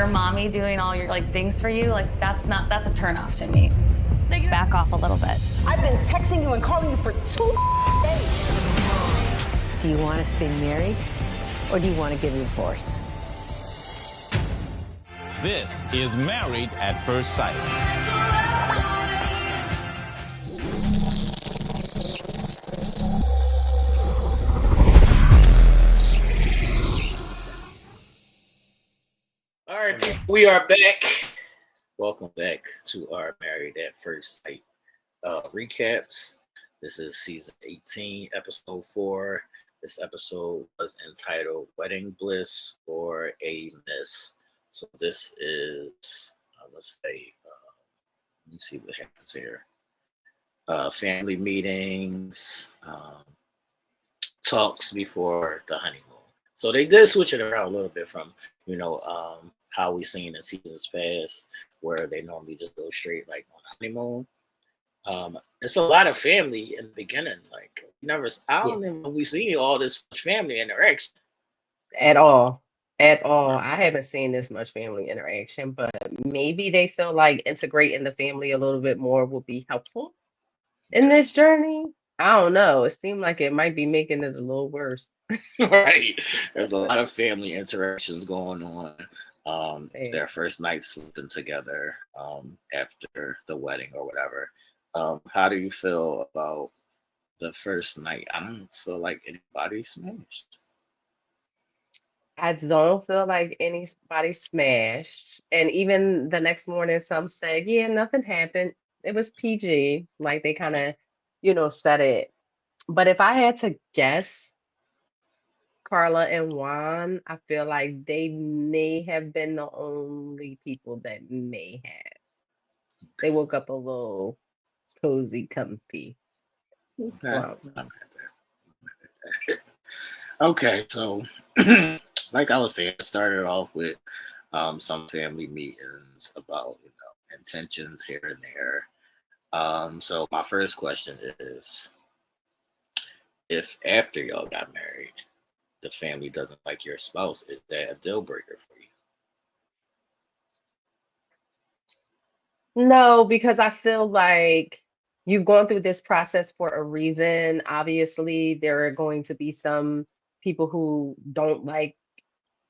your mommy doing all your like things for you, like that's a turnoff to me. Back off a little bit. I've been texting you and calling you for 2 days. Do you want to stay married or do you want to get a divorce? This is Married at First Sight. All right, people, we are back. Welcome back to our Married at First Sight recaps. This is season 18, episode 4. This episode was entitled Wedding Bliss or a Miss. So this is, let's say, let me see what happens here. Family meetings, talks before the honeymoon. So they did switch it around a little bit from, how we seen in seasons past, where they normally just go straight like on honeymoon. It's a lot of family in the beginning. Like I don't know if we see all this much family interaction at all. I haven't seen this much family interaction, but maybe they feel like integrating the family a little bit more will be helpful in this journey. I don't know. It seemed like it might be making it a little worse. Right. There's a lot of family interactions going on. It's their first night sleeping together after the wedding or whatever. How do you feel about the first night? I don't feel like anybody smashed. I don't feel like anybody smashed. And even the next morning, some said, yeah, nothing happened. It was PG. Like they kind of, said it. But if I had to guess, Carla and Juan, I feel like they may have been the only people that may have. They woke up a little cozy, comfy. Okay. Wow. Okay, so like I was saying, it started off with some family meetings about intentions here and there. So my first question is, if after y'all got married, the family doesn't like your spouse, is that a deal breaker for you? No, because I feel like you've gone through this process for a reason. Obviously, there are going to be some people who don't like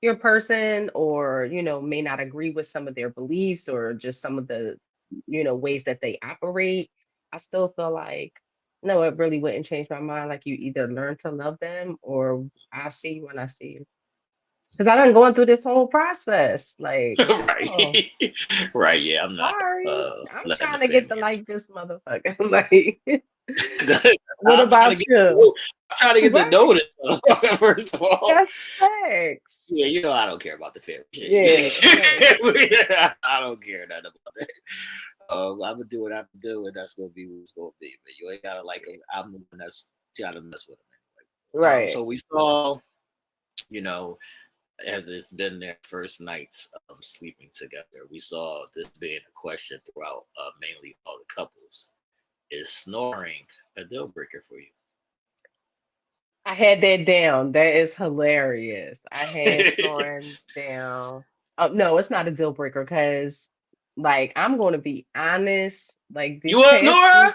your person or, may not agree with some of their beliefs or just some of the, ways that they operate. I still feel like, no, it really wouldn't change my mind. Like you either learn to love them or I'll see you when I see you. Because I done going through this whole process. Like, Right. oh, Right. Yeah, I'm not sorry. I'm letting trying the to get to family like this motherfucker. Like, what I'm trying about you? I'm trying to get to Right. know this motherfucker, first of all. That's facts. Yeah, I don't care about the family shit. Yeah. I don't care nothing about that. I'm gonna do what I have to do, and that's gonna be what it's gonna be. But you ain't gotta like him. I'm the one that's trying to mess with him anyway. Right. So we saw, as it's been their first nights sleeping together, we saw this being a question throughout mainly all the couples. Is snoring a deal breaker for you? I had that down. That is hilarious. I had snoring down. Oh, no, it's not a deal breaker because, like, I'm going to be honest. Like, You these a past snorer?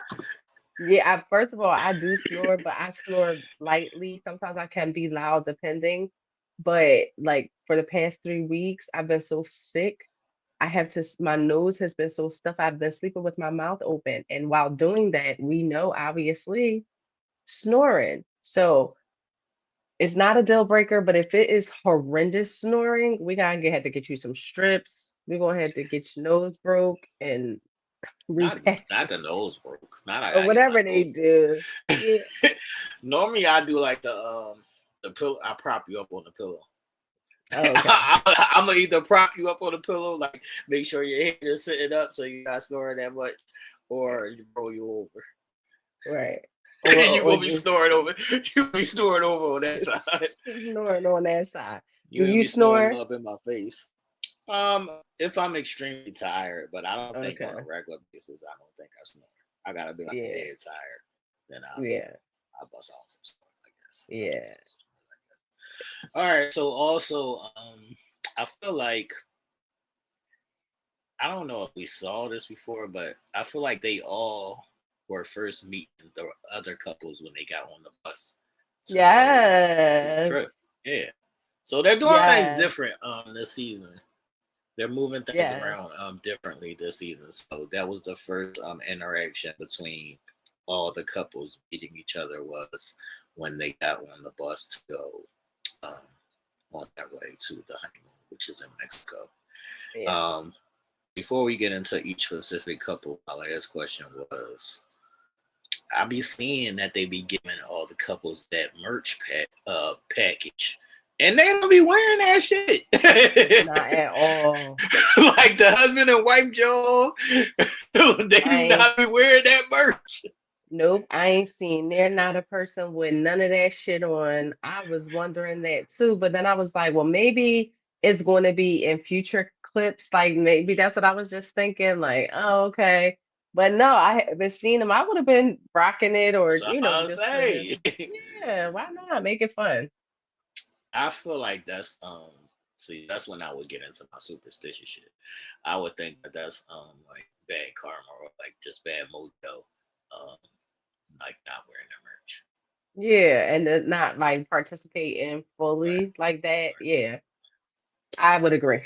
yeah, first of all, I do snore, but I snore lightly. Sometimes I can be loud depending. But, like, for the past 3 weeks, I've been so sick. My nose has been so stuffed. I've been sleeping with my mouth open. And while doing that, we know, obviously, snoring. So, it's not a deal breaker, but if it is horrendous snoring, we gotta have to get you some strips. We're gonna have to get your nose broke and Not repatch the nose broke. Not I or gotta get my whatever they nose do. Yeah. Normally I do like the pillow. I prop you up on the pillow. Oh, okay. I'm gonna either prop you up on the pillow, like make sure your head is sitting up so you're not snoring that much, or roll you over. Right. You gonna be snoring over. You be snoring over on that side. Snoring on that side. You Do you be snoring snore? up in my face. If I'm extremely tired, but I don't think on Okay. a regular basis, I don't think I snore. I gotta be like Yeah. dead tired. Then Yeah. I'll bust out some stuff, I guess. Yeah. All right. So also, I feel like I don't know if we saw this before, but I feel like they all were first meeting the other couples when they got on the bus to go to the Yes. trip. Yeah. So they're doing things Yes. different this season. They're moving things Yes. around differently this season. So that was the first interaction between all the couples meeting each other was when they got on the bus to go um, on their way to the honeymoon, which is in Mexico. Yeah. Before we get into each specific couple, my last question was I be seeing that they be giving all the couples that merch package. And they don't be wearing that shit. Not at all. Like the husband and wife Joe, they do not be wearing that merch. Nope, I ain't seen. They're not a person with none of that shit on. I was wondering that too, but then I was like, well, maybe it's going to be in future clips. Like maybe that's what I was just thinking. Like, oh, okay. But no, I haven't seen them. I would have been rocking it, or So I'll just say, yeah, why not? Make it fun. I feel like that's see, that's when I would get into my superstitious shit. I would think that that's like bad karma or like just bad mojo. Um like not wearing the merch. Yeah, and then not like participating Right. fully like that. Yeah, I would agree.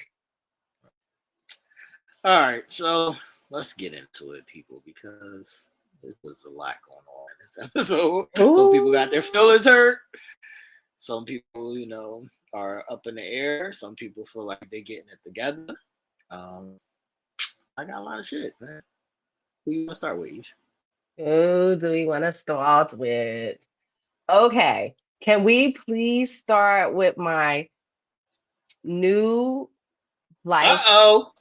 All right, so let's get into it, people, because there was a lot going on in this episode. Some people got their Ooh. feelings hurt. Some people, are up in the air. Some people feel like they're getting it together. I got a lot of shit, man. Who you want to start with? Ish? Who do we want to start with? Okay, can we please start with my new life Uh-oh.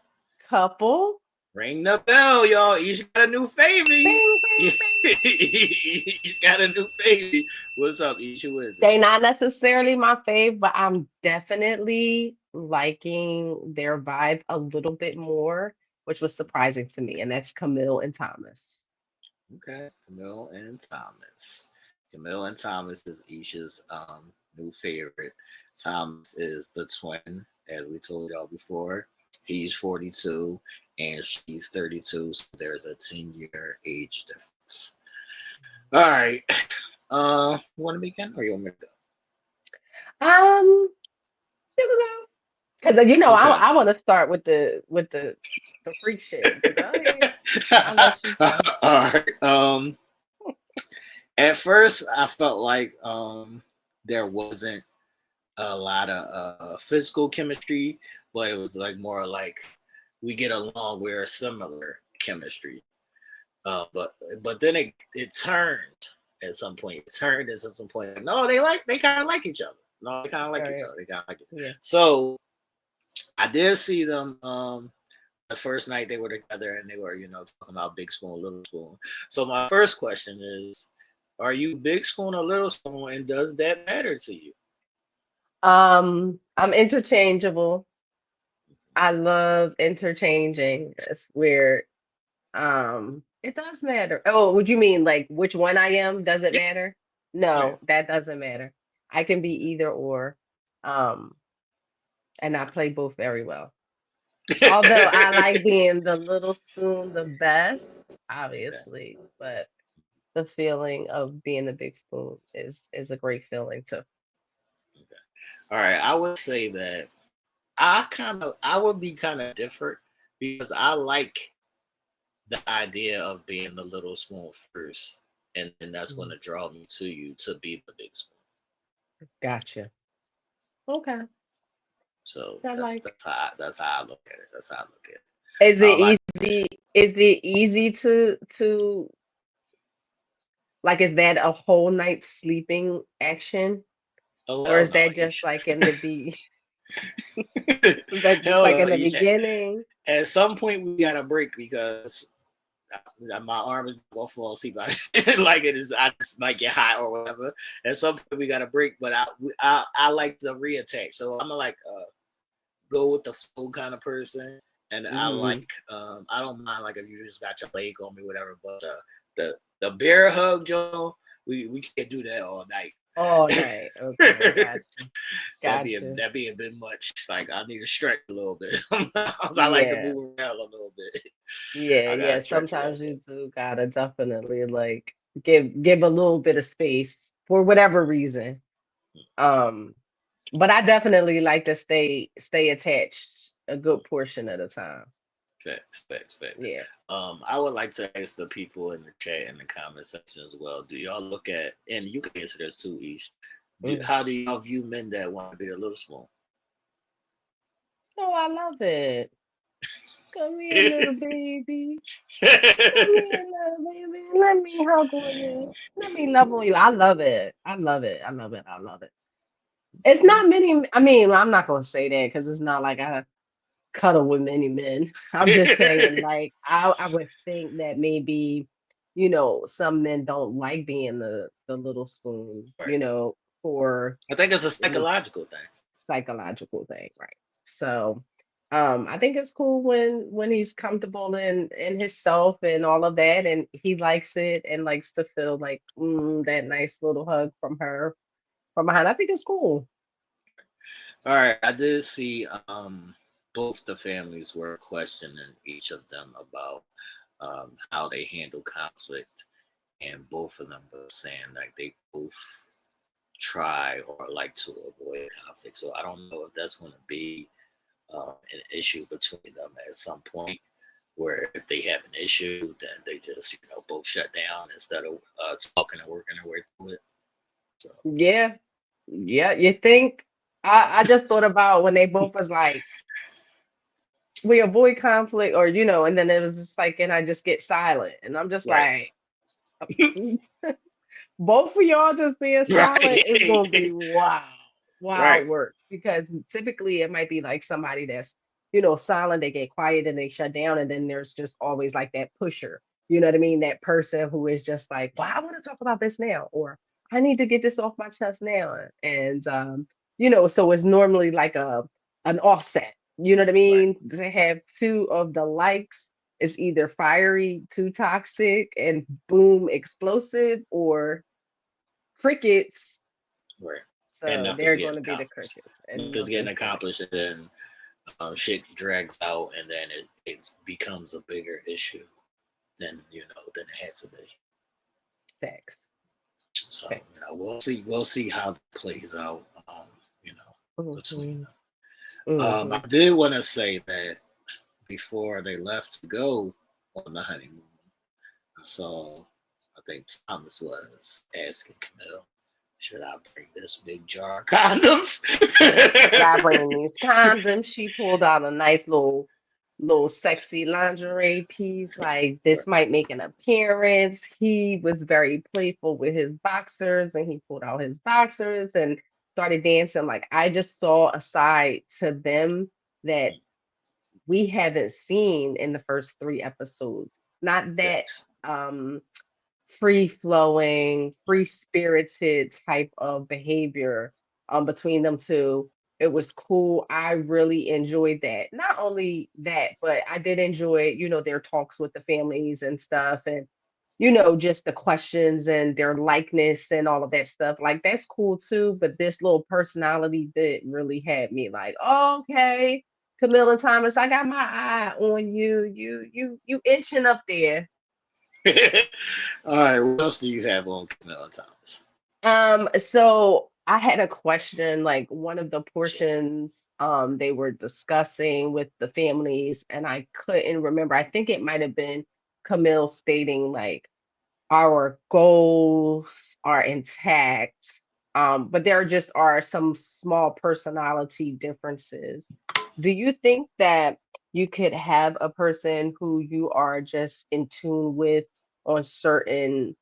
couple? Ring the bell, y'all. Ish got a new favy. Bing, bing, bing. Ish got a new favy. What's up, Ish? Who is it? They not necessarily my fave, but I'm definitely liking their vibe a little bit more, which was surprising to me, and that's Camille and Thomas. Okay, Camille and Thomas. Camille and Thomas is Isha's new favorite. Thomas is the twin, as we told y'all before. He's 42 and she's 32, so there's a 10-year age difference. All right. You want to begin or you want me to Um, you can go. Because go? Okay. I want to start with the freak shit. But go ahead. I'll let you go. All right. At first, I felt like there wasn't a lot of physical chemistry, but it was like more like we get along. We're similar chemistry. But then it turned at some point. It turned into some point. No, they kind of like each other. No, they kind of like each other. They kind of like it. Yeah. So I did see them the first night they were together, and they were talking about big spoon, little spoon. So my first question is, are you big spoon or little spoon, and does that matter to you? I'm interchangeable. I love interchanging. It's weird. It does matter. Oh, would you mean like which one I am? Does it Yeah. matter? Yeah. No, that doesn't matter. I can be either or. Um, and I play both very well. Although I like being the little spoon the best, obviously, but the feeling of being the big spoon is a great feeling too. All right, I would say that I would be kind of different because I like the idea of being the little spoon first, and then that's going to draw me to you to be the big spoon. Gotcha. Okay. So I that's like. that's how I look at it. That's how I look at it. Is How it about easy? Is it easy to like? Is that a whole night sleeping action, oh or hell is no, that just like in the be? Is that just hell like no, in the beginning? At some point we got to break because my arm is gonna fall asleep. Like it is, I just might get hot or whatever. At some point we got to break, but I like the reattach, so I'm gonna like go with the flow kind of person, and I Mm. like I don't mind like if you just got your leg on me, whatever. But the bear hug, Joe, we can't do that all night. All night. Okay, gotcha. Gotcha. That'd be a bit much. Like I need to stretch a little bit. I like to Yeah. move around a little bit. Yeah, I gotta yeah. stretch a little Sometimes bit. you do gotta definitely like give a little bit of space for whatever reason. Um, but I definitely like to stay attached a good portion of the time. Facts. Yeah. I would like to ask the people in the chat in the comment section as well. Do y'all look at, and you can answer this too, Ish. Mm. How do y'all view men that want to be a little small? Oh, I love it. Come here, little baby. Come here, little baby. Let me hug on you. Let me love on you. I love it. I love it. I love it. I love it. It's not many. I mean, I'm not gonna say that because it's not like I cuddle with many men. I'm just saying, like, I would think that maybe, some men don't like being the little spoon, Right. for I think it's a the psychological thing. psychological thing, right? So, I think it's cool when he's comfortable in himself and all of that, and he likes it and likes to feel like that nice little hug from her from behind. I think it's cool. All right, I did see both the families were questioning each of them about how they handle conflict, and both of them were saying like they both try or like to avoid conflict. So I don't know if that's going to be an issue between them at some point, where if they have an issue, then they just both shut down instead of talking and working their way through it. So Yeah, yeah. You think? I just thought about when they both was like, we avoid conflict, or and then it was just like, and I just get silent, and I'm just right, like, both of y'all just being silent is gonna right, be wild right, work. Because typically it might be like somebody that's, silent, they get quiet and they shut down, and then there's just always like that pusher. You know what I mean? That person who is just like, well, I want to talk about this now, or I need to get this off my chest now. And so it's normally like an offset. You know what I right. mean? They have two of the likes. It's either fiery, too toxic, and boom, explosive, or crickets. Right. And So nothing's they're getting going to be the accomplished. crickets, and Nothing's getting nothing's getting accomplished, and then shit drags out, and then it becomes a bigger issue than it had to be. facts. So Facts. we'll see how it plays out. Between Hmm. them. Hmm. I did want to say that before they left to go on the honeymoon, I saw, I think Thomas was asking Camille, should I bring this big jar of condoms? Should I bring these condoms? She pulled out a nice little sexy lingerie piece. Like, this might make an appearance. He was very playful with his boxers, and he pulled out his boxers and started dancing. Like, I just saw a side to them that we haven't seen in the first three episodes. Not that Facts. free flowing, free spirited type of behavior between them two. It was cool. I really enjoyed that. Not only that, but I did enjoy, their talks with the families and stuff, and just the questions and their likeness and all of that stuff. Like, that's cool too. But this little personality bit really had me like, okay, Camilla Thomas, I got my eye on you. You itching up there. All right, what else do you have on Camilla Thomas? So I had a question, like one of the Sure. portions they were discussing with the families, and I couldn't remember. I think it might have been Camille stating like our goals are intact. But there just are some small personality differences. Do you think that you could have a person who you are just in tune with on certain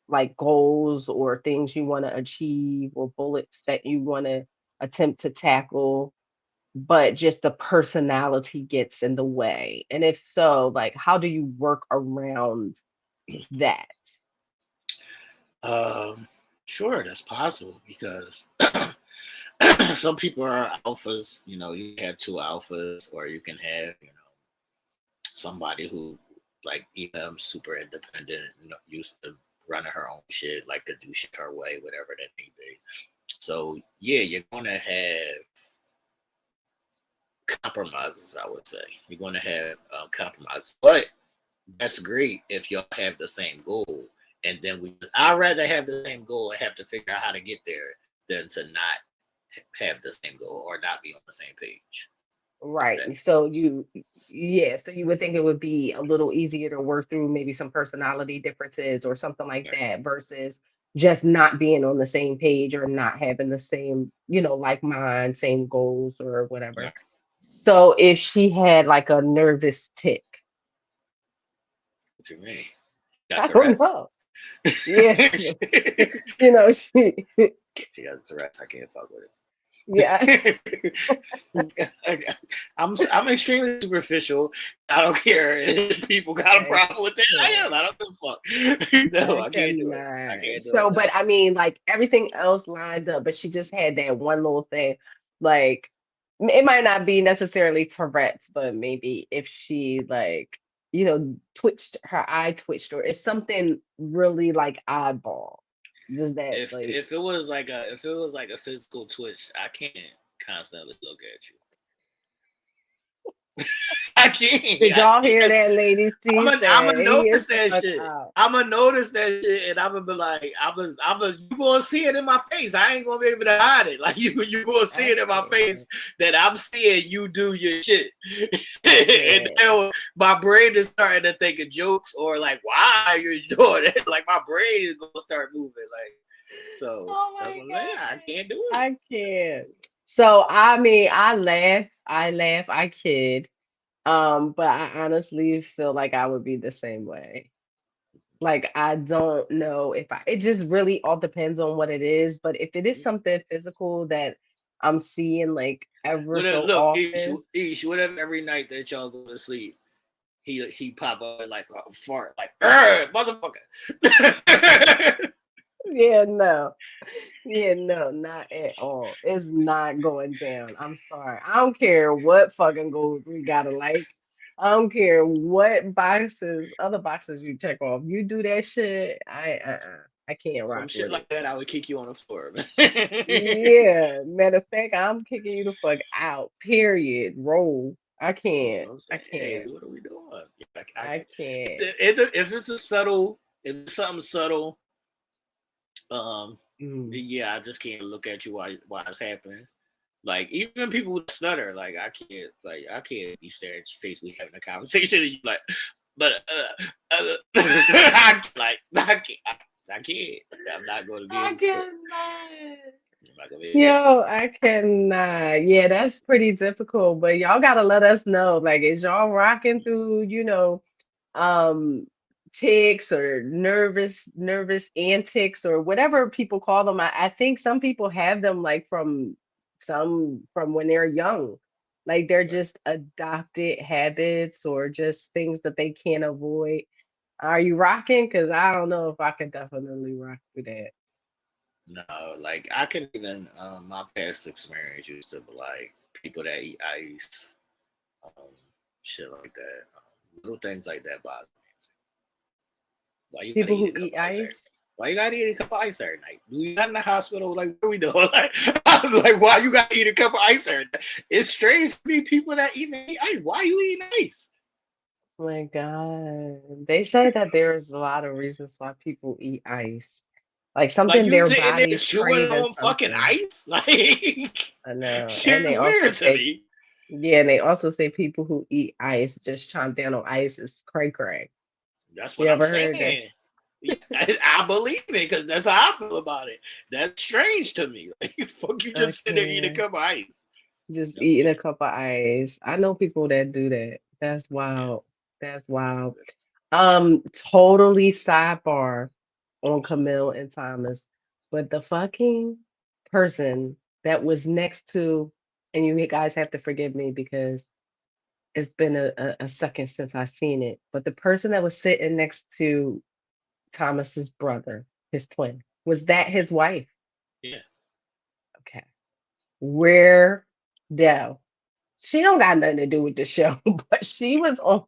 like goals or things you want to achieve or bullets that you want to attempt to tackle, but just the personality gets in the way? And if so, like, how do you work around that? Um, sure, that's possible because some people are alphas. You have two alphas, or you can have somebody who like super independent, used to running her own shit, like to do shit her way, whatever that may be. So yeah, you're gonna have compromises. I would say you're gonna have compromises, but that's great if y'all have the same goal. And then I'd rather have the same goal and have to figure out how to get there than to not have the same goal or not be on the same page. Right. That So so you would think it would be a little easier to work through maybe some personality differences or something like yeah, that versus just not being on the same page or not having the same, like mind, same goals or yeah. whatever. So if she had like a nervous tick, What you mean? Got I don't Tourette's? know. Yeah. She got Tourette's. I can't fuck with it. Yeah. I'm extremely superficial. I don't care if people got a problem with that. I am. I don't give a fuck. No, I can't do it. I Cannot. can't do So, it. but No. I mean, like everything else lined up, but she just had that one little thing. Like, it might not be necessarily Tourette's, but maybe if she like, twitched her eye twitched, or if something really like oddball, does that like? If it was like a physical twitch, I can't constantly look at you. I can't. Did y'all hear that, ladies? I'm T gonna said he is notice that fuck shit. out. I'm gonna notice that shit, and I'm gonna be like, you gonna see it in my face. I ain't gonna be able to hide it. Like you gonna see it in my face that I'm seeing you do your shit, and now my brain is starting to think of jokes or like, why are you doing it? Like my brain is gonna start moving. Like, so Oh that's my what I'm saying. I God. can't do it. I can't. So I mean, I laugh, I kid. But I honestly feel like I would be the same way. Like I don't know if it just really all depends on what it is. But if it is something physical that I'm seeing like ever Whatever, so look, often, whatever. Every night that y'all go to sleep, he pop up like a fart, like motherfucker. yeah, no. Yeah, no, not at all. It's not going down. I'm sorry. I don't care what fucking goals we gotta like. I don't care what other boxes you check off. You do that shit, I can't Some rock shit with it. like that, I would kick you on the floor, man. Yeah, matter of fact, I'm kicking you the fuck out. Period. Roll. I You know what can't. I'm I saying? Hey, can't. what are we doing? Yeah, I can't. if it's if it's something subtle, um, Mm. yeah, I just can't look at you while it's happening. Like even people with stutter, like I can't be staring at your face. We having a conversation, and you like, but I can't. I'm not going to be I able to. cannot. I'm not going to be able to. Yo, I cannot. Yeah, that's pretty difficult, but y'all gotta let us know. Like, is y'all rocking through, um, tics or nervous antics or whatever people call them? I think some people have them like from when they're young. Like they're Right. just adopted habits or just things that they can't avoid. Are you rocking? Because I don't know if I could definitely rock through that. No, like I can even my past experience used to be like people that eat ice, um, shit like that. Little things like that bother me. Why you gotta People eat who a cup eat of ice every ice. night? Why you gotta eat a cup of ice every night? Do you not in the hospital? Like what are we doing? Like, I'm like why you gotta eat a cup of ice every night? It's strange to me people that even eat ice. Why you eating ice? My God. They say that there's a lot of reasons why people eat ice. Like Like something you their sitting there body's chewing craving on fucking something. ice? Like I know. And they shit's also weird to say, me. yeah, and they also say people who eat ice, just chomp down on ice is cray cray. That's You what I'm ever heard that? saying. Yeah, I believe it because that's how I feel about it. That's strange to me. Like, fuck you I just sit there eating a can't. cup of ice. Just That's eating a weird. cup of ice. I know people that do that. That's Yeah. wild. That's wild. Totally sidebar on Camille and Thomas, but the fucking person that was next to, and you guys have to forgive me because it's been a second since I've seen it, but the person that was sitting next to Thomas's brother, his twin, was that his wife? Yeah. Okay. Where Dell? She don't got nothing to do with the show, but she was on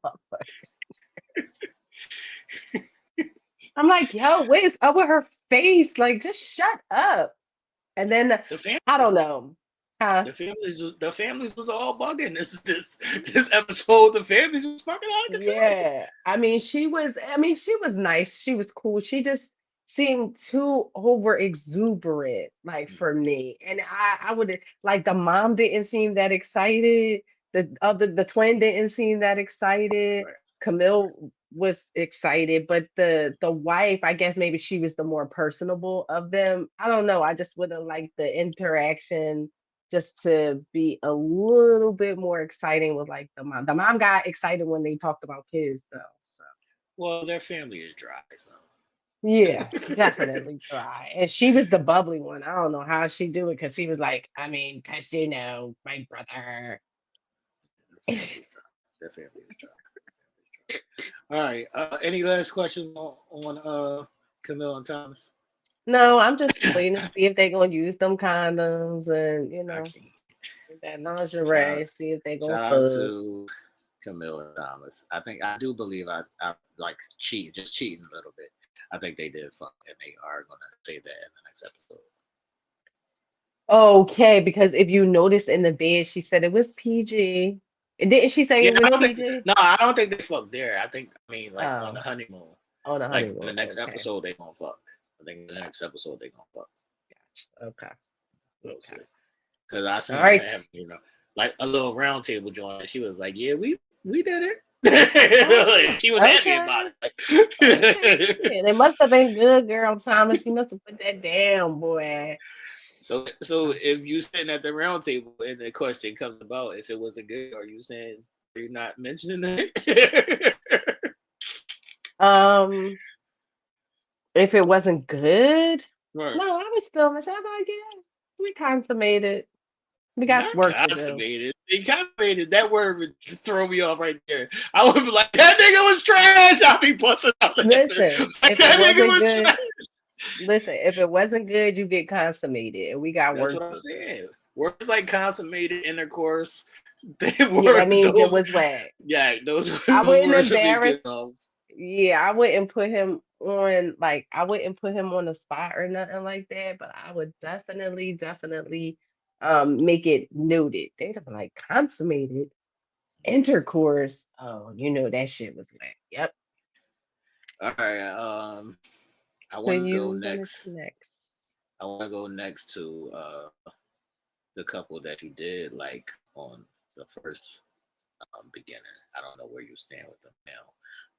my I'm like, yo, what is up with her face? Like, just shut up. And then The family, I don't know. Huh? the families was all bugging this episode. The families was fucking out of control. Yeah. She was nice. She was cool. She just seemed too over exuberant, like for me. And I would like the mom didn't seem that excited. The twin didn't seem that excited. Right. Camille was excited, but the wife, I guess maybe she was the more personable of them. I don't know. I just would have liked the interaction just to be a little bit more exciting with like the mom. The mom got excited when they talked about kids though. So Well, their family is dry, so yeah, definitely dry. And she was the bubbly one. I don't know how she do it because he was like, I mean, because you know, my brother. their family is dry. All right. Any last questions on Camille and Thomas? No, I'm just waiting to see if they're gonna use them condoms and I can't. that Shout, lingerie, see if they gonna shout out fuck. to Camille and Thomas. I do believe I like cheating a little bit. I think they did fuck, and they are gonna say that in the next episode. Okay, because if you notice in the bed, she said it was PG. Didn't she say Yeah, it I was don't think. PG? No, I don't think they fucked there. I mean, like on the Oh, honeymoon. on the Like in the honeymoon. next Okay. episode, they gonna fuck. I think in the next episode they gonna fuck. Okay. We'll Okay. see. Because I seen All them right. have, like a little round table joint. And she was like, "Yeah, we did it." She was happy about Okay. it. Okay. And it must have been good, girl, Thomas. You must have put that down, boy. So if you sitting at the round table and the question comes about if it wasn't good, are you saying you're not mentioning it? Um, if it wasn't good, Right. no, I was still much. I'm like, yeah, we consummated. We got Not work to do. consummated. Consummated. That word would throw me off right there. I would be like, that nigga was trash. I'll be busting out the Listen, like, if it that nigga wasn't was good, trash. listen, if it wasn't good, you get consummated, and we got That's work what I'm to do. saying. Words like consummated intercourse. They Yeah, were that means it those. was whack. Yeah, those I those wouldn't words would be embarrass. good. Yeah, I wouldn't put him on like I wouldn't put him on the spot or nothing like that, but I would definitely make it noted. They'd have been like consummated intercourse. Oh, you know that shit was whack. Yep. All right. I Who want to go you wanna next. see next? I want to go next to the couple that you did like on the first beginning. I don't know where you stand with them now,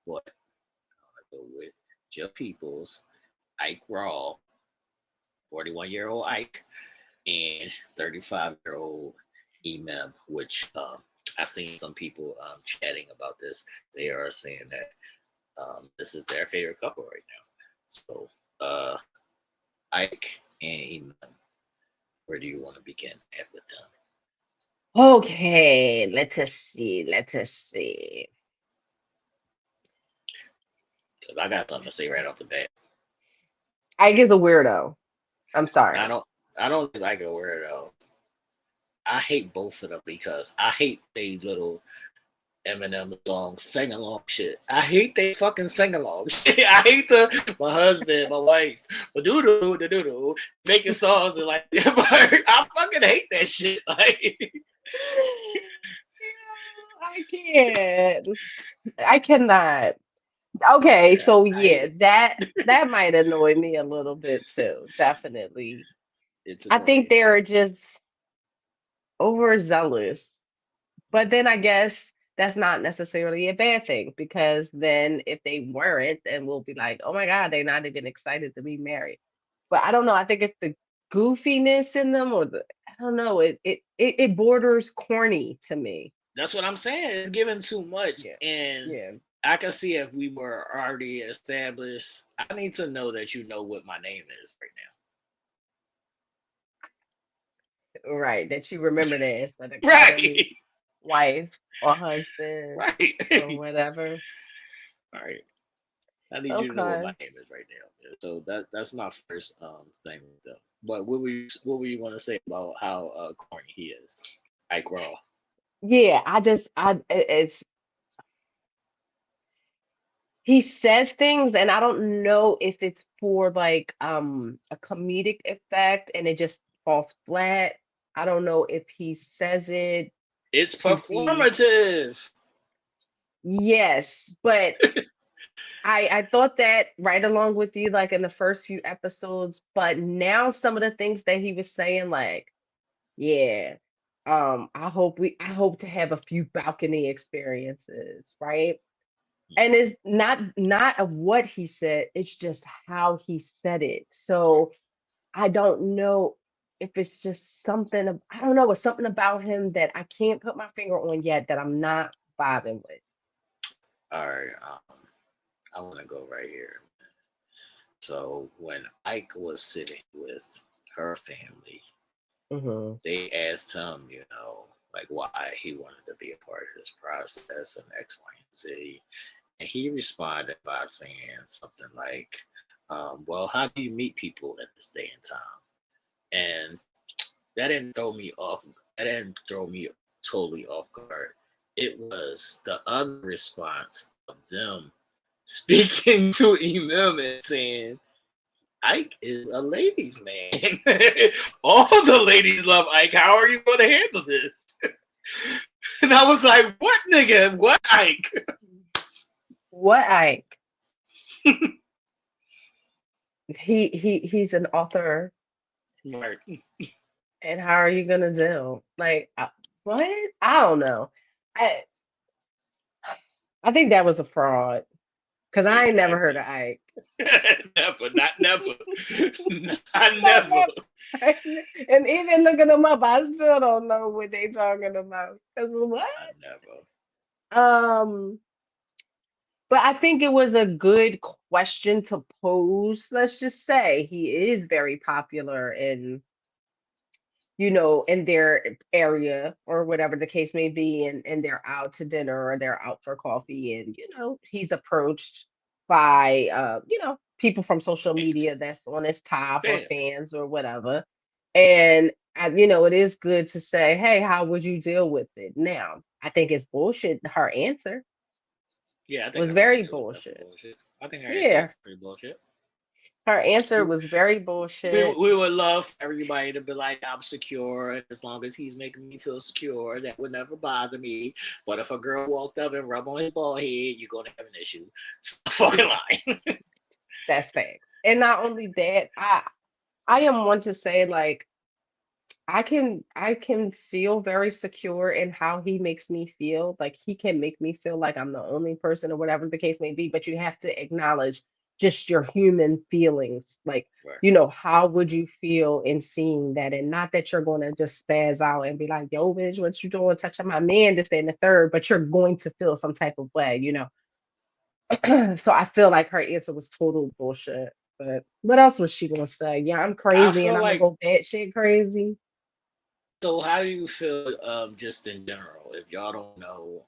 but I want to go with Jeff Peoples, Ike Raw, 41-year-old Ike, and 35-year-old Emem, which I've seen some people chatting about this. They are saying that this is their favorite couple right now. So, Ike and Emem, where do you want to begin at with them? Okay, let us see. Let us see. Because I got something to say right off the bat. Ike is a weirdo. I'm sorry. I don't like a weirdo. I hate both of them because I hate they little Eminem song sing along shit. I hate they fucking sing along shit. I hate my husband, my wife, the making songs and like I fucking hate that shit. Like I can't. I cannot. Okay, so yeah, that might annoy me a little bit too. Definitely. it's I think annoying. they're just overzealous. But then I guess that's not necessarily a bad thing because then if they weren't, then we'll be like, oh my God, they're not even excited to be married. But I don't know. I think it's the goofiness in them or I don't know. It borders corny to me. That's what I'm saying. It's giving too much. Yeah. And Yeah. I can see if we were already established. I need to know that you know what my name is right Right. That you remember that instead of now. calling me Right. wife or husband Right. or whatever. All right. I need you to know what Okay. my name is right now. So that's my first thing with them. But what were you gonna say about how corny he is? Ike Raw. Yeah, it's he says things, and I don't know if it's for like a comedic effect and it just falls flat. I don't know if he says it It's to be performative. yes, but I thought that right along with you, like in the first few episodes, but now some of the things that he was saying, like, yeah, I hope to have a few balcony experiences, right? And it's not of what he said, it's just how he said it. So I don't know if it's just something I don't know, it's something about him that I can't put my finger on yet that I'm not vibing with. All right, I want to go right here. So when Ike was sitting with her family, Hmm. they asked him, like why he wanted to be a part of this process and X, Y, and Z. And he responded by saying something like, well, how do you meet people in this day and time? And that didn't throw me off. That didn't throw me totally off guard. It was the other response of them speaking to Emil and saying, Ike is a ladies' man. All the ladies love Ike. How are you going to handle this? And I was like, what nigga? What Ike? What Ike? He's an author, Right. and how are you gonna deal? Like what? I don't know. I I think that was a fraud because I ain't never heard Exactly. of Ike. Never, not never. Not Not never. never. And even looking them up, I still don't know what they talking about. 'Cause what? Not never. Um, but I think it was a good question to pose. Let's just say he is very popular in in their area or whatever the case may be, and they're out to dinner or they're out for coffee, and he's approached by people from social Fans. media that's on his top or Fans. fans or whatever. And it is good to say, hey, how would you deal with it? Now, I think it's bullshit. Her answer Yeah, I think was her very answer was definitely bullshit. bullshit. I think her answer Yeah, was pretty bullshit. her answer We, was very bullshit. we would love everybody to be like, I'm secure. And as long as he's making me feel secure, that would never bother me. But if a girl walked up and rubbed on his bald head, you're going to have an issue. Stop fucking Yeah, lying. that's facts. And not only that, I am one to say, like, I can feel very secure in how he makes me feel. Like he can make me feel like I'm the only person or whatever the case may be, but you have to acknowledge just your human feelings. Like, Right. how would you feel in seeing that? And not that you're going to just spaz out and be like, yo, bitch, what you doing touching my man, this, that, and the third, but you're going to feel some type of way. So I feel like her answer was total bullshit. But what else was she gonna say? Yeah, I'm I crazy and feel I'm gonna like, go batshit crazy. so how do you feel just in general? If y'all don't know,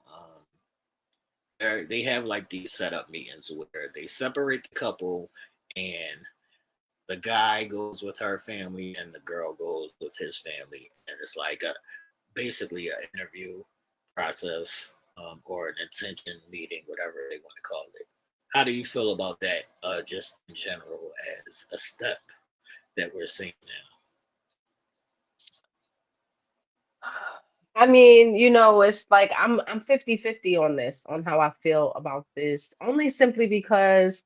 they have like these setup meetings where they separate the couple and the guy goes with her family and the girl goes with his family. And it's like basically an interview process or an intention meeting, whatever they want to call it. How do you feel about that just in general as a step that we're seeing now? I mean, it's like I'm 50-50 on this, on how I feel about this, only simply because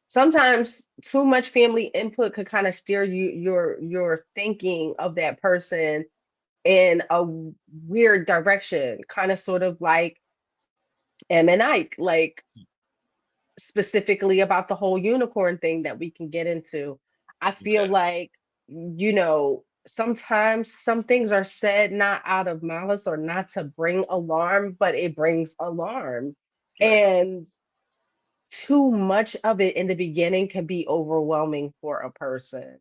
sometimes too much family input could kind of steer your thinking of that person in a weird direction, kind of sort of like M and Ike, like specifically about the whole unicorn thing that we can get into. I feel Okay. like, sometimes some things are said not out of malice or not to bring alarm, but it brings alarm. Right. And too much of it in the beginning can be overwhelming for a person.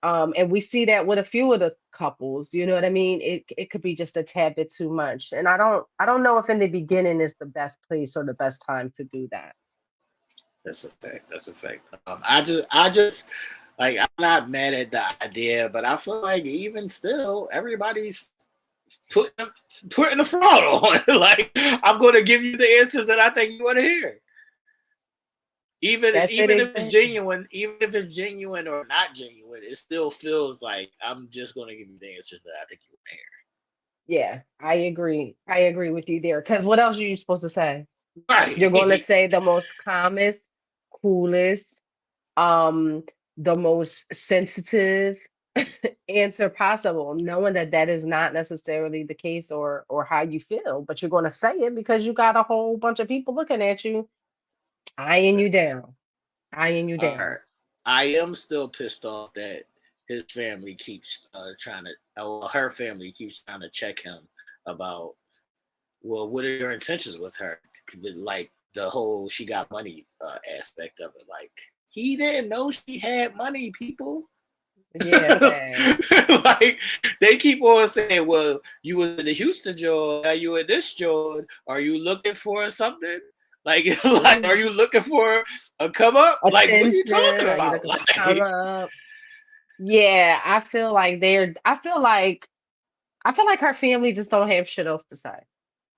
And we see that with a few of the couples, you know what I mean? It could be just a tad bit too much. And I don't know if in the beginning is the best place or the best time to do that. That's a fact. That's a fact. I just like I'm not mad at the idea, but I feel like even still, everybody's putting putting a fraud on. Like I'm going to give you the answers that I think you want to hear. Even That's it even if it's exactly. genuine or not genuine, it still feels like I'm just gonna give you the answers that I think you would Yeah, I agree. I agree with you there. Because what else are you supposed to say? You're going to hear. say the most calmest, coolest, um, the most sensitive answer possible, knowing that that is not necessarily the case or how you feel, but you're going to say it because you got a whole bunch of people looking at you, eyeing you Right. down, eyeing you All down. right. I am still pissed off that his family keeps trying to, well, her family keeps trying to check him about, well, what are your intentions with her? Like the whole she got money aspect of it. Like, he didn't know she had money, people. Yeah, fact. Like, they keep on saying, well, you was in the Houston joint, now you in this joint. Are you looking for something? Like, like, are you looking for a come up? Like, what are you Attention. talking Are you about? looking for come up? Yeah, I feel like I feel like her family just don't have shit else to say.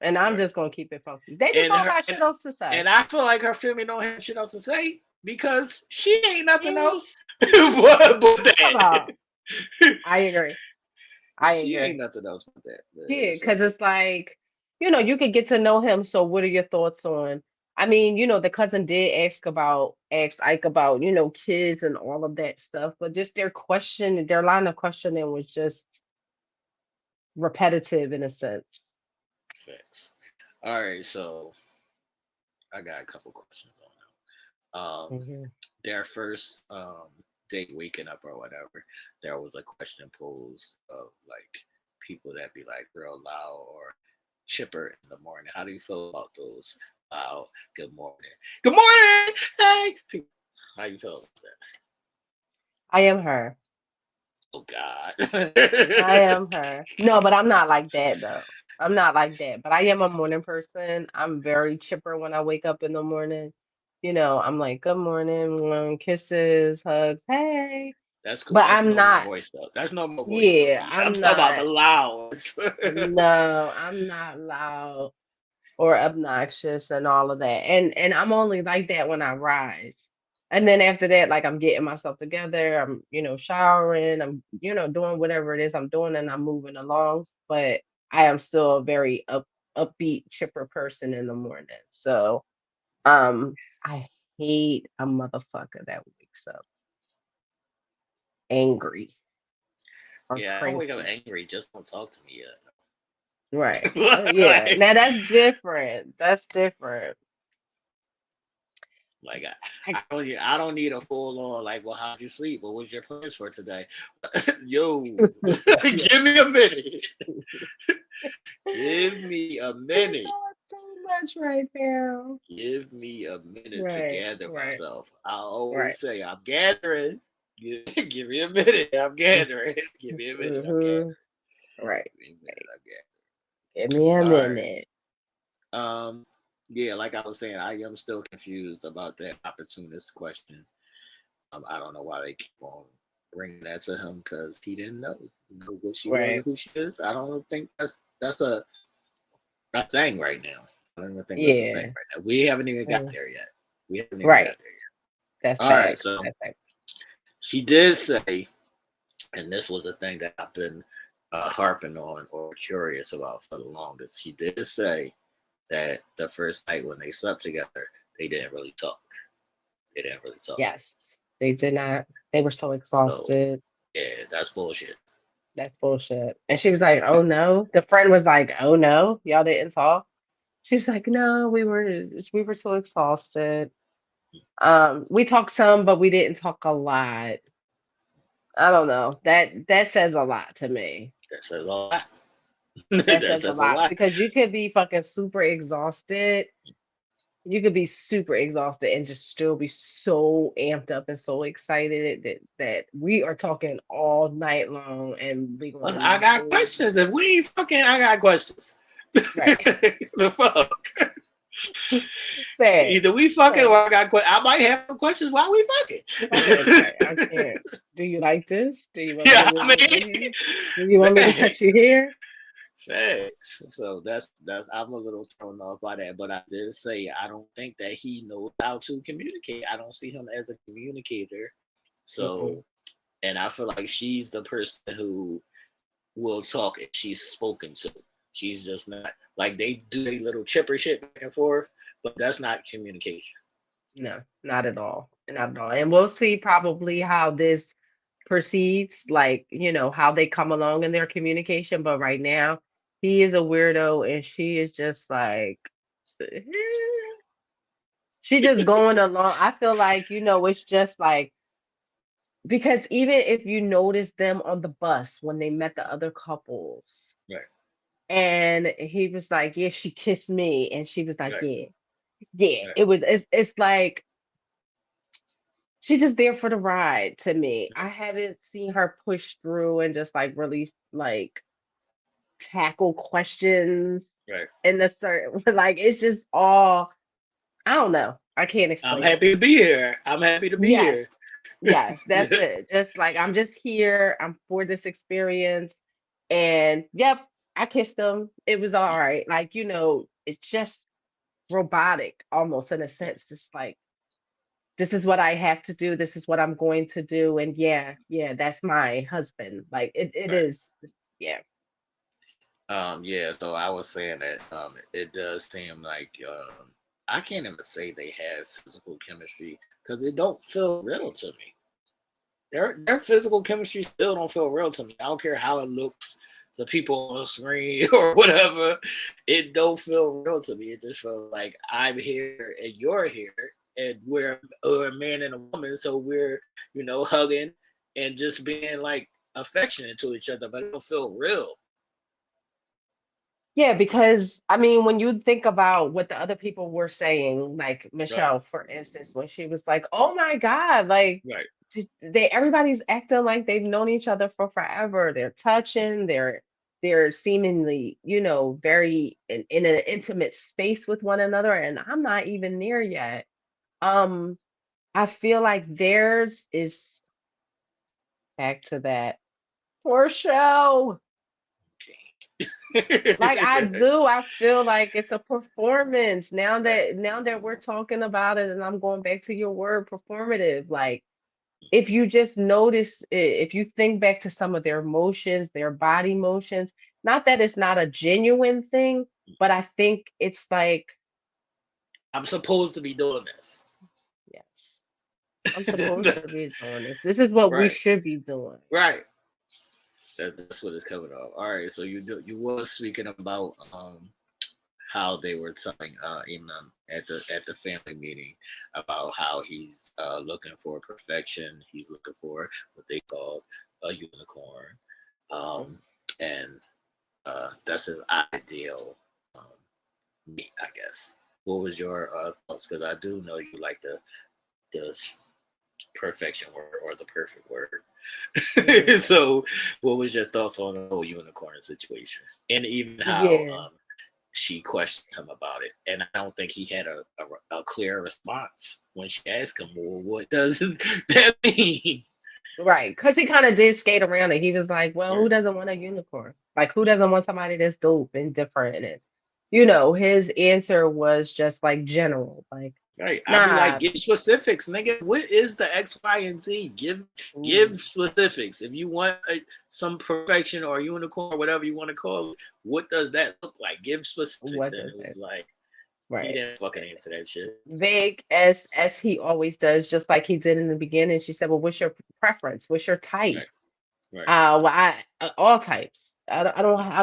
And I'm Like, just gonna keep it funky. They just and don't her got shit else to say. and I feel like her family don't have shit else to say because she ain't nothing Yeah, else but talk that. about. I agree. I She ain't agree. nothing else but that. Yeah, because So it's like, you could get to know him. So what are your thoughts on? I mean, the cousin did ask Ike about, kids and all of that stuff, but just their line of questioning was just repetitive in a sense. facts. All right, so I got a couple questions on them. Hmm. Their first date waking up or whatever, there was a question posed of like people that be like real loud or chipper in the morning. How do you feel about those loud good morning? Good morning, hey. How you feel about that? I am her. Oh God. I am her. No, but I'm not like that though. I'm not like that. But I am a morning person. I'm very chipper when I wake up in the morning. I'm like, good morning, kisses, hugs, hey. That's cool. But That's I'm normal not, voice though. That's normal voice though, yeah, Nisha. I'm I'm talking about the not, louds. no, I'm not loud or obnoxious and all of that. And I'm only like that when I rise. And then after that, like I'm getting myself together, I'm, showering, I'm, doing whatever it is I'm doing and I'm moving along. But I am still a very upbeat, chipper person in the morning. So I hate a motherfucker that wakes up angry or Yeah, I don't wake up cranky. angry. Just don't talk to me Right. Yeah. yet. Now that's different. That's different. Like I, I don't need a full on like, well, how'd you sleep? What was your plans for today? Yo, yeah. give me a minute. Give me a You're minute. doing so much right now. Give me a minute to Right, gather right, myself. I right. always say I'm gathering. Give me a minute. I'm gathering. Give me a minute. I'm gathering. Mm-hmm. Right. Give me a minute. I'm Give me a gathering. All right. minute. Yeah, like I was saying, I am still confused about that opportunist question. I don't know why they keep on bringing that to him because he didn't know what she was or Right. who she is. I don't think that's a thing right now. I don't even think that's a thing Yeah. right now. We haven't even got Mm, there yet. We haven't even right. got there yet. That's All right, facts. so That's facts. she did say, and this was a thing that I've been harping on or curious about for the longest. She did say that the first night when they slept together, they didn't really talk. They didn't really talk. Yes. They did not. They were so So exhausted. yeah, that's bullshit. That's bullshit. And she was like, "Oh no." The friend was like, "Oh no, y'all didn't talk." She was like, "No, we were so exhausted. We talked some, but we didn't talk a lot." I don't know. That says a lot to me. That says a lot. That That says a says a lot lot. because you could be fucking super exhausted. You could be super exhausted and just still be so amped up and so excited that we are talking all night long and we gonna I leave got soon. questions. If we ain't fucking, I got questions. Right. The fuck? Either Thanks. we fucking or Thanks. I got questions. I might have some questions while we Fucking fucking. right. I can't. Do you like this? Do you want me to Yeah, I move over mean, here? Do you want me to touch you thanks. here? Facts. So that's I'm a little thrown off by that, but I did say I don't think that he knows how to communicate. I don't see him as a communicator. So, Mm-mm. and I feel like she's the person who will talk if she's spoken to. She's just not like they do a little chipper shit back and forth, but that's not communication. No, not at all. Not at all. And we'll see probably how this proceeds, like, how they come along in their communication. But right now, he is a weirdo and she is just like, eh, she just going along. I feel like, it's just like, because even if you notice them on the bus when they met the other couples, Right. and he was like, yeah, she kissed me. And she was like, Right. yeah, yeah. Right. It's like, she's just there for the ride to me. I Right. haven't seen her push through and just like really like tackle questions Right. in a certain like it's just all I don't know. I can't I'm explain it. happy to be here. I'm happy to be here. Yes. Yes, that's it. Just like I'm just here. I'm for this experience. And yep, I kissed him. It was all right. Like, it's just robotic almost in a sense. Just like this is what I have to do. This is what I'm going to do. And yeah, yeah, that's my husband. Like it Right. is, yeah. Yeah, so I was saying that it does seem like I can't even say they have physical chemistry because it don't feel real to me. Their physical chemistry still don't feel real to me. I don't care how it looks to people on the screen or whatever. It don't feel real to me. It just feels like I'm here and you're here, and we're a man and a woman, so we're hugging and just being like affectionate to each other, but it don't feel real. Yeah, because I mean, when you think about what the other people were saying, like Right. Michelle, for instance, when she was like, "Oh my God, like Right. everybody's acting like they've known each other for forever. They're touching, they're seemingly, very in an intimate space with one another, and I'm not even there yet." Um, I feel like theirs is back to that poor show. Like I do, I feel like it's a performance. Now that we're talking about it, and I'm going back to your word performative. Like if you just notice if you think back to some of their emotions, their body motions, not that it's not a genuine thing, but I think it's like, I'm supposed to be doing this. yes, I'm supposed to be doing this. This is what we Right. should be doing. Right. That's what it's coming off. All right. So you was speaking about how they were telling at the family meeting about how he's looking for perfection. He's looking for what they called a unicorn, Mm. um, and that's his ideal mate, I guess. What was your thoughts? Because I do know you like the perfection word or the perfect word. Mhm. So, what was your thoughts on the whole unicorn situation, and even how Yeah. she questioned him about it? And I don't think he had a clear response when she asked him, "Well, what does that mean?" Right, because he kind of did skate around it. He was like, "Well, who Right, doesn't want a unicorn? Like, who doesn't want somebody that's dope and different?" And his answer was just like general, like, right. I'd be like, "Nah, give specifics, nigga. What is the X, Y, and Z? Give mm, specifics. If you want some perfection or unicorn, or whatever you want to call it, what does that look like? Give specifics." what And does it it?" was like he Right, didn't fucking answer that shit. vague as he always does, just like he did in the beginning. She said, "Well, what's your preference? What's your type?" Right, right, Well, all types. I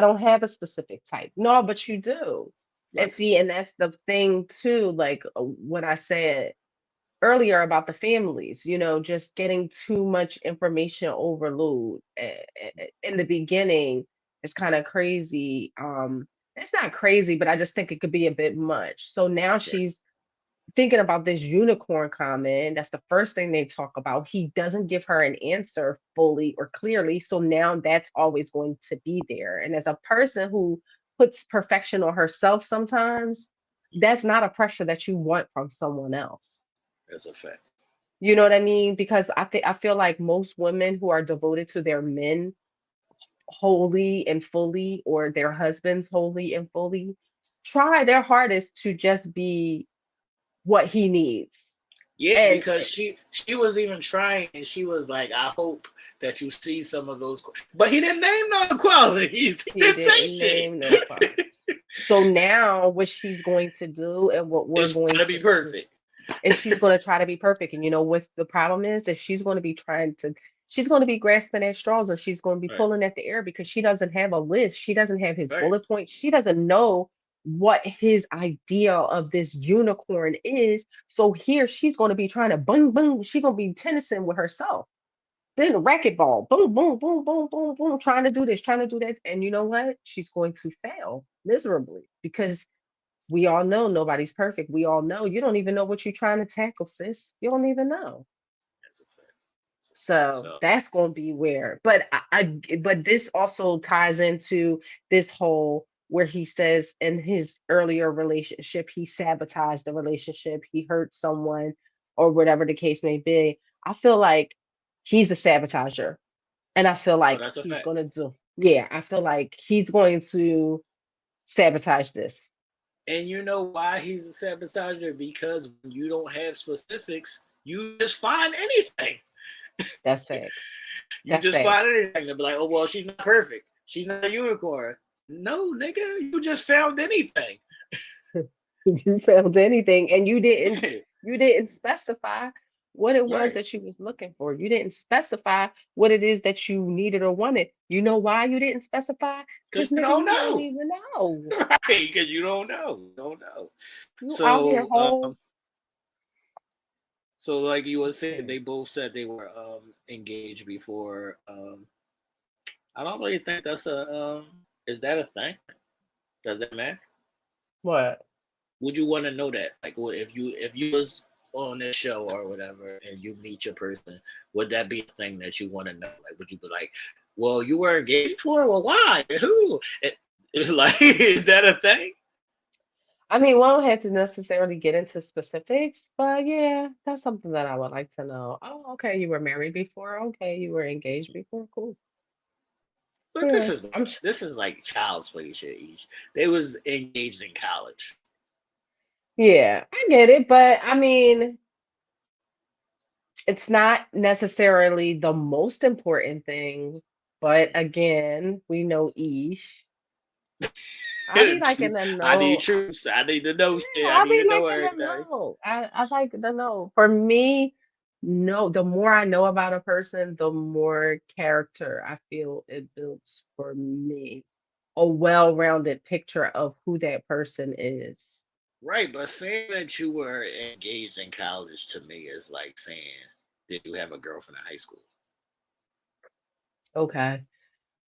don't have a specific type. No, but you do. And right. see, and that's the thing too. Like when I said earlier about the families, just getting too much information overload in the beginning is kind of crazy. It's not crazy, but I just think it could be a bit much. So now Right. she's thinking about this unicorn comment. That's the first thing they talk about. He doesn't give her an answer fully or clearly. So now that's always going to be there. And as a person who puts perfection on herself sometimes, that's not a pressure that you want from someone else. That's a fact. You know what I mean? Because I feel like most women who are devoted to their men wholly and fully, or their husbands wholly and fully, try their hardest to just be what he needs. Yeah, And because she was even trying, and she was like, "I hope that you see some of those," but he didn't name no qualities. He he didn't say didn't shit. name no quality. So now what she's going to do and what we're It's going gotta be to see perfect. is she's going to try to be perfect. And you know what the problem is? That she's going to be grasping at straws, and she's going to be Right, pulling at the air because she doesn't have a list. She doesn't have his right. bullet points. She doesn't know what his idea of this unicorn is. So here she's going to be trying to boom, boom. She's going to be tennising with herself. Then the racquetball, boom, boom, boom, boom, boom, boom, trying to do this, trying to do that. And you know what? She's going to fail miserably because we all know nobody's perfect. We all know you don't even know what you're trying to tackle, sis. You don't even know. That's a fact. That's a fact. So So that's going to be where. But this also ties into this whole where he says in his earlier relationship he sabotaged the relationship, he hurt someone, or whatever the case may be. I feel like he's the sabotager, and I feel oh, like that's a he's fact. gonna do. Yeah, I feel like he's going to sabotage this. And you know why he's a sabotager? Because when you don't have specifics, you just find anything. That's facts. You That's just facts. find anything to be like, oh well, she's not perfect. She's not a unicorn. No, nigga, you just found anything. You found anything, and Yeah, you didn't specify what it was right. that you was looking for. You didn't specify what it is that you needed or wanted. You know why you didn't specify? Because Because you nigga, don't you don't know. even know. Right, because you don't know. You don't know. You out here So whole. so like you were saying, they both said they were engaged before. I don't really think that's a is that a thing? Does that matter? What? Would you want to know that? Like, if you was on this show or whatever, and you meet your person, would that be a thing that you want to know? Like, would you be like, well, you were engaged for? Well, why? Who? It's like, is that a thing? I mean, we don't have to necessarily get into specifics, but yeah, that's something that I would like to know. Oh, okay, you were married before. Okay, you were engaged before. Cool. But Yeah, this is like child's play shit. They was engaged in college. yeah, I get it, but I mean, it's not necessarily the most important thing. But again, we know Ish. I be liking to I need know. truths. I need to know shit. Yeah, I I need be to know liking to everything. know. I like to know. For me, no, the more I know about a person, the more character I feel it builds for me. A well-rounded picture of who that person is. Right, but saying that you were engaged in college to me is like saying, did you have a girlfriend in high school? Okay.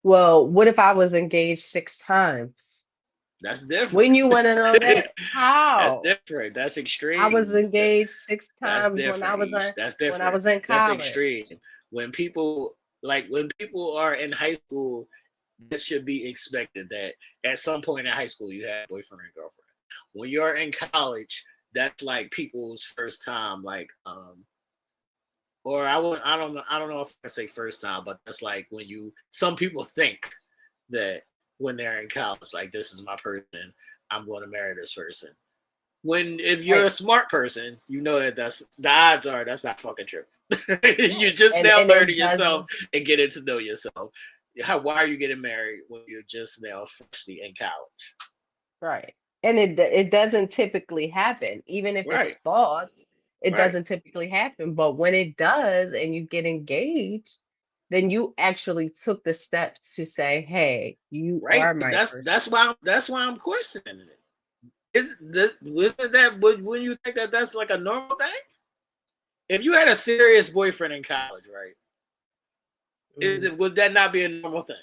Well, what if I was engaged 6 times? That's different. Wouldn't you want to know that? That's How? different. That's I was extreme. engaged six That's times when I different, was Ish. in That's when I different. was in That's college. extreme. When people are in high school, this should be expected that at some point in high school you have a boyfriend and girlfriend. When you're in college, that's like people's first time, like or I don't know if I say first time, but that's like when some people think that when they're in college, like this is my person, I'm going to marry this person. When if you're a Right. smart person, you know that that's the odds are that's not fucking true. You're Right. just now And learning it yourself doesn't. and getting to know yourself. Why are you getting married when you're just now freshly in college? Right. And it doesn't typically happen. Even if Right, it's thought, it right, doesn't typically happen. But when it does and you get engaged, then you actually took the steps to say, hey, you right. are But my person. that's why I'm questioning it. Isn't that when you think that that's like a normal thing? If you had a serious boyfriend in college, right? Mhm. Would that not be a normal thing?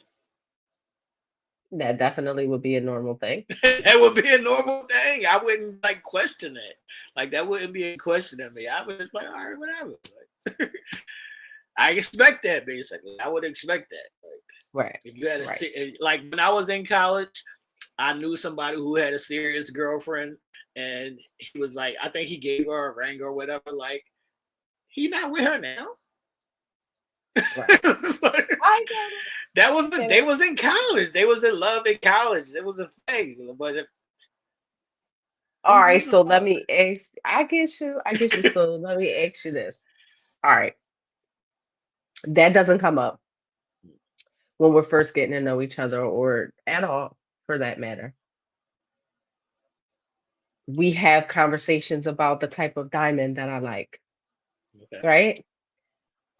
That definitely would be a normal thing. That would be a normal thing. I wouldn't like question it. Like that wouldn't be a question of me. I would just like, all right, whatever. Like, I expect that basically. I would expect that. Like, Right. if you had Right. like when I was in college, I knew somebody who had a serious girlfriend, and he was like, I think he gave her a ring or whatever. Like, he not with her now. Right. Like, I get it. That was they was in college. They was in love in college. It was a thing. But All right, so let me ask. I get you. I get you. So let me ask you this. All right, that doesn't come up when we're first getting to know each other, or at all, for that matter. We have conversations about the type of diamond that I like, okay. right?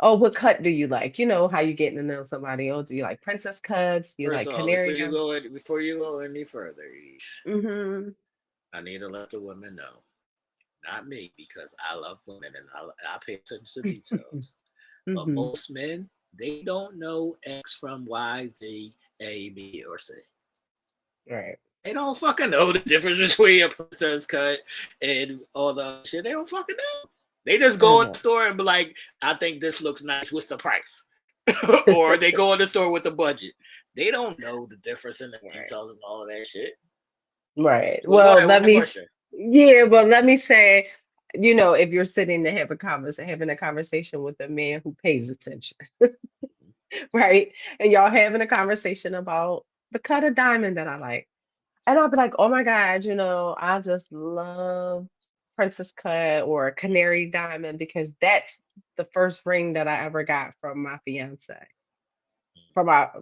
Oh, what cut do you like? You know how you getting to know somebody. Oh, do you like princess cuts? Do you First like of all, canary? before you go any further, Mm-hmm. I need to let the women know, not me, because I love women and I pay attention to details. But Mm-hmm. most men, they don't know X from Y, Z, A, B, or C. Right. They don't fucking know the difference between a princess cut and all the other shit. They don't fucking know. They just I go in the know. store and be like, I think this looks nice. What's the price? Or they go in the store with the budget. They don't know the difference in the Right. details and all of that shit. Right. Well, go Well, ahead, let what's the me. question? Yeah, but let me say, if you're sitting to have having a conversation with a man who pays attention, right? And y'all having a conversation about the cut of diamond that I like. And I'll be like, oh my God, I just love Princess Cut or Canary Diamond because that's the first ring that I ever got from my fiance, from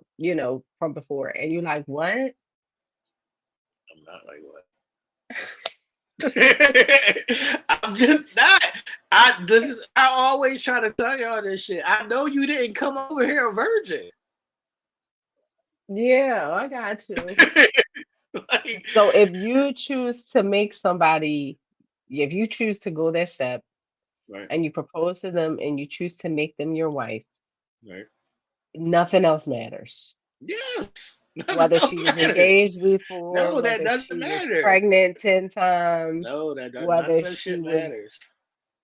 before. And you're like, what? I'm not like what? I'm just not. I always try to tell y'all this shit. I know you didn't come over here a virgin. Yeah, I got you. Like, So if you choose to make somebody, if you choose to go that step right, and you propose to them and you choose to make them your wife, right. nothing else matters. Yes. Nothing Whether else she was matters. engaged before, No, that whether doesn't she was matter. pregnant 10 times, No, none of whether that she shit was matters.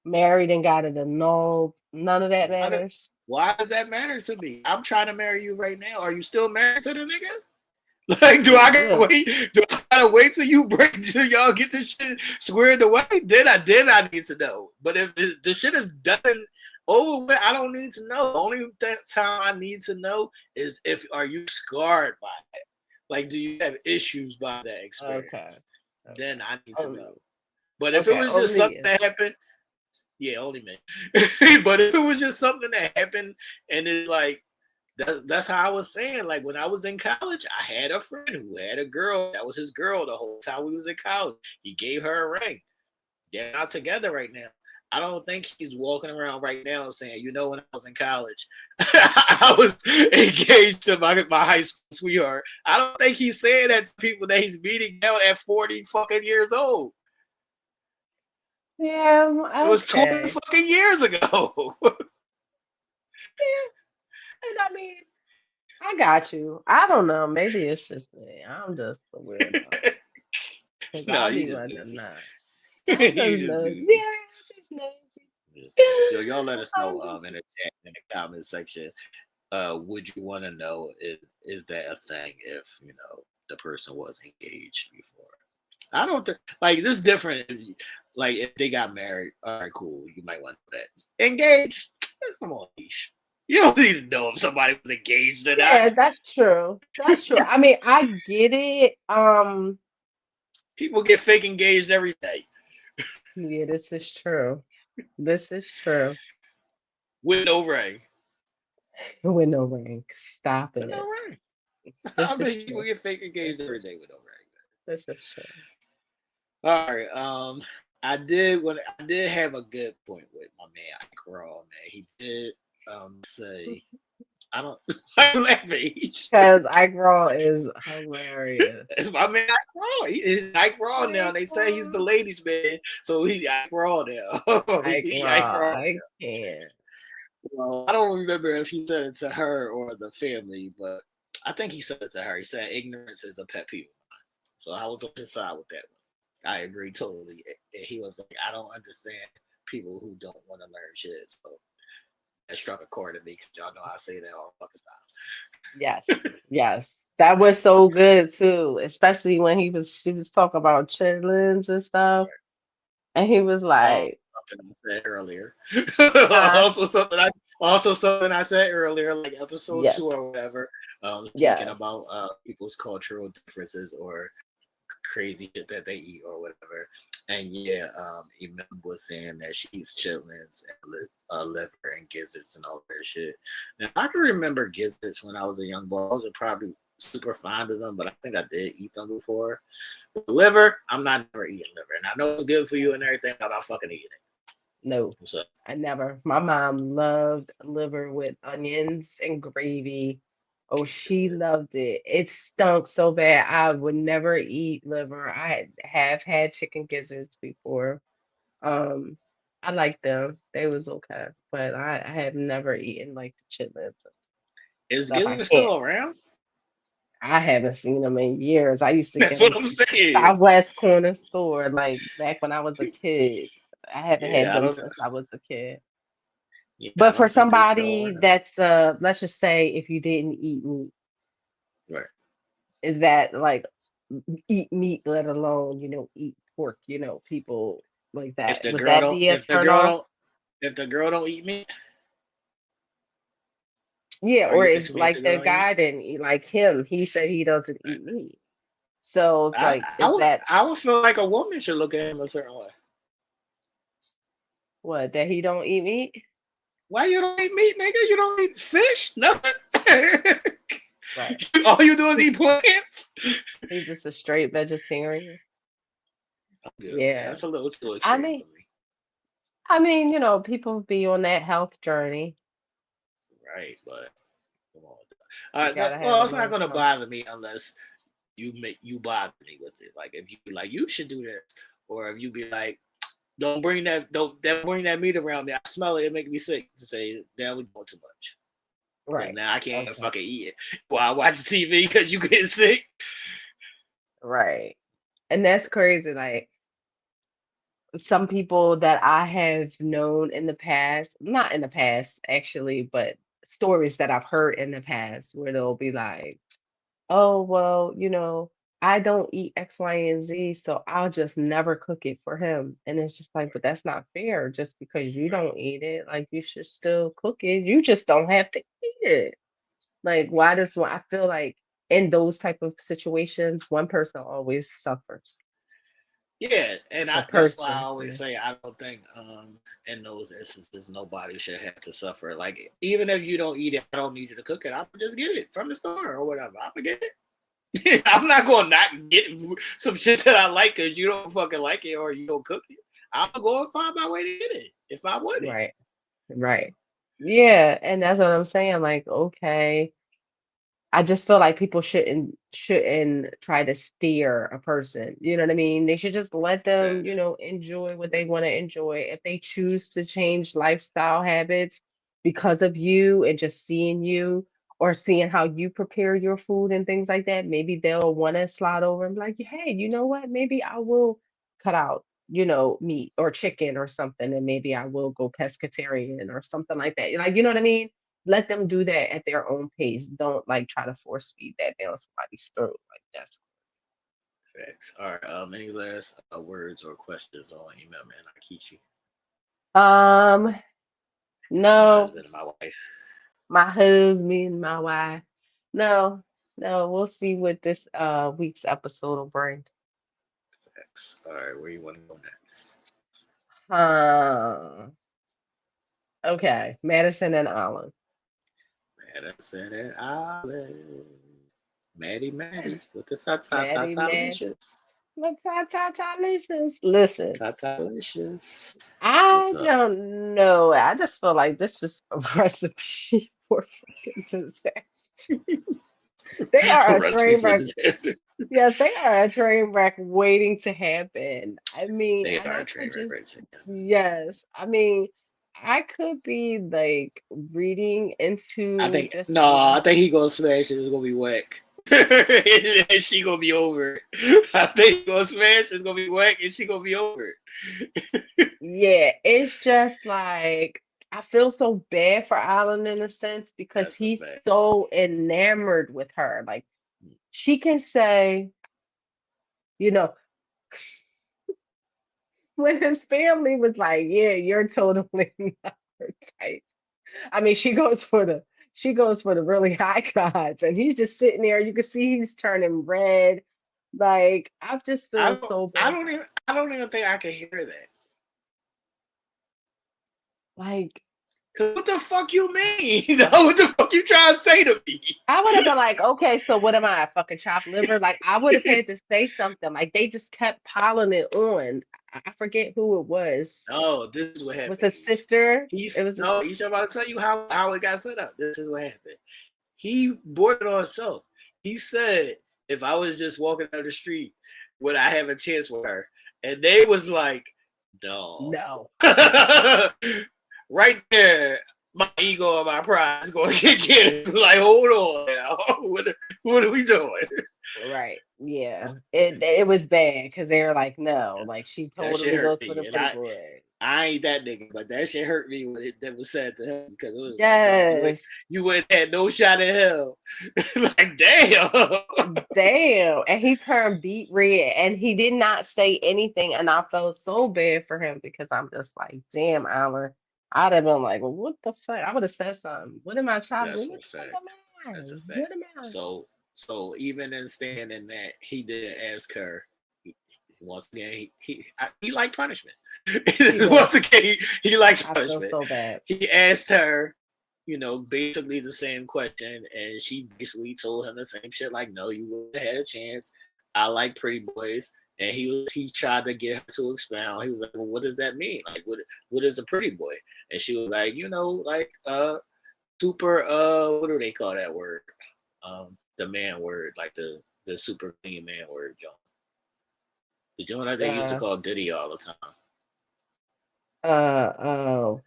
married and got it annulled, none of that Why, matters. why does that matter to me? I'm trying to marry you right now. Are you still married to the nigga? Like, do I gotta Look, wait? Do I gotta wait till you break till y'all get this shit squared away? Then I need to know. But if the shit is done over with, I don't need to know. The only time I need to know is if are you scarred by it? Like, do you have issues by that okay. experience? Okay. Then I need to Only, know. But if it okay, was just only something if. that happened, yeah, only me. But if it was just something that happened and it's like that's how I was saying. Like when I was in college, I had a friend who had a girl. That was his girl the whole time we was in college. He gave her a ring. They're not together right now. I don't think he's walking around right now saying, when I was in college, I was engaged to my high school sweetheart. I don't think he's saying that to people that he's meeting now at 40 fucking years old. It Yeah, was 20 okay. fucking years ago. Yeah, and I mean, I got you. I don't know. Maybe it's just me. I'm just a weirdo. Because No, I you be just wanting to nosy. know. I'm You just just nosy. nosy. Yeah, I'm just nosy. So y'all let us know I'm just in the chat in the comment section. Would you want to know is that a thing if the person was engaged before? I don't think like this is different. Like if they got married, all right, cool. You might want to know that. Engaged? Come on, Ish. You don't need to know if somebody was engaged or not. yeah, that's true. That's true. I mean, I get it. People get fake engaged every day Yeah, this is true. This is true. with no ring. With no ring. Stop With no it. ring. I This is mean, people true. get fake This engaged every is day with no ring. this is true. All right. I did have a good point with my man Ike Raw, man. He did say I don't I'm laughing. Because Ike Raw is hilarious. It's my man Ike Raw. He's Ike Raw now. Ike They say he's the Raw. ladies' man, so he's Ike Raw now. Ike he Ike Raw. Raw. I can't. Well, I don't remember if he said it to her or the family, but I think he said it to her. He said ignorance is a pet peeve of mine. So I was on his side with that one. I agree totally. And he was like, I don't understand people who don't want to learn shit. So that struck a chord in me because y'all know I say that all fucking Yes. Yes. That was so good too. Especially when she was talking about chitlins and stuff. And he was time. like, something I said earlier. Huh? Also something I said earlier, like episode Yes. 2 or whatever. Speaking Yes. about people's cultural differences or crazy shit that they eat or whatever. And yeah, Imam was saying that she eats chitlins and liver and gizzards and all that shit. Now I can remember gizzards when I was a young boy. I wasn't probably super fond of them, but I think I did eat them before. But liver, I'm not never eating liver, and I know it's good for you and everything, but I'm not fucking eating it. No, So I never. My mom loved liver with onions and gravy. Oh, she loved it. It stunk so bad. I would never eat liver. have had chicken gizzards before. Um, I liked them. They was okay, but I have never eaten like the chitlins is stuff. I gizzard can't. still around? I haven't seen them in years. I used to That's get what them I'm from the saying. Southwest Corner store, like back when I was a kid. I haven't had Yeah, I them don't know. since I was a kid. Yeah, I But for don't think they still somebody around. that's let's just say if you didn't eat meat, Right. is that like eat meat, let alone, eat pork, people like If that. the Would girl that don't, be a if the turn girl off? don't, if the girl don't eat meat, Yeah, are or you if asking me if the like the girl eat meat? guy didn't eat like him, he said he doesn't Right. eat meat. So it's I, like, I is would, that I would feel like a woman should look at him a certain way. what, that he don't eat meat? Why you don't eat meat, nigga? You don't eat fish, nothing. Right. All you do is eat plants. He's just a straight vegetarian. I'm good on that. Yeah. That's a little too I extreme mean, for me. people be on that health journey. Right, but come on. You gotta have Well, a it's not little gonna something. bother me unless you bother me with it. Like if you be like you should do this, or if you be like don't bring that meat around me. I smell it. It make me sick. To say that we doing too much because Right. now I can't Okay. fucking eat it while I watch TV because you get sick. Right. And that's crazy. Like some people that I have known in the past, not in the past actually, but stories that I've heard in the past where they'll be like, oh, well, I don't eat X, Y, and Z, so I'll just never cook it for him. And it's just like, but that's not fair. Just because you Right, don't eat it, like you should still cook it. You just don't have to eat it. Like, why does facts. one, I feel like in those type of situations, one person always suffers. Yeah, and The that's why I person. always Yeah. say I don't think in those instances nobody should have to suffer. Like even if you don't eat it, I don't need you to cook it. I'll just get it from the store or whatever. I'm gonna get it. I'm not gonna not get some shit that I like because you don't fucking like it or you don't cook it. I'm gonna go and find my way to get it if I want it. Right. You Right. Yeah. And that's what I'm saying. Like, okay. I just feel like people shouldn't try to steer a person. You know what I mean? They should just let them, facts. enjoy what they want to enjoy. If they choose to change lifestyle habits because of you and just seeing you or seeing how you prepare your food and things like that, maybe they'll want to slide over and be like, hey, you know what? Maybe I will cut out, meat or chicken or something, and maybe I will go pescatarian or something like that. Like, you know what I mean? Let them do that at their own pace. Don't like try to force feed that down somebody's throat. Like that's Facts. All right. Any last words or questions on email, man? Akichi, um my no, husband and my wife. my husband, my wife. No, no, we'll see what this week's episode will bring. Facts. All right. Where you want to go next? Uh okay. Madison and Allen. Madison and Island. Maddie with the ta ta ta Maddie ta Mad. licious. Listen, Ta ta licious. What's I up? don't know. I just feel like this is a recipe for fucking disaster. They are a Recipe train for wreck. disaster. Yes, they are a train wreck waiting to happen. I mean, They and are I a train could wreck just, right now. yes, I mean, I could be like reading into just I think he gonna smash it. It's gonna be whack. And she gonna be over it. I think he gonna smash. It's gonna be whack, and she gonna be over it. yeah, it's just like I feel so bad for Alan in a sense because That's a he's fact. so enamored with her. Like she can say, you know, when his family was like, "Yeah, you're totally not her type." I mean, she goes for the really high gods, and he's just sitting there. You can see he's turning red. Like, I just I feel don't. so I bad don't for even. I don't even think I can hear that. like. Cause what the fuck you mean? What the fuck you trying to say to me? I would have been like, okay, so what am I, a fucking chopped liver? Like, I would have had to say something. Like, they just kept piling it on. I forget who it was. No, this is what It was happened. his sister. It He's was his, no. He's about to tell you how it got set up. This is what happened. He bought it on himself. He said, if I was just walking down the street, would I have a chance with her? And they was like, no. no. Right there, my ego and my pride is going to kick in. Like, hold on now. What are we doing? Right. Yeah. It was bad because they were like, no, like she That shit totally hurt goes for me. the And pretty boy. I ain't that nigga, but that shit hurt me when that was said to him because it was like, no, Yes. you wouldn't had no shot in hell. Like, damn. Damn. And he turned beet red and he did not say anything. And I felt so bad for him because I'm just like, damn, Alan. I'd have been like, well, what the fuck? I would have said something. What am I trying to do? That's What a the fuck fact. am I? That's a fact. What am I? So even in staying in that, he did ask her. Once again, he liked punishment. Once again, he likes I feel punishment. so bad. He asked her, basically the same question, and she basically told him the same shit. Like, no, you would have had a chance. I like pretty boys, and he tried to get her to expound. He was like, well, what does that mean? Like, what is a pretty boy? And she was like, like super what do they call that word? The man word, like the super clean man word, John. The joint that they used to Uh, call Diddy all the time. oh,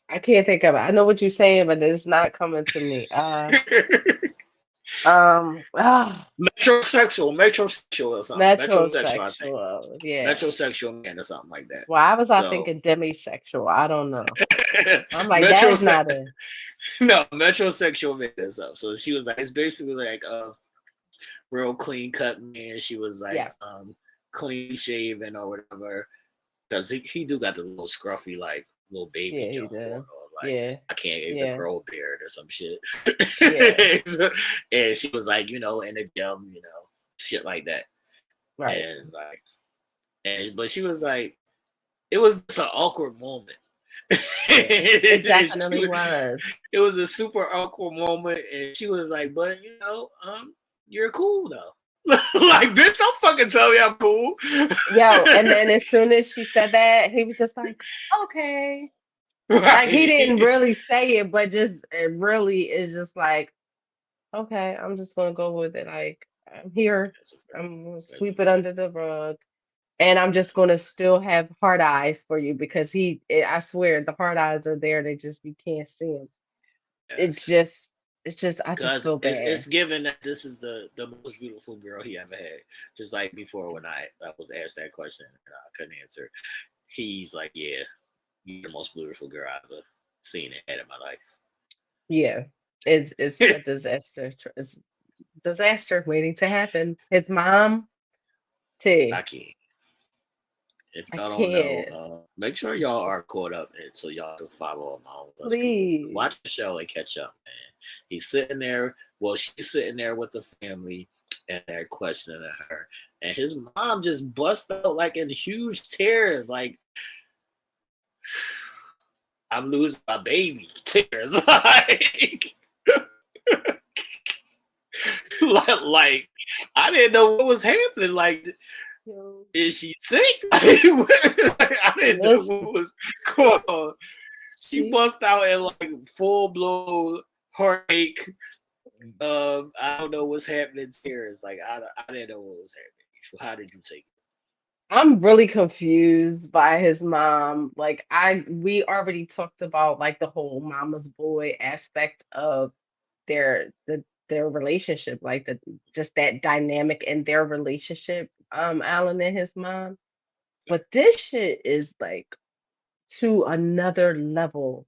I can't think of it. I know what you're saying, but it's not coming to me. Ah, Metrosexual or something. Metrosexual, I think. metrosexual. Yeah. Metrosexual man or something like that. Well, I was out So thinking demisexual. I don't know. I'm like, that is metrosexual not a. no, metrosexual man is up. So she was like, it's basically like a real clean cut man. She was like Yeah. clean shaven or whatever. Because he do got the little scruffy like little baby Yeah, he jump going does. on. Like Yeah. I can't even Yeah. grow a beard or some shit. Yeah. And she was like, in the gym, shit like that. Right. And but she was like, it was just an awkward moment. It definitely was. It was a super awkward moment, and she was like, but you're cool though. Like, bitch, don't fucking tell me I'm cool. Yo, and then as soon as she said that, he was just like, okay. Like he didn't Right. really say it, but just it really is just like, okay, I'm just gonna go with it. Like I'm here. That's a fact. I'm gonna That's a sweep it fact. under the rug. And I'm just gonna still have hard eyes for you because I swear the hard eyes are there. They just you can't see them. It's Yes. just, it's just I just Because feel it's bad. given that this is the most beautiful girl he ever had. Just like before when I was asked that question and I couldn't answer. He's like, yeah, you're the most beautiful girl I've ever seen and had in my life. Yeah, it's a disaster. It's disaster waiting to happen. His mom too. I can't. If I y'all don't know, can't. make sure y'all are caught up and so y'all can follow along with us people. Please. Watch the show and catch up, man. He's sitting there, well, she's sitting there with the family and they're questioning her. And his mom just busts out like in huge tears, like I'm losing my baby tears. Like I didn't know what was happening. Like, Yo, is she sick? I didn't know listen, what was going on. She she bust out in like full blown heartache. I don't know what's happening. Tears. Like I didn't know what was happening. How did you take it? I'm really confused by his mom. Like we already talked about like the whole mama's boy aspect of their relationship, like just that dynamic in their relationship, Alan and his mom. But this shit is like to another level.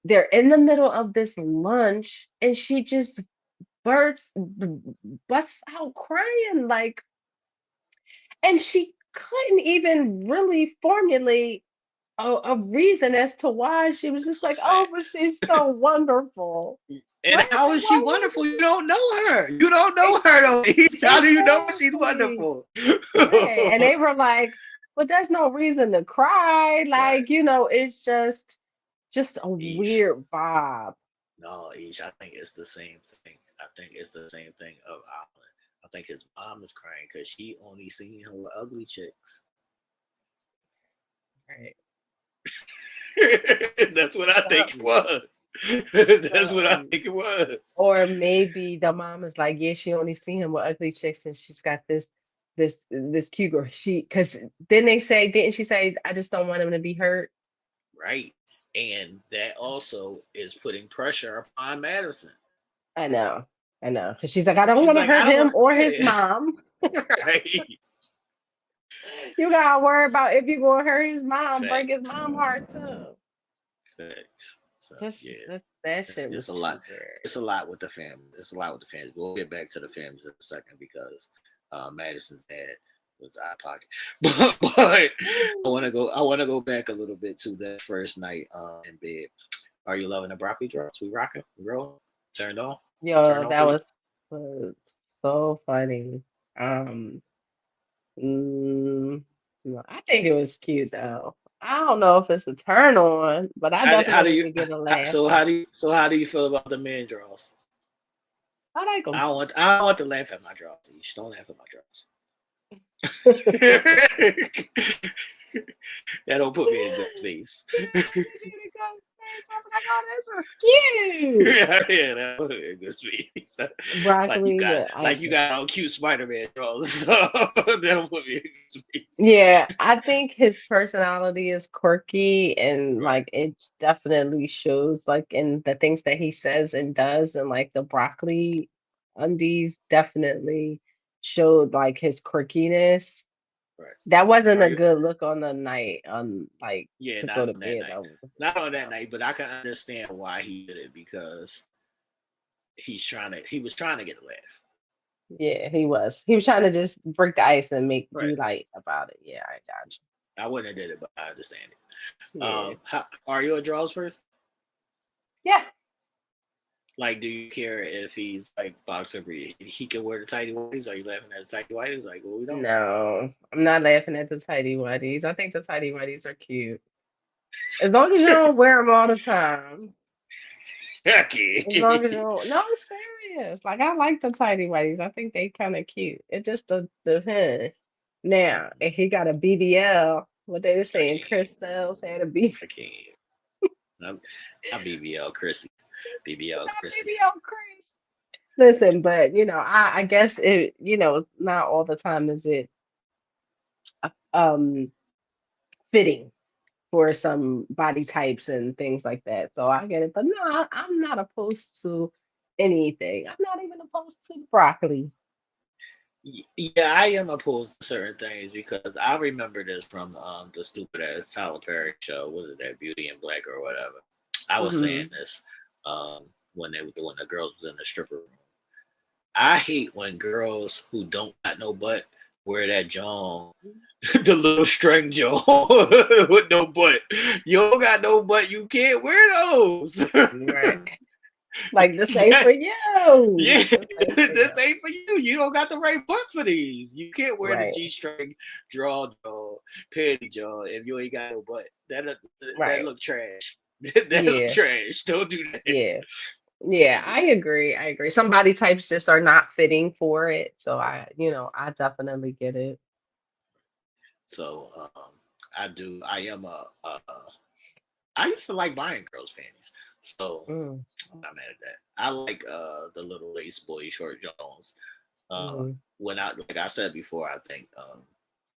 They're in the middle of this lunch and she just bursts busts out crying like and she couldn't even really formulate a reason as to why she was just like, oh, but Facts. she's so wonderful. And What? how is she Why wonderful? would You don't know her. You don't know her though. How do you know she's exactly wonderful? right? And they were like, but there's no reason to cry. Right. Like, it's just a Ish. weird vibe. No, Ish. I think it's the same thing. I think it's the same thing of Alan. I think his mom is crying because she only seen him with ugly chicks. Right. That's what I think it Something. was. That's what I Something. think it was. Or maybe the mom is like, yeah, she only seen him with ugly chicks and she's got this cute girl. Because then they say, didn't she say, I just don't want him to be hurt? Right. And that also is putting pressure upon Madison. I know. I know. Because she's like, I don't She's want to like, I hurt don't him want or his to. mom. Right. You gotta worry about if you're gonna hurt his mom, break his Facts. mom heart too. Facts. So That's, yeah, that shit it's was a too lot. weird. It's a lot with the family. It's a lot with the families. We'll get back to the families in a second because Madison's dad was out of pocket. But I want to go. I want to go back a little bit to that first night in bed. Are you loving the broccoli drops? We rocking. We rolling. Turned on. Yo, Turned on that for you. was so funny. Um, mm, no, I think it was cute though. I don't know if it's a turn on, but I How do definitely you? would get a laugh So out. how do you feel about the men draws? I like them. I don't want to laugh at my draws. You don't laugh at my draws. That don't put me in a good space. I'm like, oh, this is cute. Yeah, that put me in a good space. like you Broccoli got with like you ice. got all cute Spider-Man draws. So that don't put me in a good space. Yeah, I think his personality is quirky and Right, like it definitely shows like in the things that he says and does and like the broccoli undies definitely showed like his quirkiness. right. That wasn't Are a you? good look on the night like Yeah, to go not to on that bed. night. That was Not on that no. night, but I can understand why he did it because he was trying to get a laugh. Yeah, he was. He was trying to just break the ice and make Right. be light about it. Yeah, I got I wouldn't have did it, but I understand it. you. Yeah. Are you a draws person? Yeah. Like, do you care if he's like boxer breed? He can wear the tighty whities. Are you laughing at the tighty whities? Like, well, we don't. No, I'm not laughing at the tidy whities. I think the tidy whities are cute. As long as you don't wear them all the time. As long as you Okay. don't. No, I'm serious. Like I like the tidy whities. I think they kind of cute. It just depends. Now, if he got a BBL, what they were I saying, can't. Chris Sales had a B. I can't. I'm, I'm BBL Chrissy. BBL Not Chrissy. BBL Chris. Listen, but I guess it, not all the time is it um fitting for some body types and things like that. So I get it. But no, I'm not opposed to anything. I'm not even opposed to broccoli. Yeah, I am opposed to certain things because I remember this from the stupid ass Tyler Perry show. What is that, Beauty in Black or whatever? I was saying Hmm. this when the girls was in the stripper room. I hate when girls who don't got no butt wear that John, the little string John with no butt. You don't got no butt, you can't wear those. Right. Like this ain't That- for you. yeah, This ain't for you. this ain't for you. You don't got the right butt for these. You can't wear the Right. G-string draw jaw, panty jaw if you ain't got no butt. That Right. look trash. That look Yeah. trash. Don't do that. Yeah. Yeah, I agree. I agree. Some body types just are not fitting for it. So I definitely get it. So I do. I used to like buying girls' panties. So Mm, I'm not mad at that. I like the little lace boy short Jones. mm, When I like I said before, I think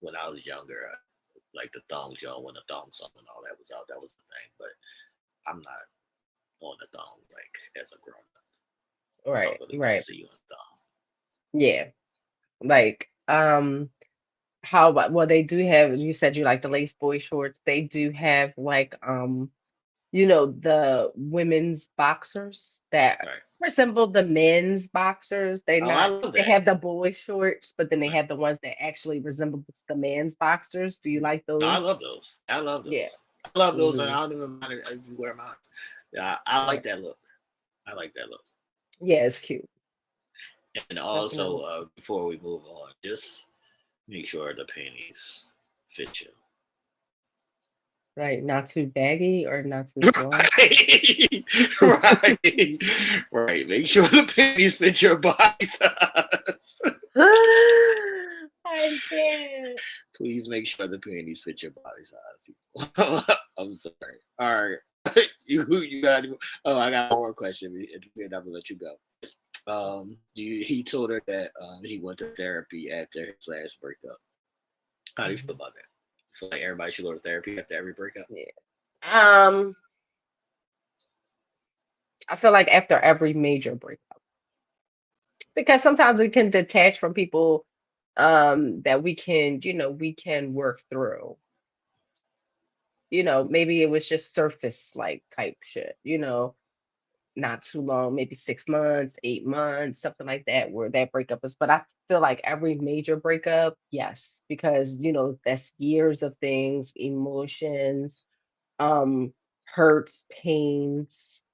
when I was younger, like the thong Joe when the thong song and all that was out, that was the thing. But I'm not on the thong like as a grown up. I right. don't really want to Right. see you on the thong. Yeah. Like, how about well they do have you said you like the lace boy shorts. They do have like the women's boxers that Right. resemble the men's boxers. Oh, I love They that. have the boy shorts, but then they Right. have the ones that actually resemble the men's boxers. Do you like No, I those? love those. I love Yeah. those. I love those, and Hmm. I don't even mind if you wear mine. Yeah, I like Right. that look. I like that look. Yeah, it's cute. And also, Definitely. before we move on, just make sure the panties fit you. Right. Not too baggy or not too small. Right, right, right. Make sure the panties fit your body size. I can't. Please make sure the panties fit your body size, people. I'm sorry. All right, you got. Oh, I got one more question. And I'm gonna let you go. He told her that he went to therapy after his last breakup. How do you feel about that? You feel like everybody should go to therapy after every breakup? Yeah. Um, I feel like after every major breakup, because sometimes we can detach from people that we can work through. Maybe it was just surface like type shit, not too long, maybe 6 months, 8 months, something like that, where that breakup is. But I feel like every major breakup, yes, because that's years of things, emotions, um, hurts, pains,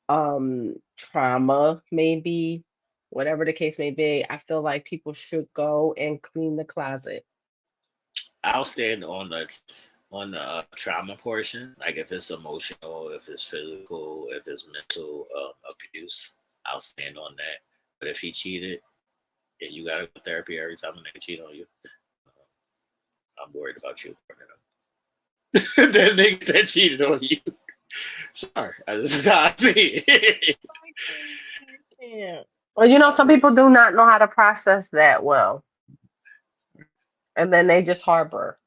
trauma, maybe, whatever the case may be. I feel like people should go and clean the closet. I'll stand on the trauma portion. Like if it's emotional, if it's physical, if it's mental abuse, I'll stand on that. But if he cheated, and you gotta go to therapy every time a nigga cheat on you, I'm worried about you. That niggas that cheated on you. Sorry, this is how I see it. Yeah. Well, I some see it. people do not know how to process that well, and then they just harbor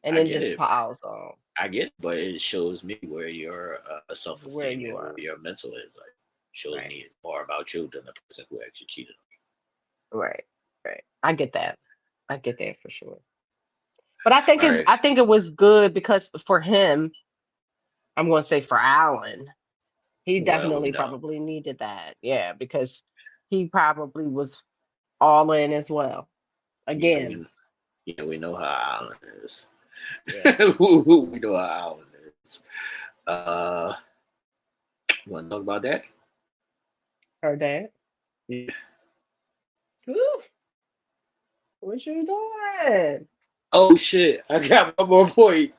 and I then get just it. piles on I get it, but it shows me where your self where esteem you and where are. your mental is. Like, shows Right. me more about you than the person who actually cheated Right. Right. I get that. I get that for sure. But I think on you. All it right. I think it was good because for him, I'm going to say for Alan, he Well, we definitely know. probably needed that. Yeah, because he probably was all in as well. Yeah, Again. we know how Alan is. Yeah. We know how Alan is. Uh, want to talk about that? Her dad. Yeah. Woo, what you doing? Oh shit! I got one more point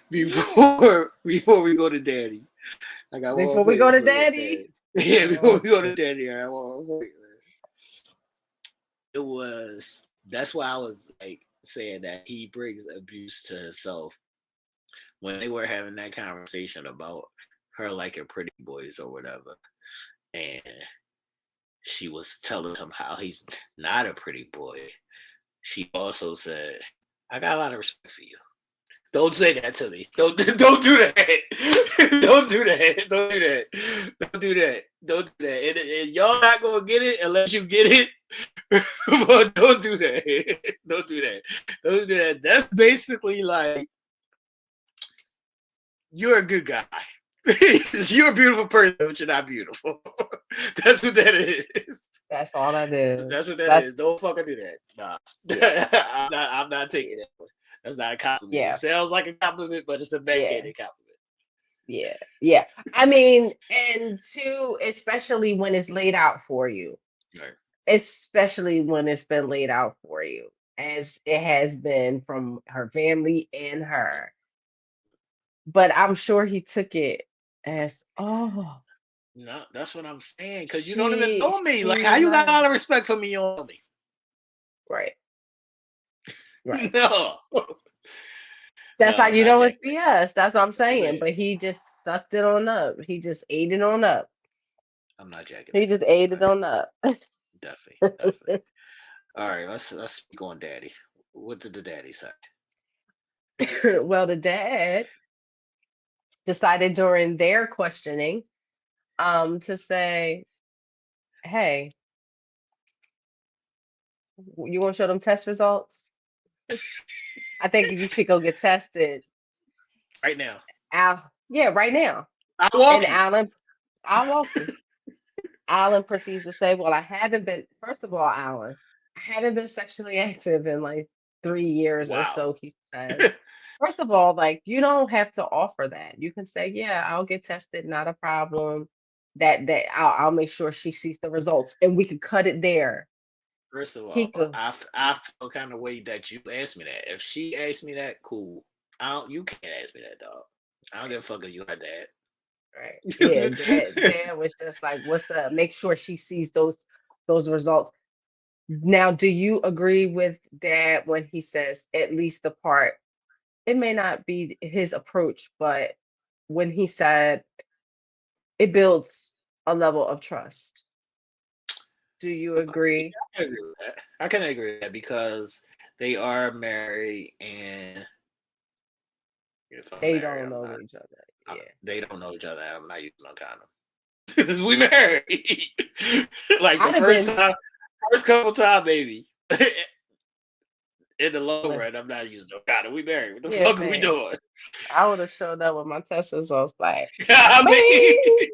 before we go to Daddy. I got one more Before we point go to before we go to daddy. Daddy. Yeah, before Oh, we go to Daddy, I got one more point. It was that's why I was like saying that he brings abuse to himself when they were having that conversation about her liking pretty boys or whatever, and she was telling him how he's not a pretty boy. She also said, "I got a lot of respect for you. Don't say that to me. Don't do that. Don't do that. Don't do that. Don't do that. Don't do that. And y'all not gonna get it unless you get it. But don't do that. Don't do that. Don't do that. That's basically like you're a good guy. You're a beautiful person, but you're not beautiful. That's what that is. that's all that is. That's what that That's is. Don't fucking do that. Nah. yeah, I'm not taking that one. That's not a compliment. It yeah, sounds like a compliment, but it's a yeah, backhanded compliment. yeah, yeah. I mean, and two, especially when it's laid out for you, Right. especially when it's been laid out for you, as it has been from her family and her. But I'm sure he took it as, oh, No, that's what I'm saying. Cause you don't even she know me. Like, she how you got a like lot of respect for me? You don't know me. right, right. No, That's how no, I'm you not know it's jacking it. BS. That's what I'm I'm saying. saying, But he just sucked it on up. He just ate it on up. I'm not jacking He it. just ate All it right, on up. definitely, definitely. All right, let's speak on daddy. What did the daddy say? Well, the dad decided during their questioning to say, hey, you want to show them test results? I think you should go get tested. Right now. Al, Yeah, right now. I'll And walk you. Alan, I'll walk you. Alan proceeds to say, "Well, I haven't been, first of all, Alan, I haven't been sexually active in like 3 years or Wow. so," he says. First of all, like, you don't have to offer that. You can say, "Yeah, I'll get tested, not a problem. That I'll make sure she sees the results, and we could cut it there." First of He all, could, I feel kind of way that you asked me that. If she asked me that, cool. I don't. You can't ask me that, dog. I don't give a fuck if you her dad. right? Yeah, dad was just like, "What's the? Make sure she sees those results." Now, do you agree with dad when he says at least the part? It may not be his approach, but when he said it builds a level of trust, do you agree? I can agree with that. I can agree with that because they are married, and if I'm They married, don't I'm know not. each other. Yeah. They don't know each other. I'm not using no condom because we married. Like the I'd have been, first couple times, baby. In the long listen, run, I'm not using no condom. We married. What the yeah, fuck are we man. doing? I would have showed up with my test results like, I mean, bing,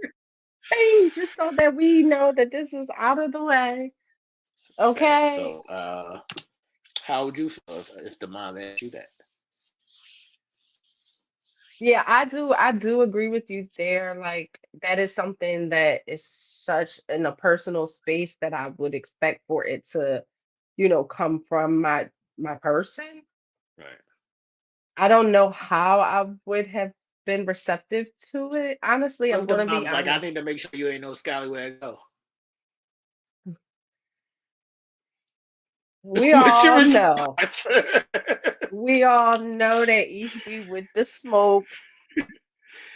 bing, just so that we know that this is out of the way. facts. Okay. So, how would you feel if the mom asked you that? Yeah, I do agree with you there. Like that is something that is such in a personal space that I would expect for it to, come from my person. Right. I don't know how I would have been receptive to it. Honestly, What I'm if the gonna be mom's like, I honest. need to make sure you ain't no scallywag go? We What's your all know. response? We all know that each be with the smoke.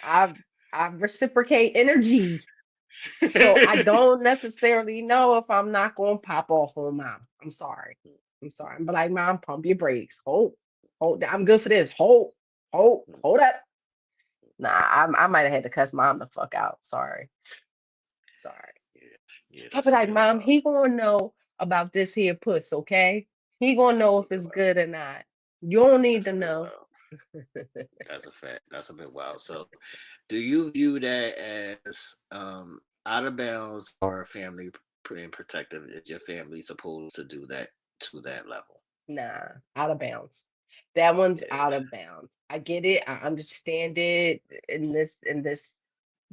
I I reciprocate energy. So I don't necessarily know if I'm not going to pop off on mom. I'm sorry. I'm sorry. I'm like, mom, pump your brakes. Hold. I'm good for this. Hold up. Nah, I might have had to cuss mom the fuck out. Sorry. Yeah, yeah, I'll be that's a like, bit mom, wild. he gonna know about this here puss, okay? He gonna That's know a if bit it's wild. good or not. You don't need That's to a bit know. wild. That's a fact. That's a bit wild. So, do you view that as out of bounds or family being protective? Is your family supposed to do that to that level? Nah, out of bounds. That one's out Yeah, of bounds. I get it. I understand it in this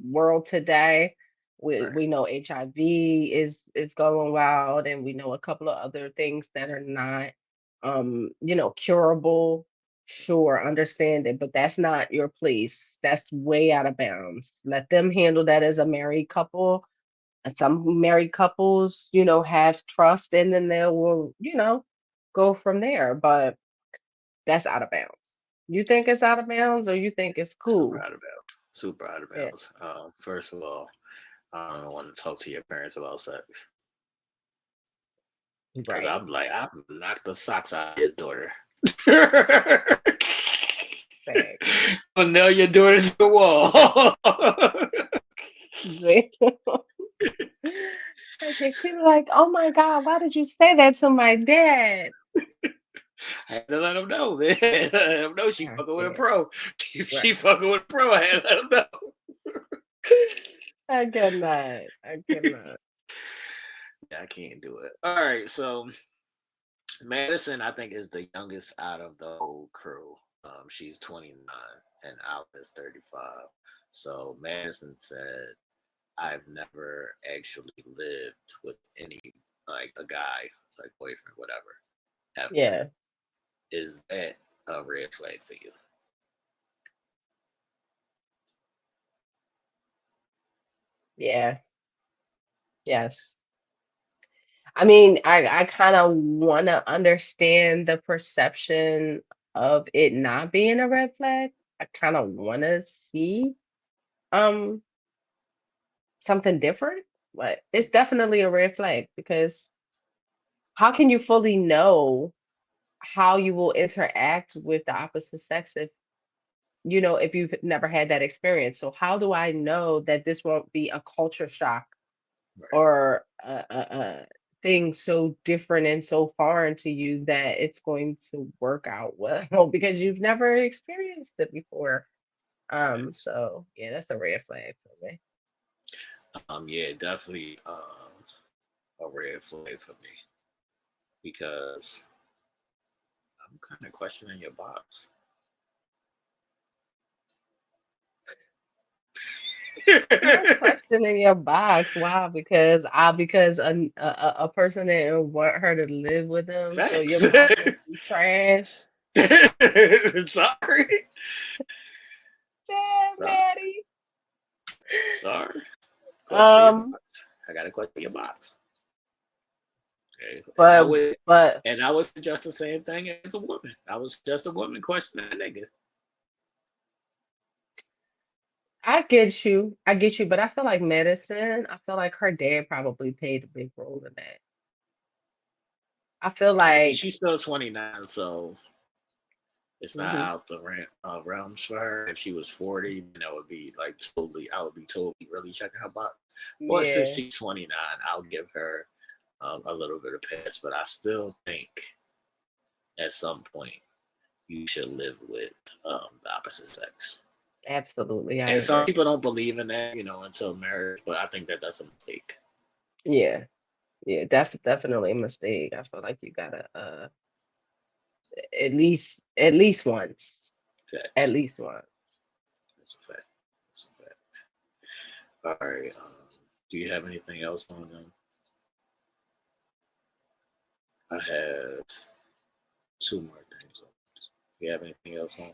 world today. We right. know HIV is going wild, and we know a couple of other things that are not curable. Sure, understand it, but that's not your place. That's way out of bounds. Let them handle that as a married couple. And some married couples, have trust, and then they will, go from there. But that's out of bounds. You think it's out of bounds, or you think it's Super cool? out of bounds. Super out of Yeah, bounds. First of all, I don't want to talk to your parents about sex because right. I'm like, I knocked the socks out of his daughter. Thanks. I'll nail your daughter to the wall. Okay, she was like, "Oh my God, why did you say that to my dad?" I had to let him know, man. Let him know she I fucking with a can't. pro. Right. She fucking with a pro. I had to let him know. I cannot. I cannot. Yeah, I can't do it. All right, so Madison, I think, is the youngest out of the whole crew. She's 29 and Alan is 35. So Madison said, I've never actually lived with any, like a guy, like boyfriend, whatever, ever. Yeah. Is that a red flag for you? Yeah. Yes. I mean, I kind of want to understand the perception of it not being a red flag. I kind of want to see um something different, but it's definitely a red flag because how can you fully know how you will interact with the opposite sex if you've never had that experience? So how do I know that this won't be a culture shock Right. or a thing so different and so foreign to you that it's going to work out well because you've never experienced it before. So yeah, that's a red flag for me. Yeah, definitely a red flag for me because I'm kind of questioning your box. I'm questioning your box. Why? Because a person didn't want her to live with them. So Facts. your box must be trash. Sorry. Damn, Sorry. Maddie. Sorry. Question your Um, box. I gotta question your box. Okay. but And I was just the same thing as a woman. I was just a woman questioning a nigga. I get you. I get you. But I feel like medicine. I feel like her dad probably played a big role in that. I feel I mean, like. she's still 29, so it's not Mhm. out the realms for her. If she was 40, then I would be like totally, I would be totally really checking her box. But since Yeah, she's 29, I'll give her a little bit of pass. But I still think at some point you should live with the opposite sex. absolutely. I And some agree. people don't believe in that, until marriage. But I think that that's a mistake. Yeah, yeah, that's definitely a mistake. I feel like you gotta at least once. At Facts. least once. That's a fact. That's a fact. All right. Do you have anything else on them? I have two more things. Do you have anything else on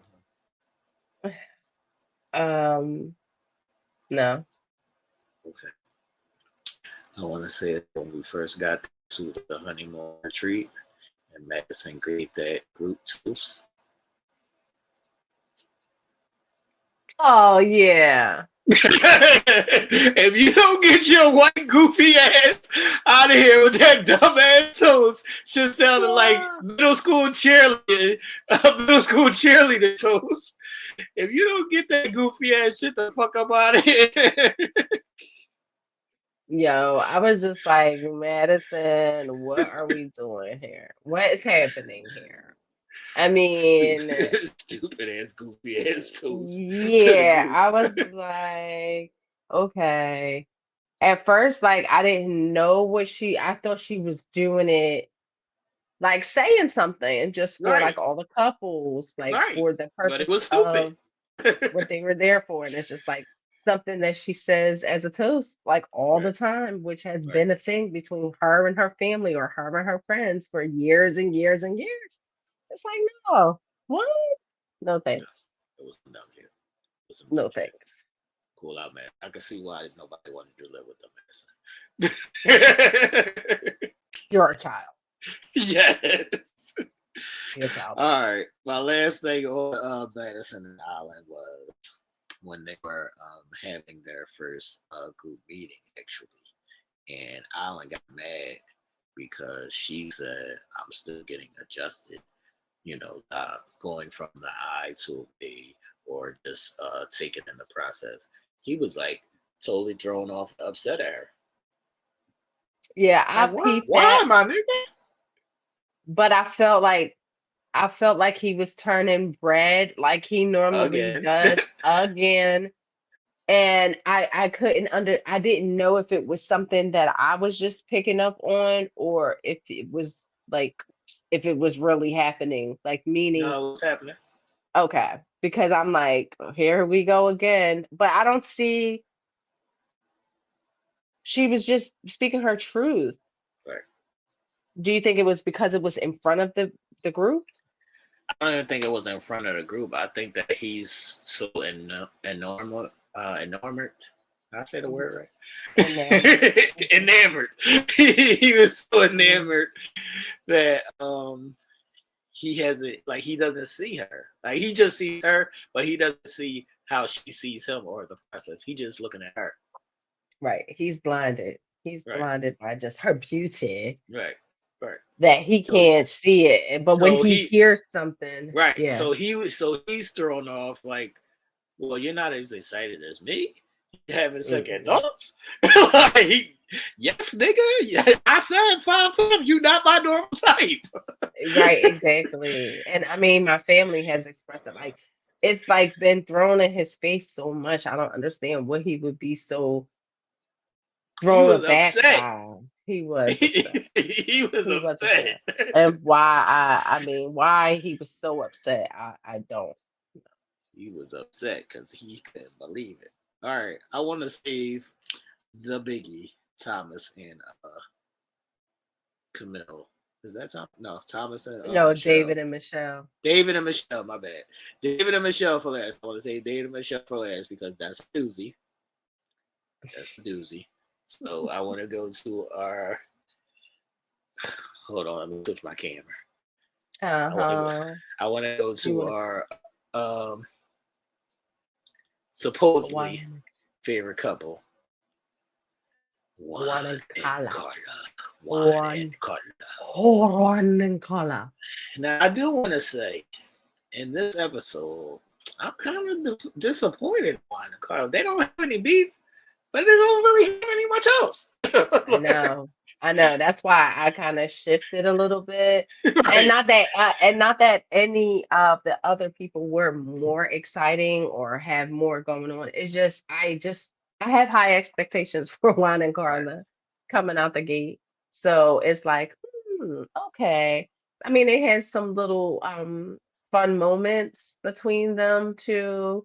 them? No. Okay. I want to say that when we first got to the honeymoon retreat and Madison gave that group toast. Oh yeah. If you don't get your white goofy ass out of here with that dumb ass toast, should sounded like middle school cheerleader toast. If you don't get that goofy ass shit the fuck up out of here. Yo, I was just like, Madison, what are we doing here? What is happening here? I mean, Stupid ass goofy ass toast to the yeah, group. I was like, okay. At first, like, I didn't know I thought she was doing it, like saying something just for Right, like all the couples, like right. for the But it purpose was stupid. of what they were there for. And it's just like something that she says as a toast, like all Right, the time, which has right, been a thing between her and her family or her and her friends for years and years and years. It's like, no, what? No no, thanks. it was some dumb shit. It was some dumb No shit. thanks. Cool out, man. I can see why nobody wanted to live with them, Madison. You're a child. Yes. You're a child. All right. My last thing on Madison and Island was when they were having their first group meeting, actually. And Island got mad because she said, I'm still getting adjusted, going from the I to a B or just taking in the process. He was like totally thrown off, upset at her. Yeah, I Like, what? peeped Why, that, my nigga? but I felt like he was turning bread like he normally Again. does again. And I didn't know if it was something that I was just picking up on or if it was really happening, like meaning, No, what's happening? okay, because I'm like, "Oh, here we go again." But I don't see she was just speaking her truth. Right. Do you think it was because it was in front of the group? I don't even think it was in front of the group. I think that he's so enamored. Did I say the Mhm. word Enamored. right? Mhm. Enamored. He was so Mhm. enamored that he hasn't, like, he doesn't see her. Like, he just sees her, but he doesn't see how she sees him or the process. He just looking at her. Right. He's blinded. He's Right. blinded by just her beauty Right. Right. that he So can't see it. But when so he he hears something, right. yeah. So he's thrown off like, well, you're not as excited as me. You having second Mm-mm. thoughts? Like, yes, nigga. Yeah, I said 5 times, you not my normal type. Right, exactly. And I mean, my family has expressed it. Like, it's like been thrown in his face so much. I don't understand what he would be so He thrown was aback upset. by. He was upset. He was He was upset. upset. And why I mean why he was so upset, I don't. He was upset because he couldn't believe it. All right, I want to save the biggie, Thomas and Camille. Is that Tom? No, Thomas and No, Michelle. David and Michelle. David and Michelle, my bad. David and Michelle for last. I want to say David and Michelle for last because that's a doozy. That's a doozy. So I want to go to our. Hold on, let me switch my camera. Uh-huh. I want to go You to wanna our supposedly Juan favorite couple. Juan and Carla. Juan and Carla. Juan and Carla. Now I do want to say, in this episode, I'm kind of disappointed in Juan and Carla. They don't have any beef, but they don't really have any much else. I know. That's why I kind of shifted a little bit, Right. and not that any of the other people were more exciting or have more going on. It's just I have high expectations for Juan and Right. Carla coming out the gate, so it's like, okay. I mean, they had some little fun moments between them too.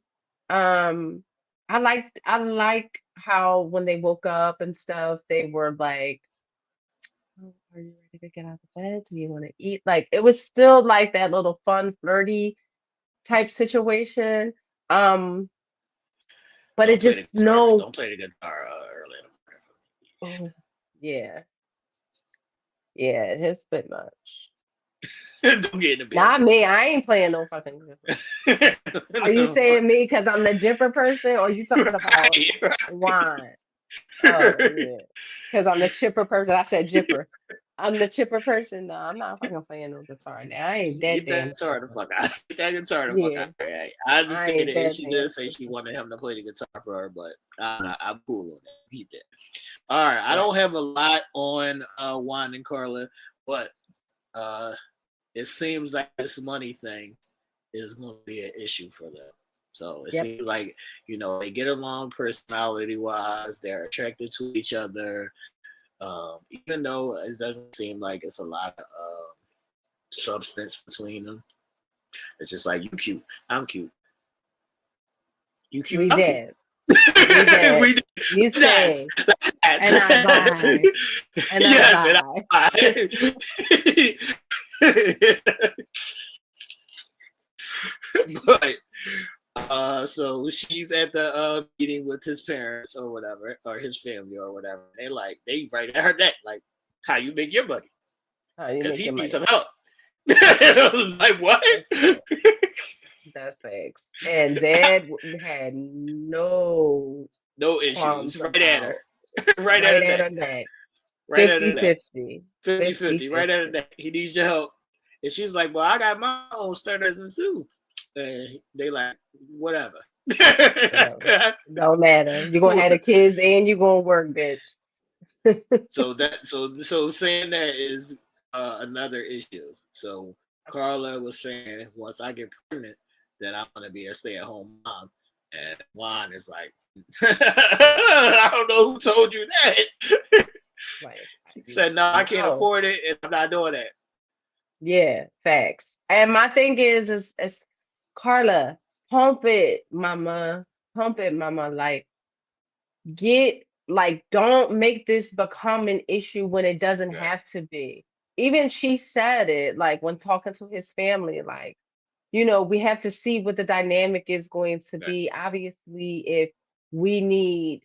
Um, I like how when they woke up and stuff, they were like, "Oh, are you ready to get out of bed? Do you want to eat?" Like it was still like that little fun, flirty type situation. Um, but it Don't play the just guitar. no. Don't play the guitar early in Oh, yeah, yeah, it's a bit much. the morning. Don't get in the bed Not with the me. I ain't playing no fucking guitar. Are you guitar. saying me because I'm the jipper person, or you talking about Right. wine? Oh yeah, because I'm the chipper person. I said jipper. I'm the chipper person. No, I'm not fucking playing no guitar now. I ain't that Get that damn guitar the chipper. fuck out. Get that guitar the fuck Yeah, out. Right. I I understand ain't it, and that she damn did say she chipper. wanted him to play the guitar for her, but I'm cool on that. Keep that. All right, I Right. don't have a lot on Juan and Carla, but it seems like this money thing is going to be an issue for them. So it Yep. seems like they get along personality wise. They're attracted to each other, even though it doesn't seem like it's a lot of substance between them. It's just like you cute, I'm cute. You cute, We I'm cute. did. We did. we You that's say, that's and I buy, and I yes, and buy. but so she's at the meeting with his parents or whatever, or his family or whatever. They right at her neck, like, how you make your money? How you Because make he your needs money? some help. Like what? That's it. That's facts. And Dad had no No issues. qualms Right at her. about Right at right her at neck. her neck. Right at her neck. 50-50. 50-50. Right at her 50-50. neck. He needs your help. And she's like, well, I got my own stutters and too. And they like, whatever. Whatever. Don't matter. You're gonna have the kids and you're gonna work, bitch. so saying that is another issue. So Carla was saying, once I get pregnant, then I'm gonna be a stay-at-home mom. And Juan is like, I don't know who told you that. Like, He said, no, I can't no. afford it, and I'm not doing that. Yeah, facts. And my thing is Carla, pump it, mama. Pump it, mama. Don't make this become an issue when it doesn't Right, have to be. Even she said it, like when talking to his family, like, we have to see what the dynamic is going to right, be. Obviously, if we need,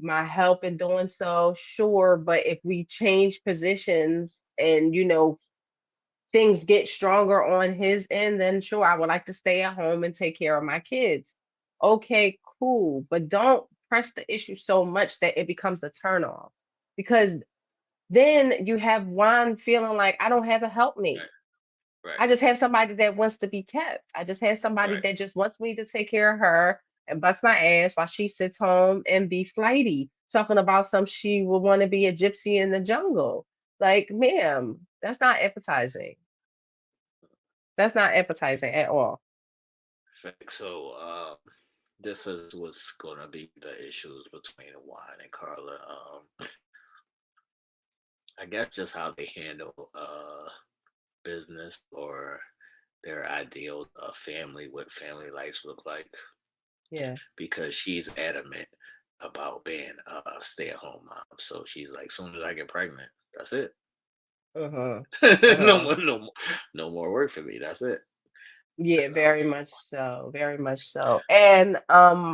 my help in doing so, sure. But if we change positions and, things get stronger on his end, then sure, I would like to stay at home and take care of my kids. Okay, cool. But don't press the issue so much that it becomes a turnoff. Because then you have Juan feeling like I don't have a helpmate. right, right, I just have somebody that wants to be kept. I just have somebody right. that just wants me to take care of her and bust my ass while she sits home and be flighty, talking about some she will want to be a gypsy in the jungle. Like, ma'am, that's not appetizing. That's not appetizing at all. So, this is what's gonna be the issues between Juan and Carla. I guess just how they handle business or their ideal of family, what family lives look like. Yeah. Because she's adamant about being a stay-at-home mom. So she's like, soon as I get pregnant, that's it. Uh-huh. no Uh-huh. more, no more work for me. That's it. Yeah, So very much so. Very much so. And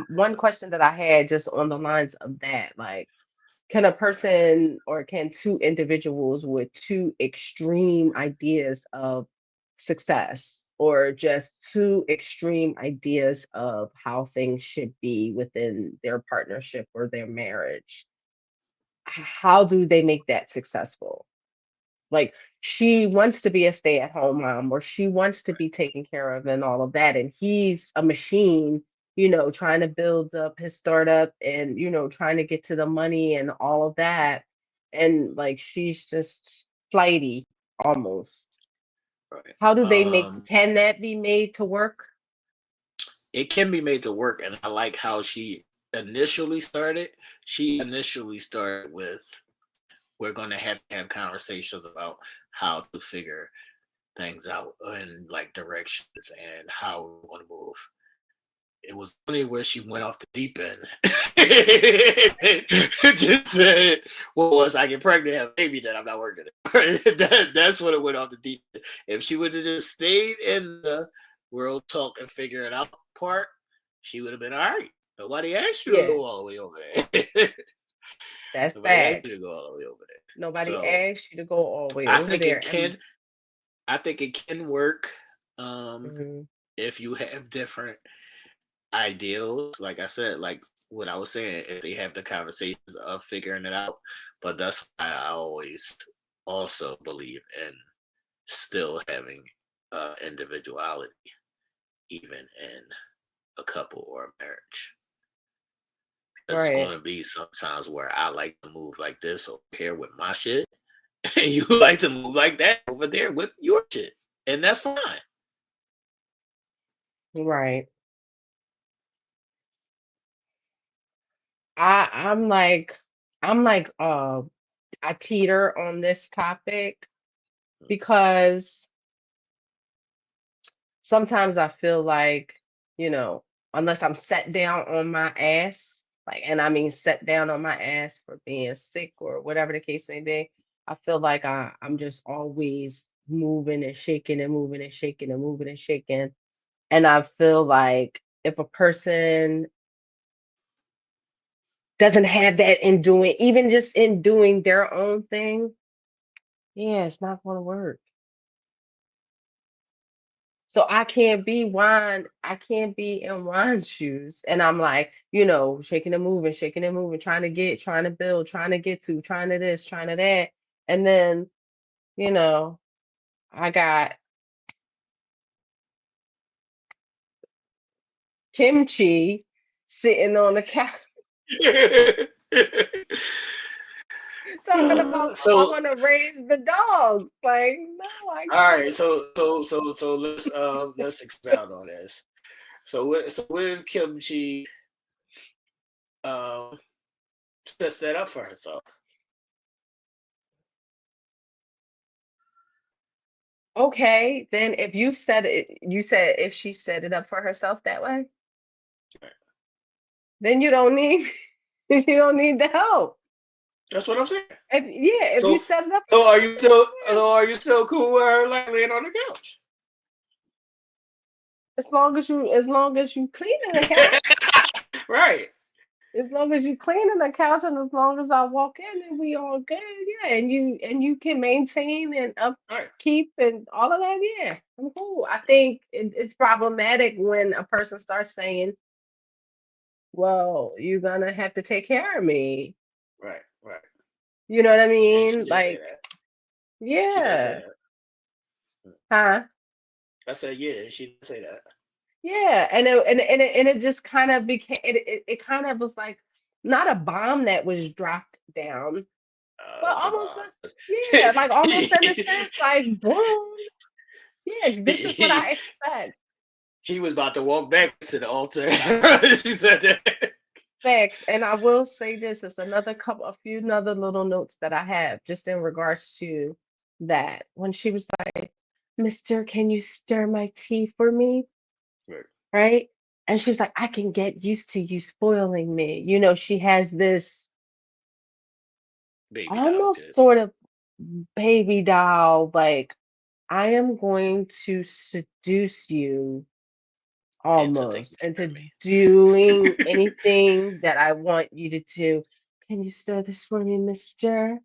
one question that I had just on the lines of that, like, can a person or can two individuals with two extreme ideas of success or just two extreme ideas of how things should be within their partnership or their marriage, how do they make that successful? Like, she wants to be a stay-at-home mom or she wants to be taken care of and all of that. And he's a machine, trying to build up his startup and, trying to get to the money and all of that. And like she's just flighty almost. right. How do they can that be made to work? It can be made to work, and I like how she initially started. She initially started with, we're going to have conversations about how to figure things out and like directions and how we're going to move. It was funny where she went off the deep end. Just said, well, once I get pregnant, have a baby, then I'm not working. That's when it went off the deep end. If she would have just stayed in the world talk and figure it out part, she would have been all right. Nobody asked you to Yeah, go all the way over there. that's Nobody asked you facts. to go all the way over there. Nobody So asked you to go all the way I over think it there. can. I think it can work Mhm. if you have different ideals. Like I said, like what I was saying, if they have the conversations of figuring it out. But that's why I always also believe in still having individuality, even in a couple or a marriage. There's going Right. to be sometimes where I like to move like this over here with my shit, and you like to move like that over there with your shit, and that's fine. Right. I'm like I teeter on this topic because sometimes I feel like, you know, unless I'm set down on my ass, like, and I mean set down on my ass for being sick or whatever the case may be, I feel like I'm just always moving and shaking and moving and shaking and moving and shaking. And I feel like if a person doesn't have that in doing, even just in doing their own thing, yeah, it's not going to work. So I can't be in wine's shoes. And I'm like, shaking and moving, trying to build, trying to get to, trying to this, trying to that. And then, you know, I got kimchi sitting on the couch talking about, oh, I So want to raise the dog. Like, no, I all right, so let's expound on this. So what if Kimchi um sets that up for herself? okay, then if you said it, you said if she set it up for herself that way, then you don't need you don't need the help. That's what I'm saying. If you So set it up for so are yourself, you then still yeah. so are you still cool with her like laying on the couch? As long as you cleaning the couch, Right. as long as you cleaning the couch, and as long as I walk in and we all good, yeah, and you can maintain and Right. upkeep and all of that, yeah, I'm cool. I think it's problematic when a person starts saying, "Well, you're gonna have to take care of me." Right. Right. You know what I And she mean? did say Like, that. She did say yeah, that. huh? I said, yeah, she did say that. Yeah, and it just kind of became it kind of was like not a bomb that was dropped down, but It was a almost bomb. yeah, like almost in a sense, like boom. Yeah, this is what I expect. He was about to walk back to the altar. She said that. Facts. And I will say this, it's a few other little notes that I have just in regards to that. When she was like, Mister, can you stir my tea for me? Right. Right? And she's like, I can get used to you spoiling me. She has this Baby dog almost did. sort of baby doll, like, I am going to seduce you Into taking almost care into of me. doing anything that I want you to do. Can you stir this for me, mister?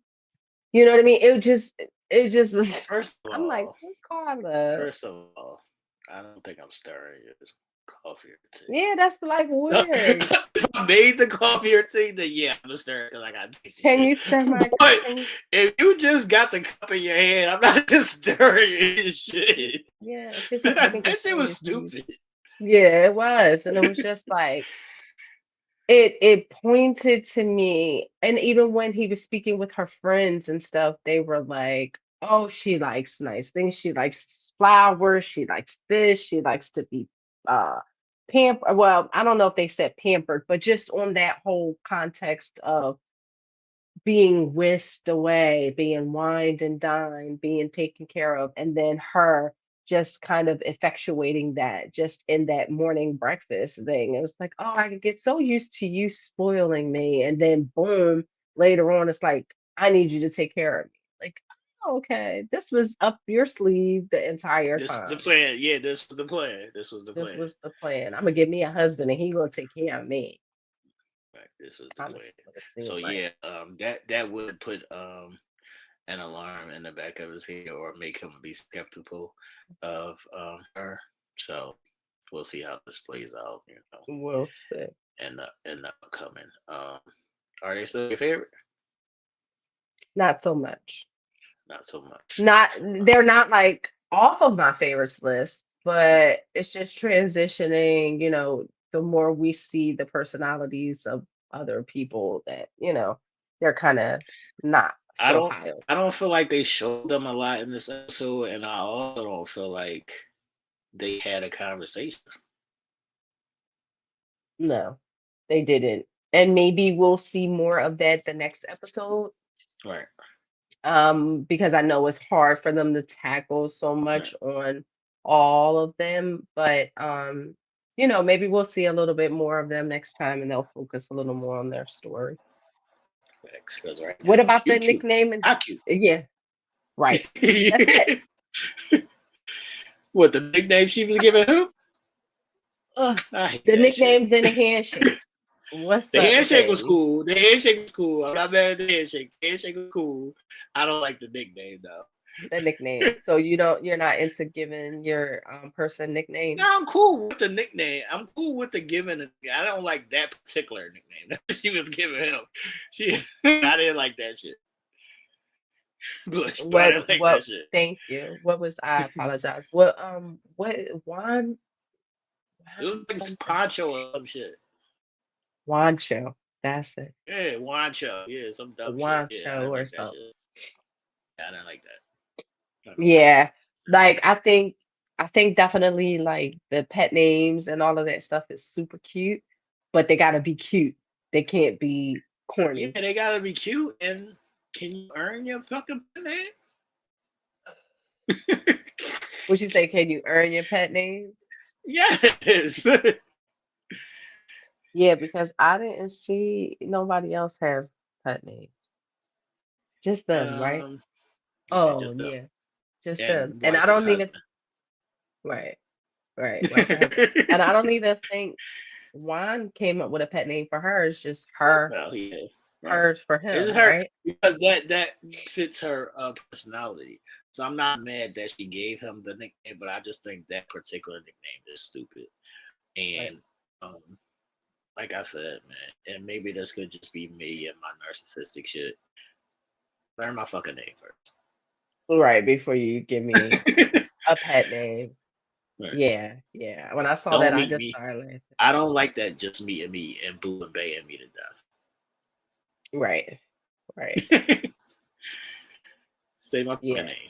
You know what I mean? It just First of I'm like, all, "Hey, Carla." I don't think I'm stirring your coffee or tea. Yeah, that's like weird. If I made the coffee or tea, then yeah, I'm gonna stir it because I got tasty Can shit. you stir my But can you if you just got the cup in your hand, I'm not just stirring your shit. Yeah, she's like, I can That get shit so was used to you. stupid. Yeah, it was. And it was just like it pointed to me, and even when he was speaking with her friends and stuff, they were like, oh, she likes nice things, she likes flowers, she likes this, she likes to be uh pampered. Well, I don't know if they said pampered, but just on that whole context of being whisked away, being wined and dined, being taken care of, and then her just kind of effectuating that just in that morning breakfast thing. It was like, oh, I could get so used to you spoiling me. And then boom, later on, it's like, I need you to take care of me. Like, oh, okay, this was up your sleeve the entire This was the time. plan. Yeah, this was the plan. This was the This plan. was the plan. I'm gonna get me a husband and he gonna take care of me. Right, this was the Kind of plan. what it So seemed like. yeah, that would put an alarm in the back of his head or make him be skeptical of her. So we'll see how this plays out, We'll see. in the upcoming. Are they still your favorite? Not so much. Not so much. Not Not so much. they're not like off of my favorites list, but it's just transitioning, the more we see the personalities of other people that, they're kind of not I so don't high on. I don't feel like they showed them a lot in this episode, and I also don't feel like they had a conversation. No, they didn't. And maybe we'll see more of that the next episode. Right. Because I know it's hard for them to tackle so Right. much on all of them, but maybe we'll see a little bit more of them next time and they'll focus a little more on their story. Because right What now, about you the cute. nickname? How cute. Yeah, right. That's it. What the nickname she was giving him? Ugh, I hate the that shit. nicknames and the handshake. What's The up with handshake was that? cool. The handshake was cool. I'm not mad at the handshake. The handshake was cool. I don't like the nickname though. The nickname. So you're not into giving your person No, nicknames? I'm cool with the nickname. I'm cool with the giving. I don't like that particular nickname that she was giving him. I didn't like that shit. Bush, but I didn't like that What shit. thank you. What was I apologize. What Juan It was like something. Poncho or some shit. Wancho. That's it. Yeah, Wancho. Yeah, some dumb shit. Yeah, I Wancho didn't or like that something. shit. Yeah, I didn't like that. I don't like Yeah. Like I think definitely like the pet names and all of that stuff is super cute, but they gotta be cute. They can't be Yeah, corny. they gotta be cute. And can you earn your fucking name? What you say, can you earn your pet name? Yes. Yeah, because I didn't see nobody else have pet names. Just them, right? um, yeah, Oh just them yeah. Just them. and And I wife and don't even husband. right, right, wife and husband. And I don't even think Juan came up with a pet name for her. It's just Well, yeah, right. hers for This is him, her right? because that fits her personality. So I'm not mad that she gave him the nickname, but I just think that particular nickname is stupid. Right. And um, like I said, man, and maybe this could just be me and my narcissistic shit. Learn my fucking name Right, before you give me first. a pet name. Right. Yeah, yeah. When I saw that, Don't I meet just me. started laughing. I don't like that just meeting me and boo and baying me Right, right. to death. Say my fucking Yeah. name.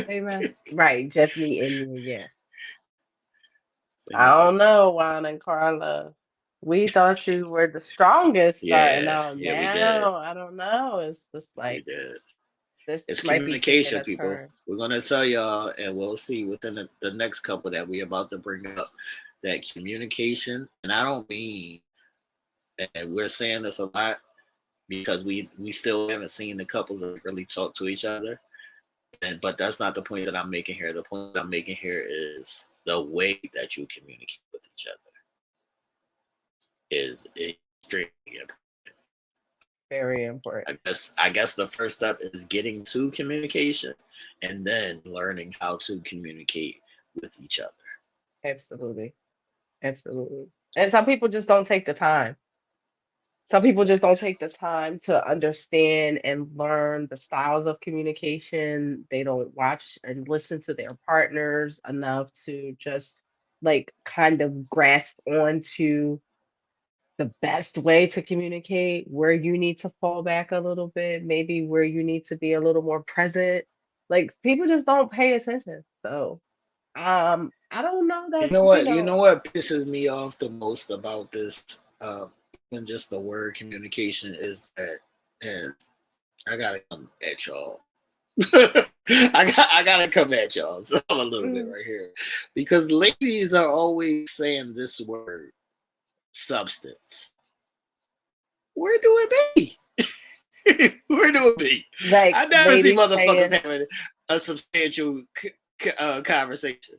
Say my right, just me and you, yeah. I don't know, Juan and Carla. We thought you were the strongest starting Yeah, out. yeah, we did. Now, I don't know. It's just We like did. this It's might be taking communication, a people. turn. We're gonna tell y'all, and we'll see within the next couple that we about to bring up that communication. And I don't mean, and we're saying this a lot because we still haven't seen the couples that really talk to each other. But that's not the point that I'm making here. The point that I'm making here is the way that you communicate with each other is extremely important. Very important. I guess the first step is getting to communication and then learning how to communicate with each other. Absolutely. Absolutely. And some people just don't take the time. Some people just don't take the time to understand and learn the styles of communication. They don't watch and listen to their partners enough to just like kind of grasp onto the best way to communicate, where you need to fall back a little bit, maybe where you need to be a little more present. Like people just don't pay attention. So, I don't know You that, know what? You know what pisses me off the most about this, than just the word communication is that, and I gotta come at y'all. I gotta come at y'all so a little bit right here because ladies are always saying this word substance. Where do it be? Where do it be? like I never see ladies motherfuckers saying, having a substantial conversation.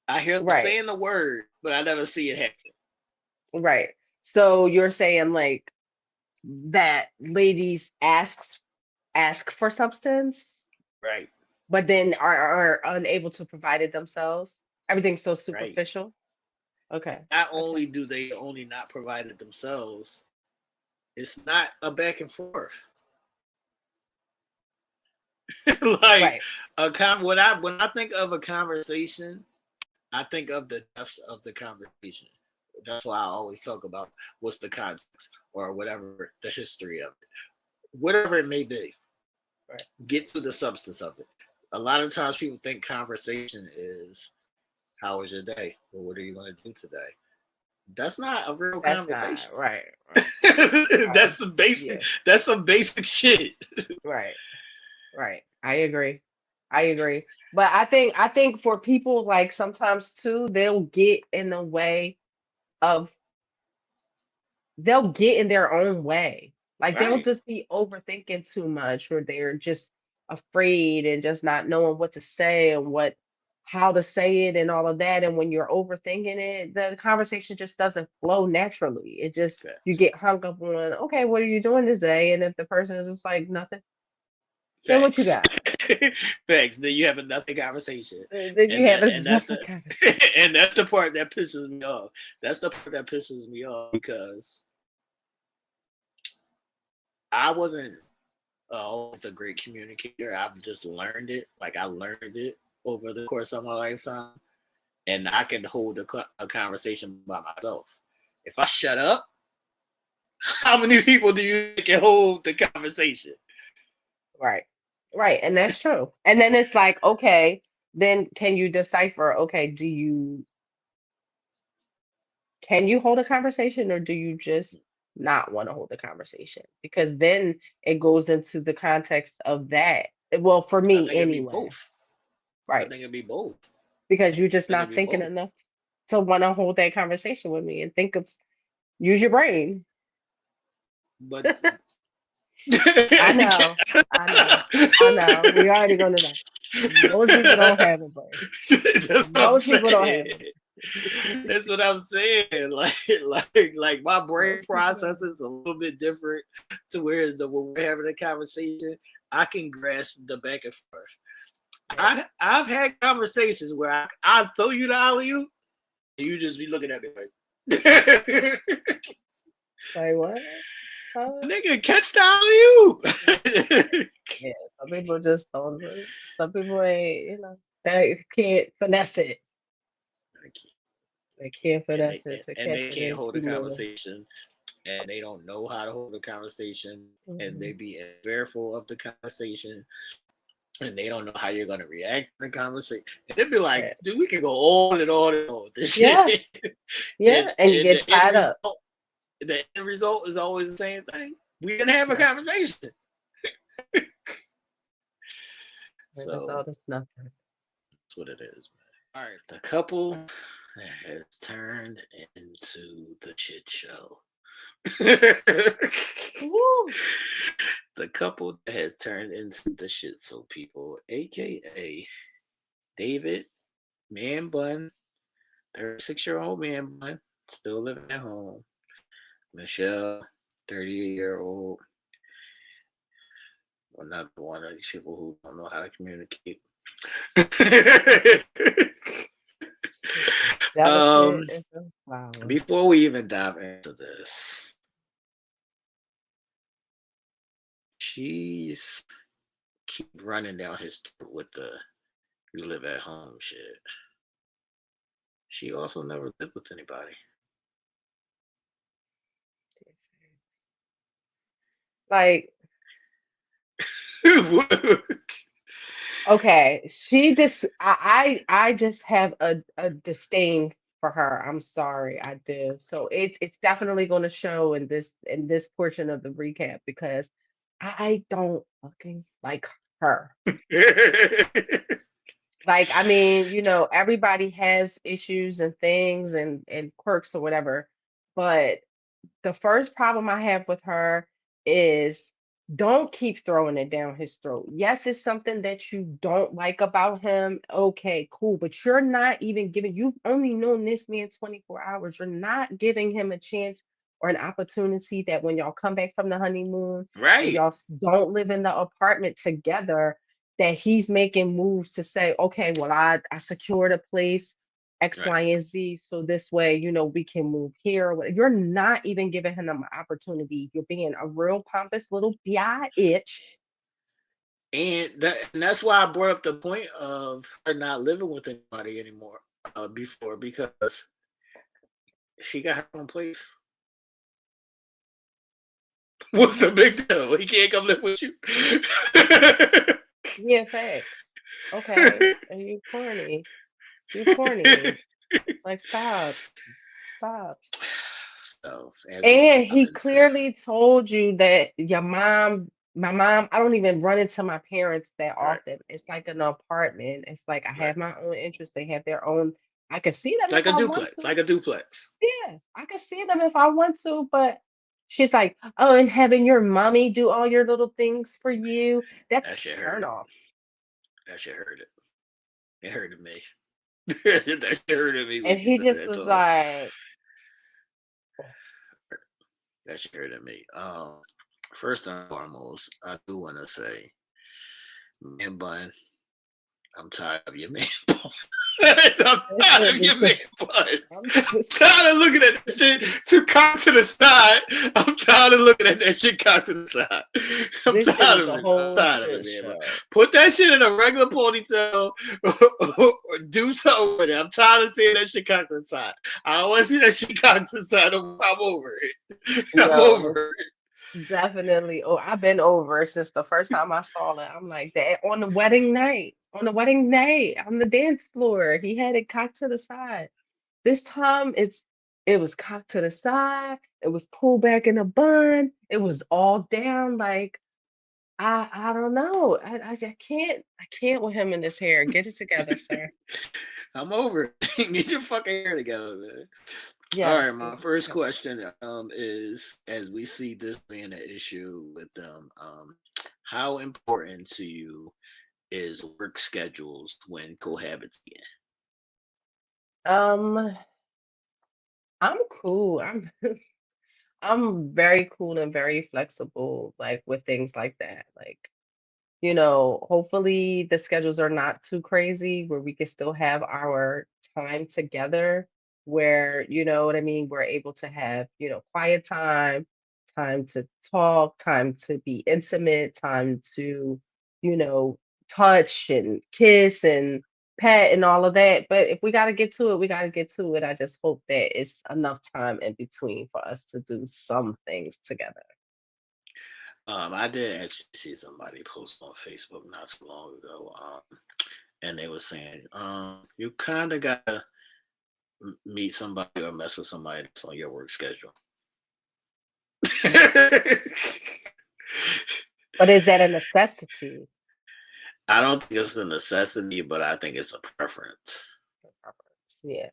I hear them right, saying the word, but I never see it happen. right. So you're saying like that ladies ask for substance, Right, but then are unable to provide it themselves. Everything's so right. superficial. Okay. Not Okay. only do they only not provide it themselves, it's not a back and forth. Like Right. when I think of a conversation, I think of the depths of the conversation. That's why I always talk about what's the context or whatever the history of it, whatever it may be. Right. Get to the substance of it. A lot of times people think conversation is how was your day? Well, what are you going to do today? That's not a real That's not conversation. right. Right. That's some basic. Yeah. That's some basic shit. Right. Right. I agree. I agree. But I think for people like sometimes too, of they'll get in their own way. Like they'll Right. just be overthinking too much, or they're just afraid and just not knowing what to say and how to say it and all of that. And when you're overthinking it, the conversation just doesn't flow naturally. It just you Facts. get hung up on, okay, what are you doing today? And if the person is just like nothing, then what you Facts. got? Facts. Then you have a nothing conversation, Then you have a and that's nothing the conversation. and that's the part that pisses me off. That's the part that pisses me off because I wasn't always a great communicator. I've just learned it. Like I learned it over the course of my lifetime, and I can hold a conversation by myself. If I shut up, how many people do you think can hold the conversation? Right. Right. And that's true. And then it's like, okay, then can you decipher, okay, can you hold a conversation or do you just not want to hold the conversation? Because then it goes into the context of that. Well, for I me think it'd be anyway. both. I Right. think it'd be both. Because you're just I think it'd not be thinking both. enough to want to hold that conversation with me and use your brain. But I know. I know. I know. We already gonna know. Most people don't have a brain. That's what I'm Most people don't saying. have a That's what I'm saying. Like my brain most people don't. process is a little bit different to where when we're having a conversation, I can grasp the back and forth. Yep. I've had conversations where I throw you the alley oop and you just be looking at me like Like what? Huh? nigga catch the alley oop. Yeah, some people just don't. Some people ain't, they can't finesse it. They can't and finesse they it to and catch they it can't and hold a keep moving. conversation and they don't know how to hold a conversation and Hmm. they be fearful of the conversation and they don't know how you're gonna react in the conversation. And it'd be like, Right. dude, we can go on and on and on with this Yeah, shit. yeah, and, and and get tied up. the end result is always the same thing. We didn't have a No, conversation. the So result is nothing. that's what it is, man. All right, the couple that has turned into the shit show. Woo. The couple that has turned into the shit show people, aka David Man Bun, 36-year-old man bun, still living at home. Michelle, 38-year-old. Well, not one of these people who don't know how to communicate. Delicate as a flower. Before we even dive into this, she's keep running down his throat with the "you live at home" shit. She also never lived with anybody. Like, okay, she just I just have a disdain for her. I'm sorry, I do. So it's definitely going to show in this portion of the recap because I don't fucking like her. Like, I mean, everybody has issues and things and quirks or whatever, but the first problem I have with her is don't keep throwing it down his throat. Yes, it's something that you don't like about him. Okay, cool. But you're not even giving, you've only known this man 24 hours. You're not giving him a chance or an opportunity that when y'all come back from the honeymoon and Right. y'all don't live in the apartment together, that he's making moves to say, okay, well, I secured a place X, Right. Y, and Z. So this way, we can move here. You're not even giving him an opportunity. You're being a real pompous little bitch. And that's why I brought up the point of her not living with anybody anymore before, because she got her own place. What's the big deal? He can't come live with you. Yeah, facts. Okay. And you corny. You corny. Like, stop. Stop. So as we And dive he into clearly told you that my mom, I don't even run into my parents that right, often. It's like an apartment. It's like I right, have my own interests. They have their own. I can see them if like a I want duplex, to. like a duplex. Yeah, I can see them if I want to, but she's like, oh, and having your mommy do all your little things for you, that's That a shit turn hurt. off. That shit hurt it. It hurted me. That shit hurted me when And she he said just that was to her. like, That shit hurted me. First and foremost, I do want to say, man bun, I'm tired of your man bun. I'm tired of your man bun. I'm I'm just, tired of looking at that shit too cocked to the side. I'm tired of looking at that shit cocked to the side. I'm this shit tired is of a it. I'm whole tired of it, shit man. Bun. show. Put that shit in a regular ponytail or do something with it. I'm tired of seeing that shit cocked to the side. I don't want to see that shit cocked to the side. I'm over it. I'm Yo, it's over it. definitely, oh, I've been over it since the first time I saw it. I'm like that on the wedding night, on the dance floor, he had it cocked to the side. This time it was cocked to the side, it was pulled back in a bun, it was all down. Like I don't know. I can't with him in this hair. Get it together, sir. I'm over it. Get your fucking hair together, man. All right, Yes, get my it first together. question is, as we see this being an issue with them, how important to you is work schedules when cohabitating? Um, I'm cool. I'm very cool and very flexible, like with things like that. Like, hopefully the schedules are not too crazy where we can still have our time together, where, you know what I mean, we're able to have, quiet time, time to talk, time to be intimate, time to, you know, touch and kiss and pet and all of that. But if we got to get to it, we got to get to it. I just hope that it's enough time in between for us to do some things together. I did actually see somebody post on Facebook not too long ago. And they were saying, you kind of gotta meet somebody or mess with somebody that's on your work schedule. But is that a necessity? I don't think it's a necessity, but I think it's a preference. Yeah.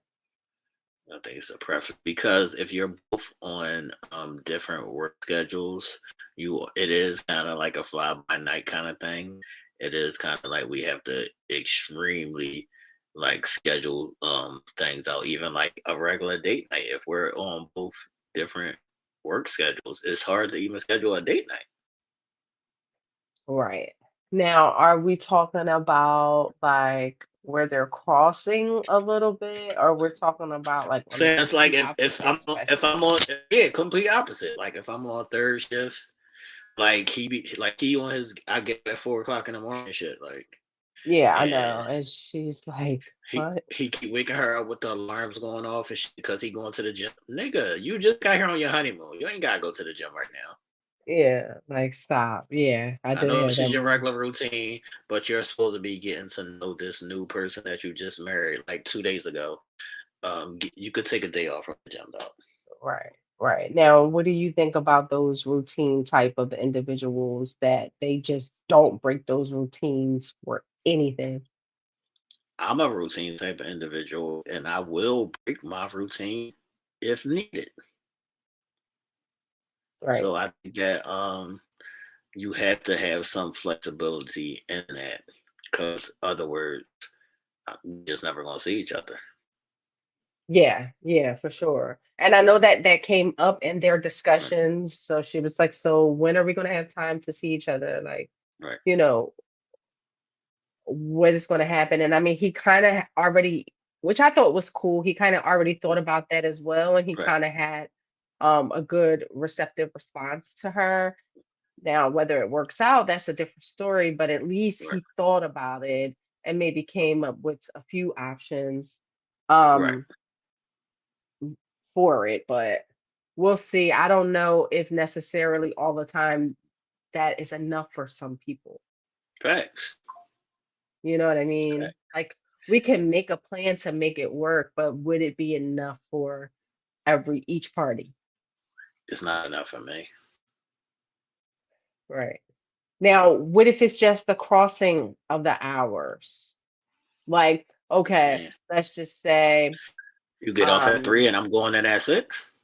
I think it's a preference because if you're both on different work schedules, it is kind of like a fly by night kind of thing. It is kind of like we have to extremely like schedule things out, even like a regular date night. If we're on both different work schedules, it's hard to even schedule a date night. Right. Now, are we talking about like where they're crossing a little bit, or we're talking about like on the So it's like complete if I'm opposite spectrum? on, yeah, complete opposite. Like if I'm on third shift, like he on his, I get at 4 o'clock in the morning and shit. Like, Yeah, I and know. And she's like, what? he keep waking her up with the alarms going off and shit because he going to the gym. Nigga, you just got here on your honeymoon. You ain't gotta go to the gym right now. Yeah, like stop. Yeah, I I did know hear this that is your more. regular routine, but you're supposed to be getting to know this new person that you just married like 2 days ago. You could take a day off from the gym, dog. Right, right. Now, what do you think about those routine type of individuals that they just don't break those routines for anything? I'm a routine type of individual, and I will break my routine if needed. Right. So I think that you have to have some flexibility in that, because other words, we're just never gonna see each other. Yeah, yeah, for sure. And I know that that came up in their Right, discussions. So she was like, "So when are we going to have time to see each other? Like, right, you know, what is going to happen?" And I mean, he kind of already, which I thought was cool. He kind of already thought about that as well, and he right, kind of had a good receptive response to her. Now, whether it works out, that's a different story, but at least right, he thought about it and maybe came up with a few options. right. Um, for it, but we'll see. I don't know if necessarily all the time that is enough for some people. Facts. You know what I mean? Fact. Like we can make a plan to make it work, but would it be enough for every each party? It's not enough for me. Right. Now, what if it's just the crossing of the hours? Like, okay, Yeah. let's just say, You get off at um, 3, and I'm going in at 6.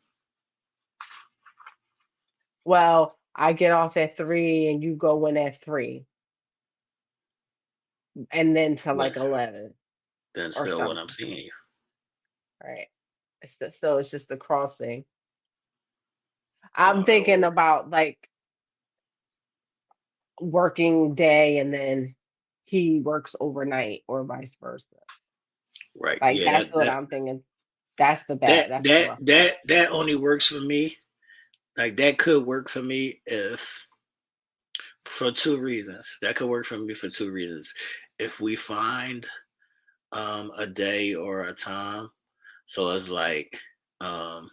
well, I get off at 3 and you go in at 3 and then to But like 11 then or still, what I'm something. seeing you. Right. So it's just a crossing. I'm No, it thinking will. about like working day and then he works overnight or vice versa. Right. Like Yeah. that's That what that I'm thinking. That's the bad. that That's the that rough that part. that only works for me. Like that could work for me if for two reasons. That could work for me for two reasons. If we find a day or a time, so it's like um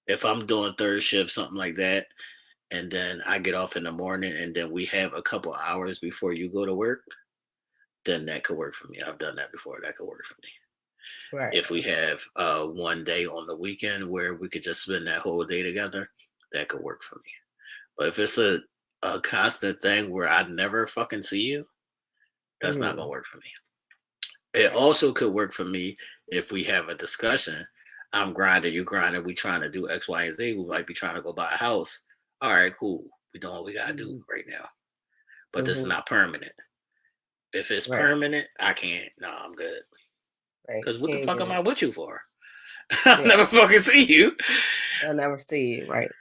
if I'm doing third shift, something like that, and then I get off in the morning, and then we have a couple hours before you go to work, then that could work for me. I've done that before. That could work for me. Right. If we have one day on the weekend where we could just spend that whole day together, that could work for me. But if it's a constant thing where I never fucking see you, that's not gonna Hmm. work for me. It Right. also could work for me if we have a discussion. I'm grinding, you grinding, we trying to do X, Y, and Z. We might be trying to go buy a house. All right, cool. We doing what we gotta do Hmm. right now. But this is Hmm. not permanent. If it's Right. permanent, I can't. No, I'm good. Right. Cause what the Can't fuck do am I it. with you for? I'll Yeah. never fucking see you. I'll never see you. Right.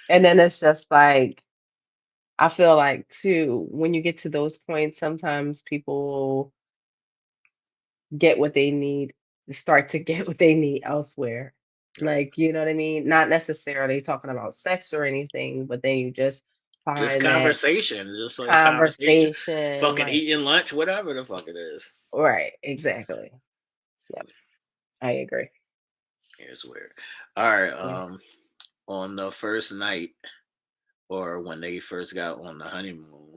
And then it's just like I feel like too, when you get to those points, sometimes people get what they need, start to get what they need elsewhere. Right. Like, you know what I mean? Not necessarily talking about sex or anything, but then you just Just find that conversation. Just like conversation. conversation, Fucking like, eating lunch, whatever the fuck it is. right, exactly. Yep, I agree. It's weird. All right. Yeah. On the first night, or when they first got on the honeymoon.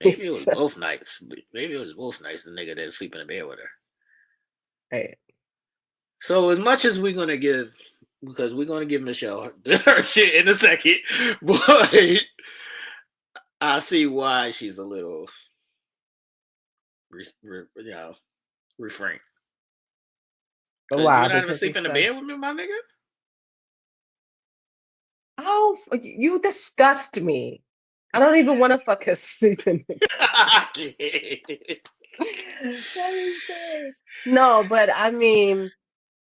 Maybe it was So, both nights. Maybe it was both nights. The nigga that sleep in the bed with her. right. So as much as we're gonna give, because we're gonna give Michelle her shit in a second, but I see why she's a little, refrain. But Because you're why? not even Because he sleeping in the said, bed with me, my nigga. "Oh, you disgust me. I don't even want to fucking sleep in the I can't. That is sick. No, but I mean,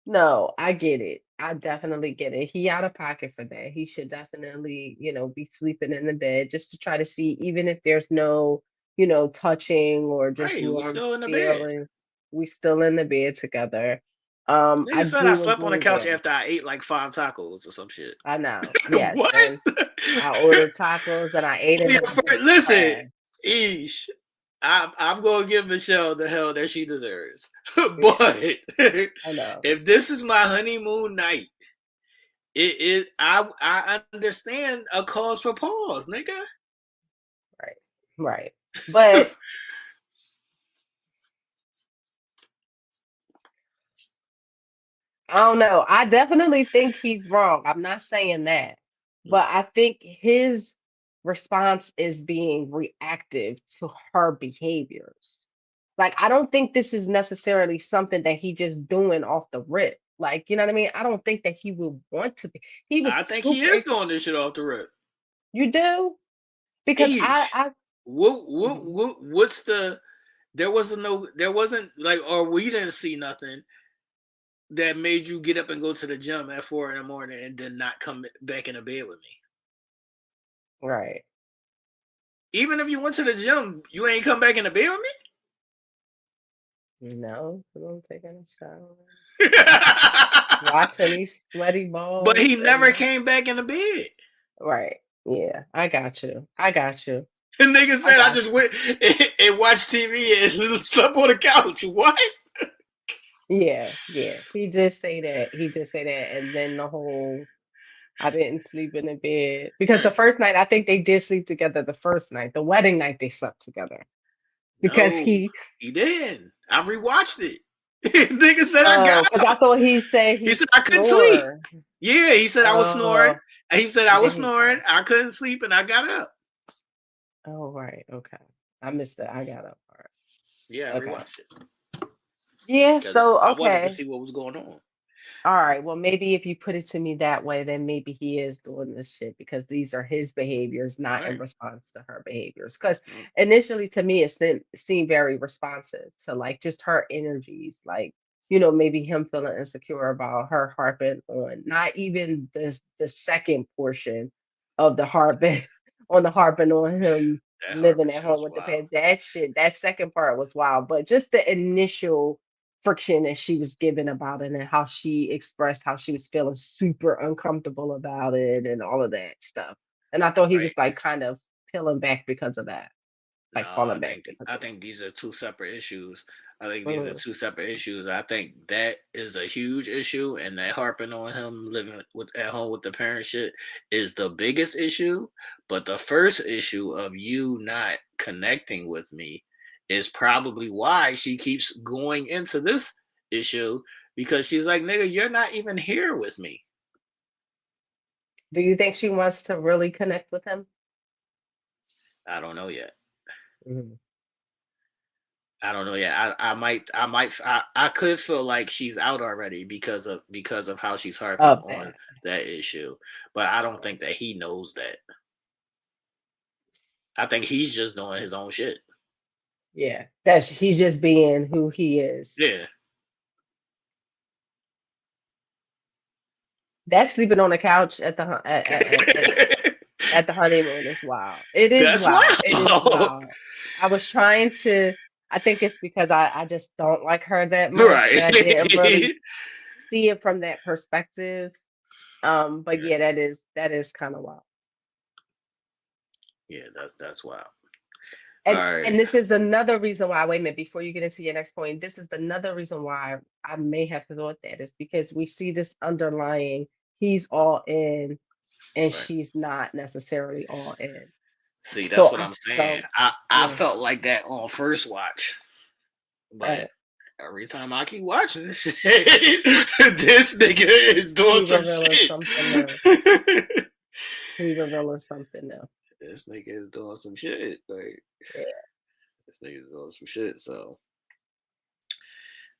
no, I get it. I definitely get it. He out of pocket for that. He should definitely, be sleeping in the bed just to try to see, even if there's no, touching or just Right, we warm still in the bed. feelings. We still in the bed together. I Nigga said I do slept on the enjoy couch that. after I ate like 5 tacos or some shit. I know. Yes. What? And I ordered tacos and I ate in Yeah, the listen, class. Eesh. I'm gonna give Michelle the hell that she deserves. Yeah, But I know. if this is my honeymoon night, it is I understand a cause for pause, nigga. Right. Right. But I don't know. I definitely think he's wrong. I'm not saying that. But I think his response is being reactive to her behaviors. Like, I don't think this is necessarily something that he just doing off the rip. Like, you know what I mean? I don't think that he would want to be. He was I think he super. is doing this shit off the rip. You do? Because Eesh. I. Mhm. What's the there wasn't like, or we didn't see nothing that made you get up and go to the gym at 4 in the morning and then not come back in the bed with me. Right. Even if you went to the gym, you ain't come back in the bed with No, I'm taking a shower. me. Watching these sweaty But balls he and never came back in the bed. right. Yeah, I got you. I got you. And nigga I said I got just went and watched TV and slept on the couch. What? Yeah, yeah. He did say that. He did say that. And then the whole I didn't sleep in the bed. Because the first night, I think they did sleep together the first night. The wedding night they slept together. Because No, he didn't. I rewatched it. Nigga said I got because I up. thought he said He he said I couldn't sleep. snored. Yeah, he said I was snoring. Oh, And he said I and then was he snoring. fell. I couldn't sleep and I got up. Oh, right. Okay. I missed the I got up part. Yeah, I Okay. rewatched it Yeah, because so I wanted to okay. see what was going on. All right. Well, maybe if you put it to me that way, then maybe he is doing this shit because these are his behaviors, not in Right. response to her behaviors. Because initially, to me, seemed very responsive to like just her energies, like maybe him feeling insecure about her harping on not even the second portion of the harping on the harping on him That living Harper at shit home was with the wild. parents. That shit, that second part was wild, but just the initial friction that she was given about it and how she expressed how she was feeling super uncomfortable about it and all of that stuff. And I thought he Right. was like kind of peeling back because of that, No, like falling back because I of think these are two separate issues. I think that. these are Mhm. two separate issues. I think that is a huge issue, and that harping on him living with at home with the parent shit is the biggest issue. But the first issue of you not connecting with me is probably why she keeps going into this issue, because she's like, nigga, you're not even here with me. Do you think she wants to really connect with him? I don't know yet. Mhm. I don't know. Yeah, I could feel like she's out already because of how she's harping Of on that. that issue, but I don't think that he knows that. I think he's just doing his own shit. Yeah. That's he's just being who he is. Yeah, That sleeping on the couch at the at the honeymoon is wild. It is that's wild. It is wild. wild. I was trying to, I think it's because I just don't like her that much Right. that I didn't really see it from that perspective. But yeah, that is kind of wild. Yeah, that's wild. All And right. and this is another reason why, wait a minute, before you get into your next point, this is another reason why I may have thought that is because we see this underlying, he's all in and Right. she's not necessarily all in. See, So that's what I I'm saying. felt, I yeah, felt like that on first watch, but right. every time I keep watching this shit, this nigga is doing He some revealing shit. something new. He revealing something new. This nigga is doing some shit. Like Yeah. this nigga is doing some shit. So,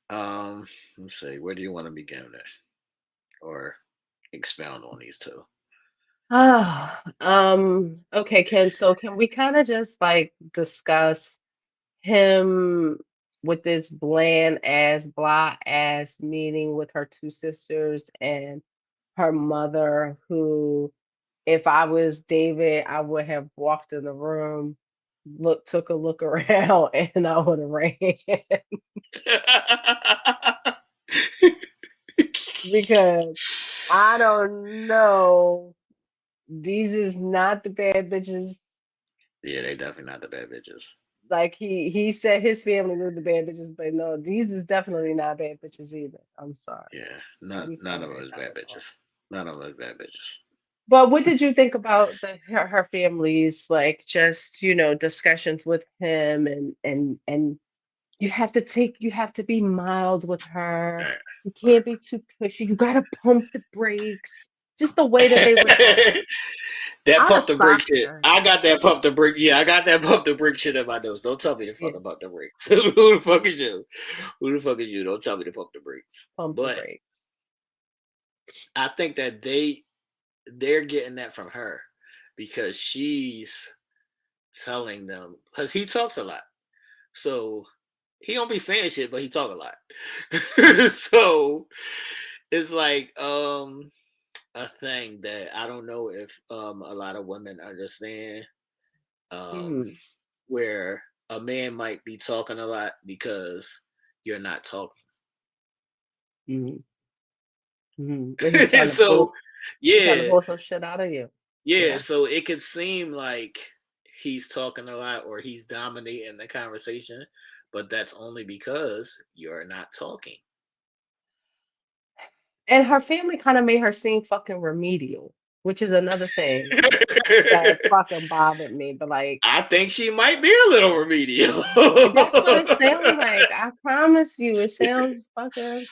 let's see. Where do you want to begin at, or expound on these two? Ah, okay, Ken. So can we kind of just like discuss him with this blah ass meeting with her two sisters and her mother, who, if I was David, I would have walked in the room, took a look around, and I would have ran because I don't know. These is not the bad bitches. Yeah, they definitely not the bad bitches. Like he said his family was the bad bitches, but no, these is definitely not bad bitches either. I'm sorry. Yeah, I'm none of them sorry, is not bad at all. bitches. None of them is bad bitches. But what did you think about her family's, like, just, discussions with him, and you have to be mild with her. Right, You can't be too pushy. You gotta pump the brakes. Just the way that they were talking. right. That I'd have pump the brake socked shit. her. I got that pump the brake. Yeah, I got that pump the brake shit in my nose. Don't tell me to Yeah, fuck about the brakes. Who the fuck is you? Who the fuck is you? Don't tell me to pump the brakes. pump the But brakes. I think that they're getting that from her because she's telling them because he talks a lot. So he don't be saying shit, but he talk a lot. So it's like a thing that I don't know if a lot of women understand. Um Mm, where a man might be talking a lot because you're not talking. mm, But he's trying to So pull he's trying to yeah, pull some shit out of you. yeah. Yeah. So it could seem like he's talking a lot or he's dominating the conversation, but that's only because you're not talking. And her family kind of made her seem fucking remedial, which is another thing that fucking bothered me. But like, I think she might be a little remedial. that's what it sounds like. I promise you, it sounds fucking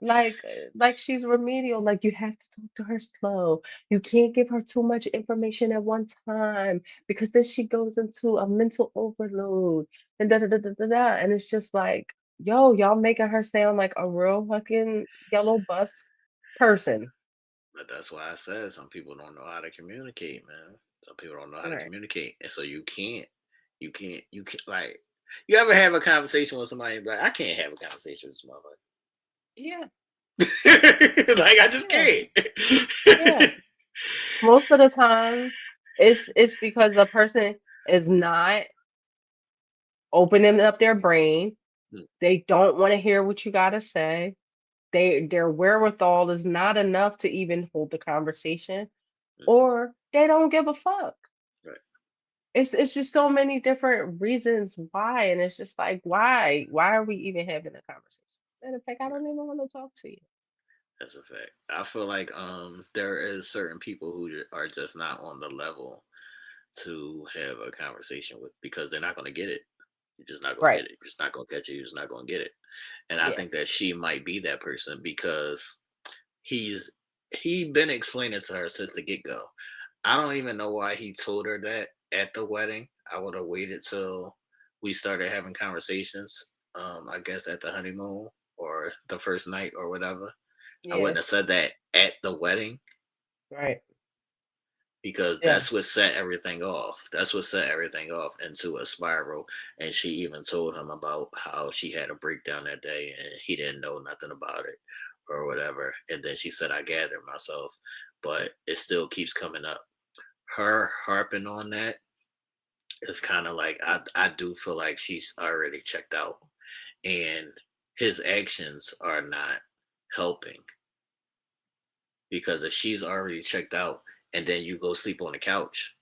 like she's remedial. Like, you have to talk to her slow. You can't give her too much information at one time because then she goes into a mental overload and da da da da da da. And it's just like, yo, y'all making her sound like a real fucking yellow bus person. But that's why I said some people don't know how to communicate, man. Some people don't know how to Right. communicate, and so you can't like. You ever have a conversation with somebody and be like, I can't have a conversation with this Yeah. motherfucker. Like I just Yeah. can't. Yeah. Most of the times it's because the person is not opening up their brain. They don't want to hear what you gotta say. Their wherewithal is not enough to even hold the conversation, or they don't give a fuck. Right. It's just so many different reasons why, and it's just like, why? Why are we even having a conversation? Matter of fact, I don't even want to talk to you. That's a fact. I feel like there is certain people who are just not on the level to have a conversation with because they're not going to get it. You're just not going to Right. get it. You're just not going to catch it. You're just not going to get it. And I Yeah. think that she might be that person because he been explaining to her since the get go. I don't even know why he told her that at the wedding. I would have waited till we started having conversations. I guess at the honeymoon or the first night or whatever. I Yeah. wouldn't have said that at the wedding Right. because Yeah. that's what set everything off. That's what set everything off into a spiral. And she even told him about how she had a breakdown that day and he didn't know nothing about it or whatever. And then she said, I gathered myself, but it still keeps coming up. Her harping on that is kind of like, I do feel like she's already checked out and his actions are not helping because if she's already checked out and then you go sleep on the couch,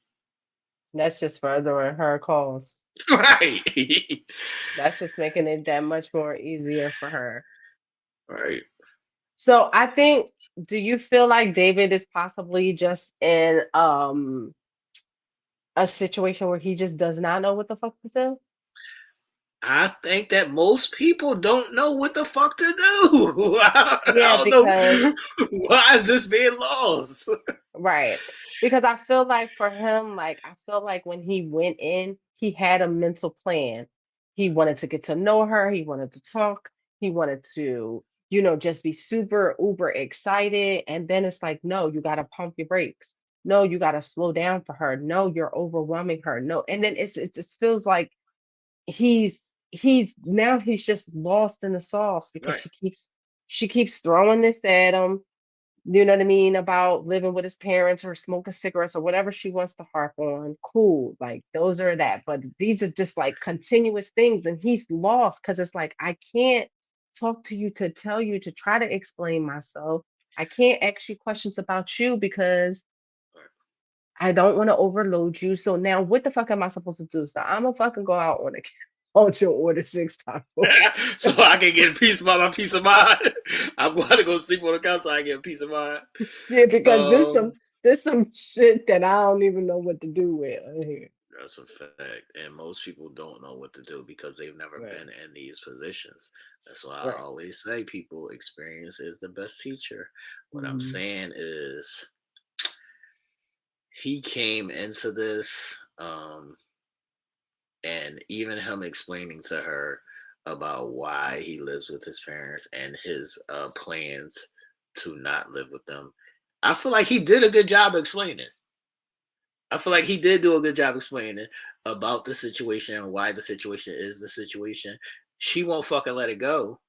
That's just furthering her cause. right? That's just making it that much more easier for her. Right. So I think, do you feel like David is possibly just in a situation where he just does not know what the fuck to do? I think that most people don't know what the fuck to do. I Yeah, don't because know why is this being lost. right. Because I feel like for him, like I feel like when he went in, he had a mental plan. He wanted to get to know her, he wanted to talk, he wanted to, just be super uber excited. And then it's like, no, you gotta pump your brakes. No, you gotta slow down for her. No, you're overwhelming her. No. And then it just feels like he's he's just lost in the sauce because Right. she keeps throwing this at him, you know what I mean, about living with his parents or smoking cigarettes or whatever she wants to harp on. Cool. Like those are that. But these are just like continuous things. And he's lost because it's like, I can't talk to you to tell you to try to explain myself. I can't ask you questions about you because I don't want to overload you. So now what the fuck am I supposed to do? So I'm gonna fucking go out on a culture order 6 times. So I can get my peace of mind. I'm going to go sleep on the couch so I can get peace of mind. Yeah, because there's some Um, there's some shit that I don't even know what to do with here. that's a fact. And most people don't know what to do because they've never Right. been in these positions. That's why I Right. always say people experience is the best teacher. What I'm Mhm. saying is he came into this and even him explaining to her about why he lives with his parents and his plans to not live with them. I feel like he did a good job explaining. I feel like he did do a good job explaining about the situation and why the situation is the situation. She won't fucking let it go,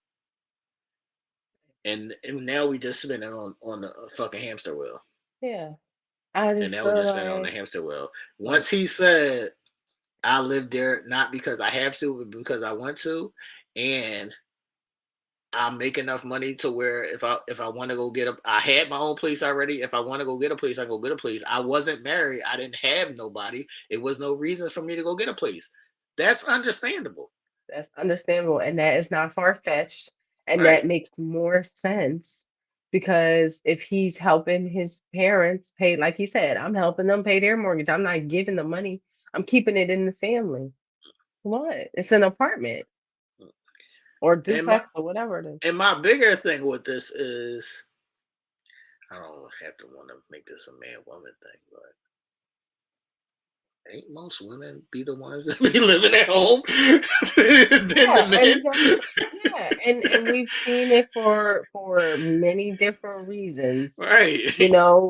and now we just spinning on the fucking hamster wheel. Yeah. I And just now we feel just spinning on the like hamster wheel. right. Once he said, "I live there not because I have to, but because I want to," and I make enough money to where if I want to go I had my own place already. If I want to go get a place, I go get a place. I wasn't married. I didn't have nobody. It was no reason for me to go get a place. That's understandable, That's understandable. And that is not far-fetched. And right? that makes more sense because if he's helping his parents pay, like he said, I'm helping them pay their mortgage. I'm not giving the money. I'm keeping it in the family. What? It's an apartment or And my duplex or whatever it is. and my bigger thing with this is I don't have to want to make this a man woman thing, but ain't most women be the ones that be living at home than the Yeah, and men? so yeah, and we've seen it for many different reasons, Right.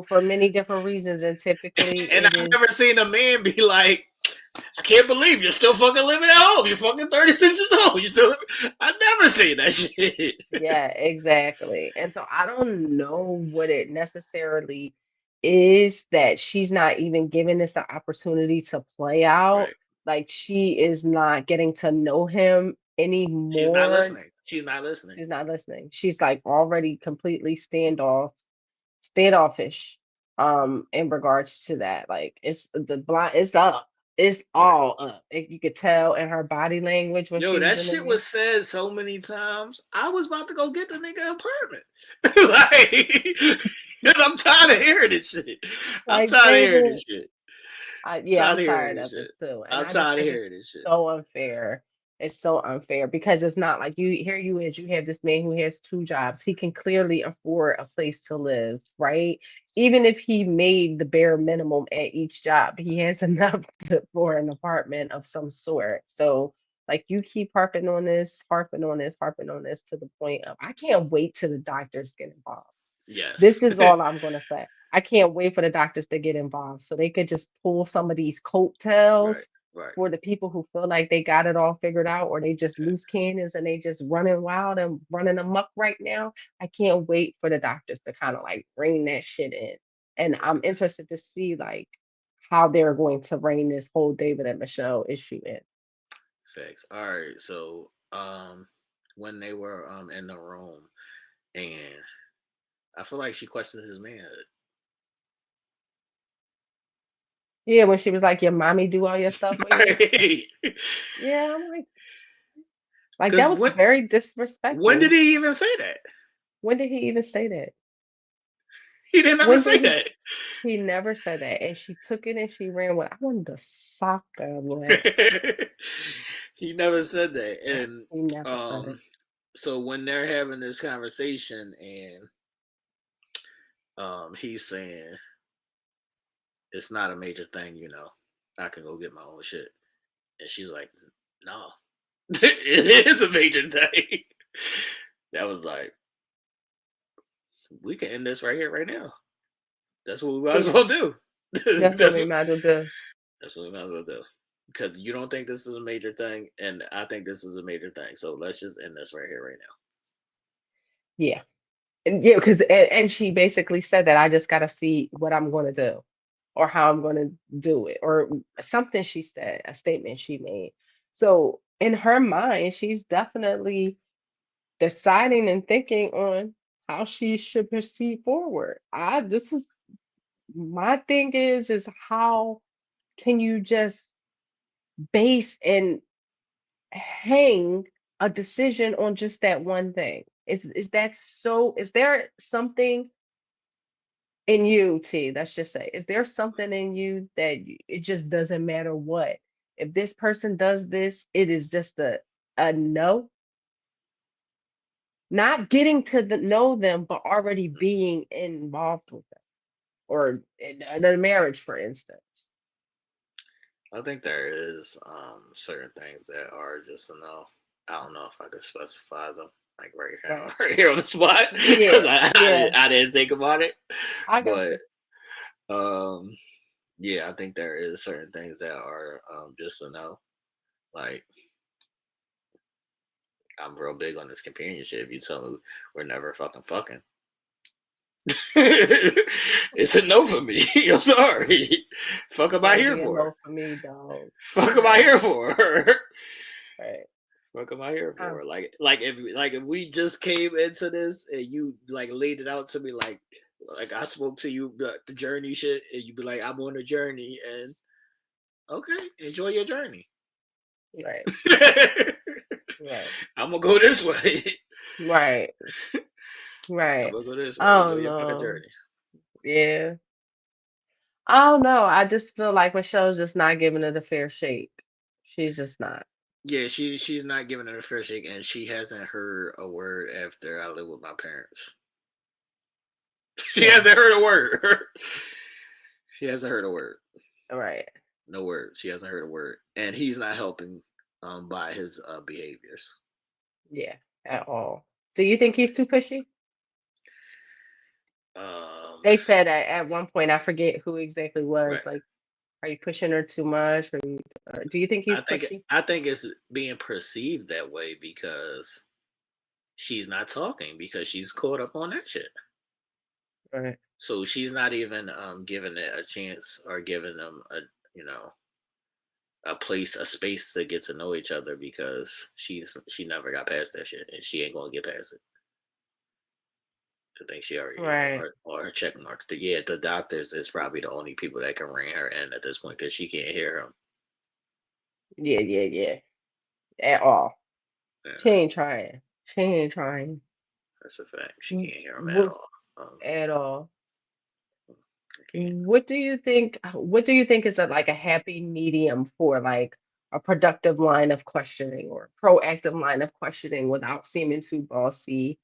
for many different reasons, and typically And it I've is never seen a man be like, I can't believe you're still fucking living at home. You're fucking 36 years old. You still I've never seen that shit. yeah, exactly. And so I don't know what it necessarily is that she's not even giving this the opportunity to play out. Right. Like she is not getting to know him She's not anymore. listening. She's not listening. She's not listening. She's like already completely standoffish in regards to that. Like it's the blind it's up. It's Right. all up. You could tell in her body language when Yo, she was that in the shit video. was said so many times. I was about to go get the nigga apartment. Like, because I'm tired of hearing this shit. I'm Like tired of hearing David, this shit. yeah, Tired I'm of hearing tired this of it shit. too. And I'm I just tired of think it's hearing this shit. so unfair. It's so unfair because it's not like you have this man who has 2 jobs. He can clearly afford a place to live, right? Even if he made the bare minimum at each job, he has enough for an apartment of some sort. So like you keep harping on this, harping on this, harping on this to the point of I can't wait till the doctors get involved. This Yes. is all I'm going to say. I can't wait for the doctors to get involved so they could just pull some of these Right. coattails Right. for the people who feel like they got it all figured out or they just loose Facts. cannons and they just running wild and running amok right now. I can't wait for the doctors to kind of like bring that shit in. And I'm Facts. interested to see like how they're going to rein this whole David and Michelle issue in. Facts. All right. So, when they were in the room, and I feel like she questioned his manhood. Yeah, when she was like, "Your mommy do all your stuff for you." Right. Yeah, I'm like that Because was when very when did disrespectful. he even say that? When did he even say that? He didn't ever When say did he? that. He never said that, and she took it and she ran with. I wanted to sock her, boy. He never said that. And He never said it. so when they're having this conversation and he's saying it's not a major thing, you know, I can go get my own shit. And she's like, no, it is a major thing. That was like, we can end this right here, right now. That's what we might as well do. That's what we might as well do. That's what we might as well do. Because you don't think this is a major thing, and I think this is a major thing. So let's just end this right here, right now. Yeah. And yeah, because and she basically said that I just gotta see what I'm gonna do or how I'm gonna do it or something she said, a statement she made. So in her mind, she's definitely deciding and thinking on how she should proceed forward. This is my thing is how can you just base and hang a decision on just that one thing? Is that so? Is there something in you, T? Let's just say, is there something in you that it just doesn't matter what? If this person does this, it is just a no. Not getting to know them, but already being involved with them, or in a marriage, for instance. I think there is certain things that are just a no. I don't know if I could specify them like right now, Right. right here on the spot, Yeah, because yeah. I didn't think about it. I got But you. yeah, I think there is certain things that are just a no. Like I'm real big on this companionship. You tell me we're never fucking. It's a no for me. I'm sorry. Fuck am I Might here be a for? no for me, dog. Fuck am I Right, here for? right. What am I here Um, for? Like if we just came into this and you like laid it out to me like I spoke to you the journey shit and you be like I'm on a journey and okay enjoy your journey. right, right, I'm gonna go this way. right, I'm right. gonna go this way. I Enjoy don't your fucking know. journey. Yeah. I don't know. I just feel like Michelle's just not giving it a fair shake. She's just not. Yeah, she's not giving it a fair shake and she hasn't heard a word after I lived with my parents. She Yeah. hasn't heard a word. She hasn't heard a word. Right. No word. She hasn't heard a word, and he's not helping by his behaviors. Yeah. At all. Do you think he's too pushy? Um, They said at one point, I forget who exactly was, right. like, are you pushing her too much? Or do you think he's I think pushy? I think it's being perceived that way because she's not talking because she's caught up on that shit. Right. So she's not even giving it a chance or giving them a you know a place a space to get to know each other because she never got past that shit and she ain't gonna get past it. I think she already hit Right. all her check marks. The doctors is probably the only people that can rein her in at this point because she can't hear him. Yeah, yeah, yeah. At all. Yeah, She ain't trying. She ain't trying. that's a fact. She Mm, can't hear him at What all. at all. I can't. What do you think is like a happy medium for like a productive line of questioning or proactive line of questioning without seeming too bossy?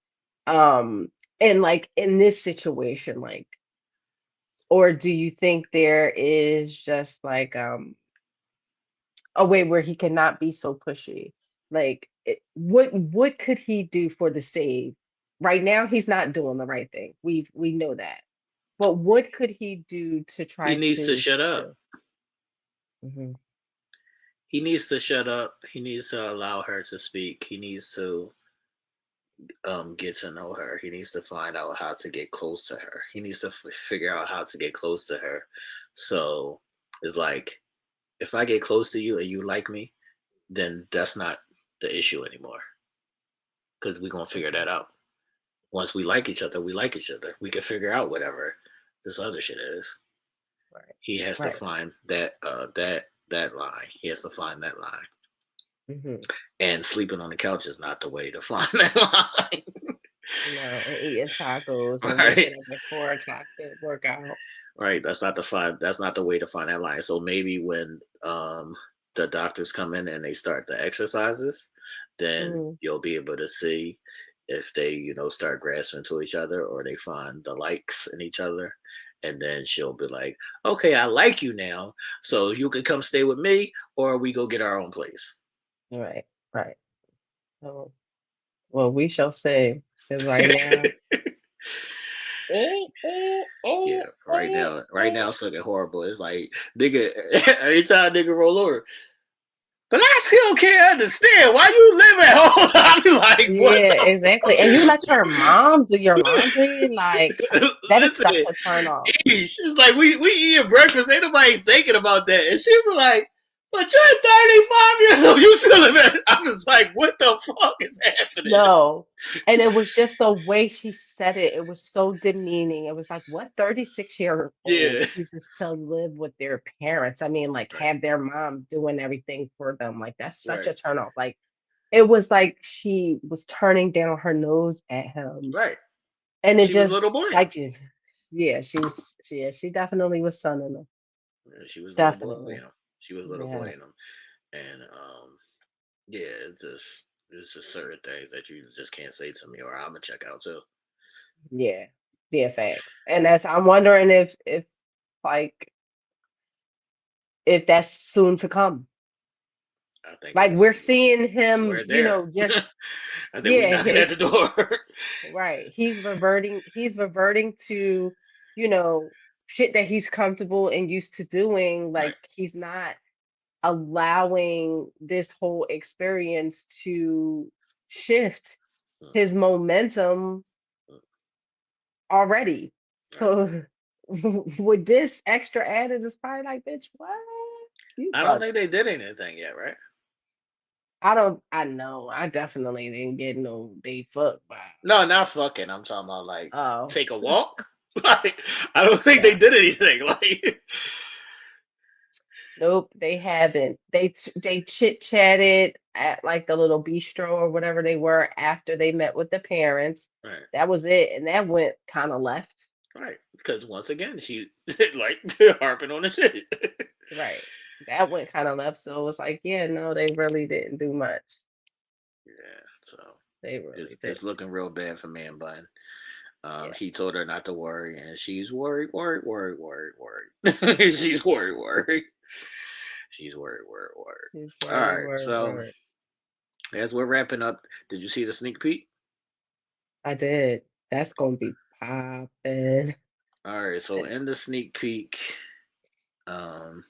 And like in this situation, like, or do you think there is just like a way where he cannot be so pushy? Like, what could he do for the save? Right now, he's not doing the right thing. We know that. But what could he do to He try needs to to shut up. to Mhm. He needs to shut up. He needs to allow her to speak. He needs to get to know her. He needs to find out how to get close to her. He needs to figure out how to get close to her. So it's like if I get close to you and you like me, then that's not the issue anymore because we're gonna figure that out. Once we like each other, we like each other. We can figure out whatever this other shit is. Right, He has to right. find that line. He has to find that line. Hmm. And sleeping on the couch is not the way to find that line. And eating tacos and Right. waking up at 4 o'clock to work out. Right. That's not the way to find that line. So maybe when the doctors come in and they start the exercises, then Mm. you'll be able to see if they, start grasping to each other or they find the likes in each other. And then she'll be like, okay, I like you now. So you can come stay with me or we go get our own place. Right, right. So, well, we shall see. Because right now, Yeah, right now, it's looking horrible. It's like nigga, every time nigga roll over, but I still can't understand why you live at home. I be like, what yeah, the exactly. And you fuck? let your mom do your laundry, like that is such Listen, a turn off. she's like, we eating breakfast. Ain't nobody thinking about that. And she be like, but you're 35 years old. You still live at. I was like, what the fuck is happening? No. And it was just the way she said it. It was so demeaning. It was like, what 36-year-old Yeah, chooses to live with their parents? I mean, like, right, have their mom doing everything for them. Like, that's such right, a turn off. Like, it was like she was turning down her nose at him. right. And it She was just, little boy. like, yeah, she definitely was sunning him. She was little boy. Definitely. She was little boy Yeah. in them, and yeah, it's just certain things that you just can't say to me, or I'm gonna check out too. Yeah. Yeah, facts. And I'm wondering like, if that's soon to come. I think Like it's we're seeing him, we're there. just I think we yeah, knocking at the door. right. He's reverting to, you know, shit that he's comfortable and used to doing. Right. Like he's not allowing this whole experience to shift Mm, his momentum mm, already. right. So with this extra added, it's probably like, bitch, what? You I don't bugging. think they did anything yet, right? I know. I definitely didn't get no they fuck by. No, not fucking. I'm talking about like Oh, take a walk. Like I don't think they no. did anything. Like Nope, they haven't. They chit-chatted at like the little bistro or whatever they were after they met with the parents. right, That was it, and that went kind of left. right. Because once again, she like harping on the shit. Right. That went kind of left. So it was like, yeah, no, they really didn't do much. Yeah, so They really it's didn't. looking real bad for Man Bun. Yeah. He told her not to worry, and she's worried, worried, worried, worried, worried. She's worried, worried. She's worried, worried, She's worried. All word, right, word, so word. as we're wrapping up, did you see the sneak peek? I did. That's gonna be popping. All right, so in the sneak peek, um,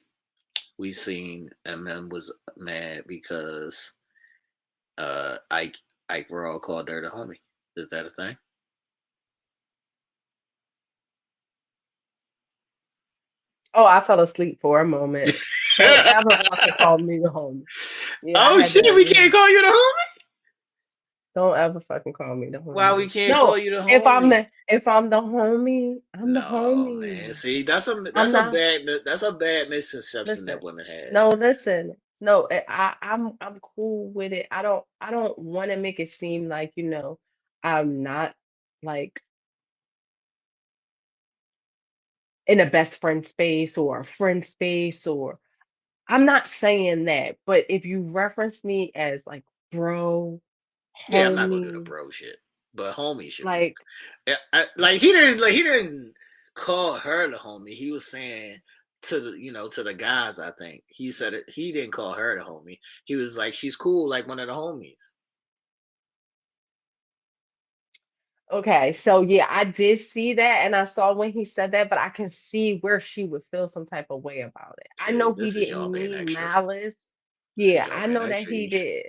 we seen MM was mad because Ike Raw called her the homie. Is that a thing? Oh, I fell asleep for a moment. Don't ever fucking call me the homie. Yeah, I Oh had shit, to. we Yeah. can't call you the homie? Don't ever fucking call me the Why we homie. can't call No, you the if homie? I'm the homie, I'm the No, man. homie. See, that's a I'm not. that's a bad misconception Listen. that women had. No, listen. No, I'm cool with it. I don't want to make it seem like, I'm not like in a best friend space or a friend space, or I'm not saying that. But if you reference me as like bro, Yeah, I'm not gonna do the homie, bro shit, but homie should be. like Yeah, like he didn't call her the homie. He was saying to the to the guys. I think he said it. He didn't call her the homie. He was like she's cool, like one of the homies. okay, so yeah, I did see that and I saw when he said that, but I can see where she would feel some type of way about it. I See, know he this is y'all didn't being mean extra. malice. This is Yeah, y'all I being know that extra. he You should. did.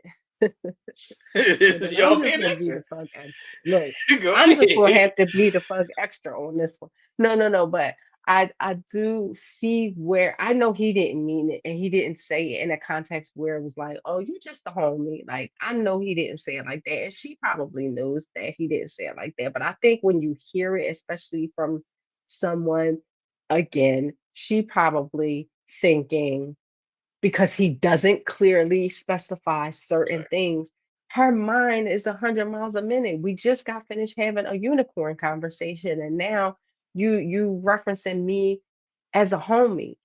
This is Listen, I'm y'all just being gonna be the extra. fuck extra. Look, Go I'm just gonna ahead. have to be the fuck extra on this one. No, no, no, but I do see where I know he didn't mean it and he didn't say it in a context where it was like, oh, you just a homie. Like I know he didn't say it like that. And she probably knows that he didn't say it like that. But I think when you hear it, especially from someone, again, she probably thinking because he doesn't clearly specify certain Right. things her mind is 100 miles a minute. We just got finished having a unicorn conversation, and now you referencing me as a homie.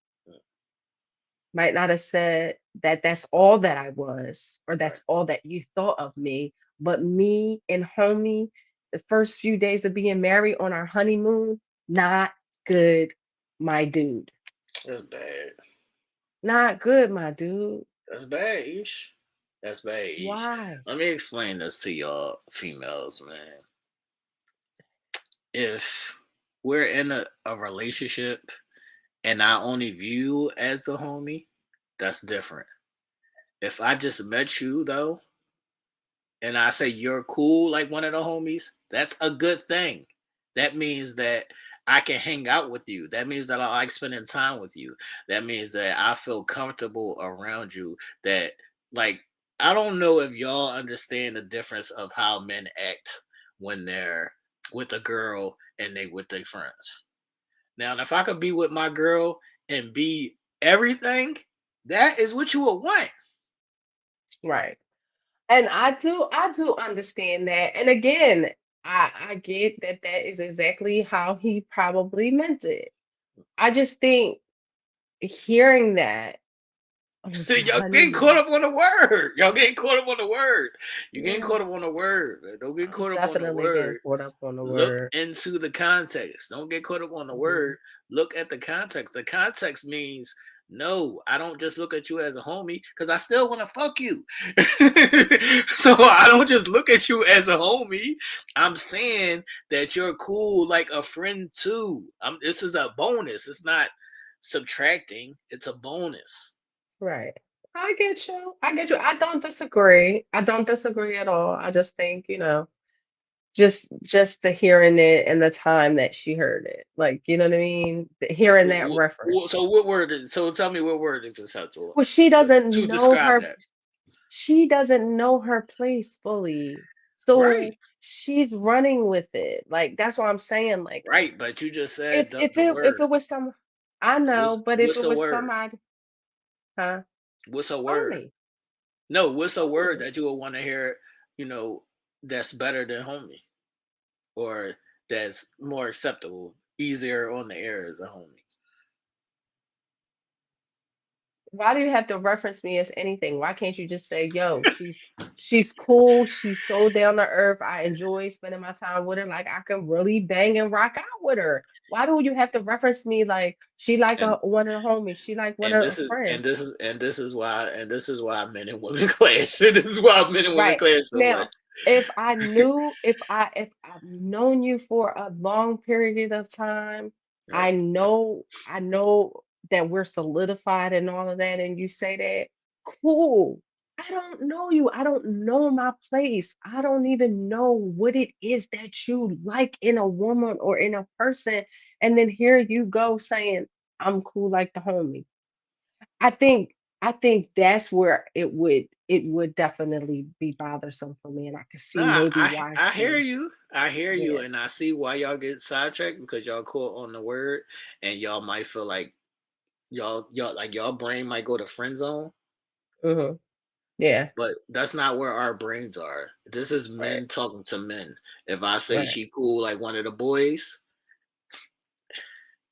Might not have said that that's all that I was, or Right. that's all that you thought of me, but me and homie, the first few days of being married on our honeymoon, not good, my dude. That's bad. Not good, my dude. That's bad, Ish. That's bad, Ish. Why? Let me explain this to y'all females, man. If we're in a relationship and I only view you as the homie, that's different. If I just met you though, and I say you're cool like one of the homies, that's a good thing. That means that I can hang out with you. That means that I like spending time with you. That means that I feel comfortable around you. That like I don't know if y'all understand the difference of how men act when they're with a girl and they with their friends. Now, if I could be with my girl and be everything, that is what you would want. Right. And I do understand that. And again, I get that that is exactly how he probably meant it. I just think hearing that on the Y'all getting caught honeymoon, up on the word. Y'all getting caught up on the word. You getting yeah, caught up on the word. Man. Don't get I'm caught up on the definitely getting word. caught up on the Look word. into the context. Don't get caught up on the Hmm. word. Look at the context. The context means no, I don't just look at you as a homie because I still want to fuck you. So I don't just look at you as a homie. I'm saying that you're cool like a friend too. This is a bonus. It's not subtracting. It's a bonus. Right. I get you. I get you. I don't disagree. I don't disagree at all. I just think, just the hearing it and the time that she heard it. Like, you know what I mean? Hearing that reference. So what word is? So tell me what word is acceptable Well, she doesn't to know describe her that? she doesn't know her place fully. Right, So she's running with it. Like that's what I'm saying. Like right. But you just if said if the it if word. it was some I know, but if What's it the was word? somebody, huh? What's a word? Homie. No, what's a word Homie. that you would want to hear? You know, that's better than homie, or that's more acceptable, easier on the air as a homie. Why do you have to reference me as anything? Why can't you just say, yo, she's cool, she's so down to earth. I enjoy spending my time with her. Like I can really bang and rock out with her. Why do you have to reference me like she like And one of the homies? She like one and of a this is friend. and this is and this is why men and women clash. This is why men and women Right. clash so much. Now, if I've known you for a long period of time, Right. I know that we're solidified and all of that, and you say that, cool. I don't know you. I don't know my place. I don't even know what it is that you like in a woman or in a person. And then here you go saying, I'm cool like the homie. I think I think that's where it would definitely be bothersome for me, and I could see Nah, maybe why I hear she, you. I hear you, yeah. and I see why y'all get sidetracked because y'all caught on the word, and y'all might feel like y'all brain might go to friend zone, Hmm. Yeah. but that's not where our brains are. This is Right. men talking to men. If I say Right. she cool like one of the boys,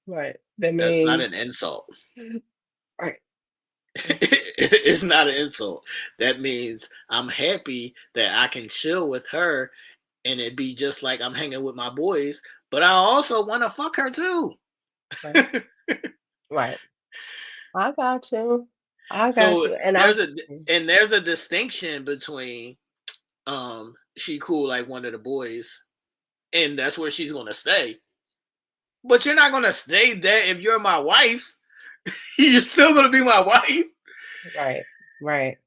Right. That that's not means an insult. right. It's not an insult. That means I'm happy that I can chill with her and it be just like I'm hanging with my boys, but I also want to fuck her too. Right. Right. I got you. I got So you. And I there's a there's a distinction between she cool like one of the boys and that's where she's gonna stay. But you're not gonna stay there if you're my wife. You're still gonna be my wife. right. Right.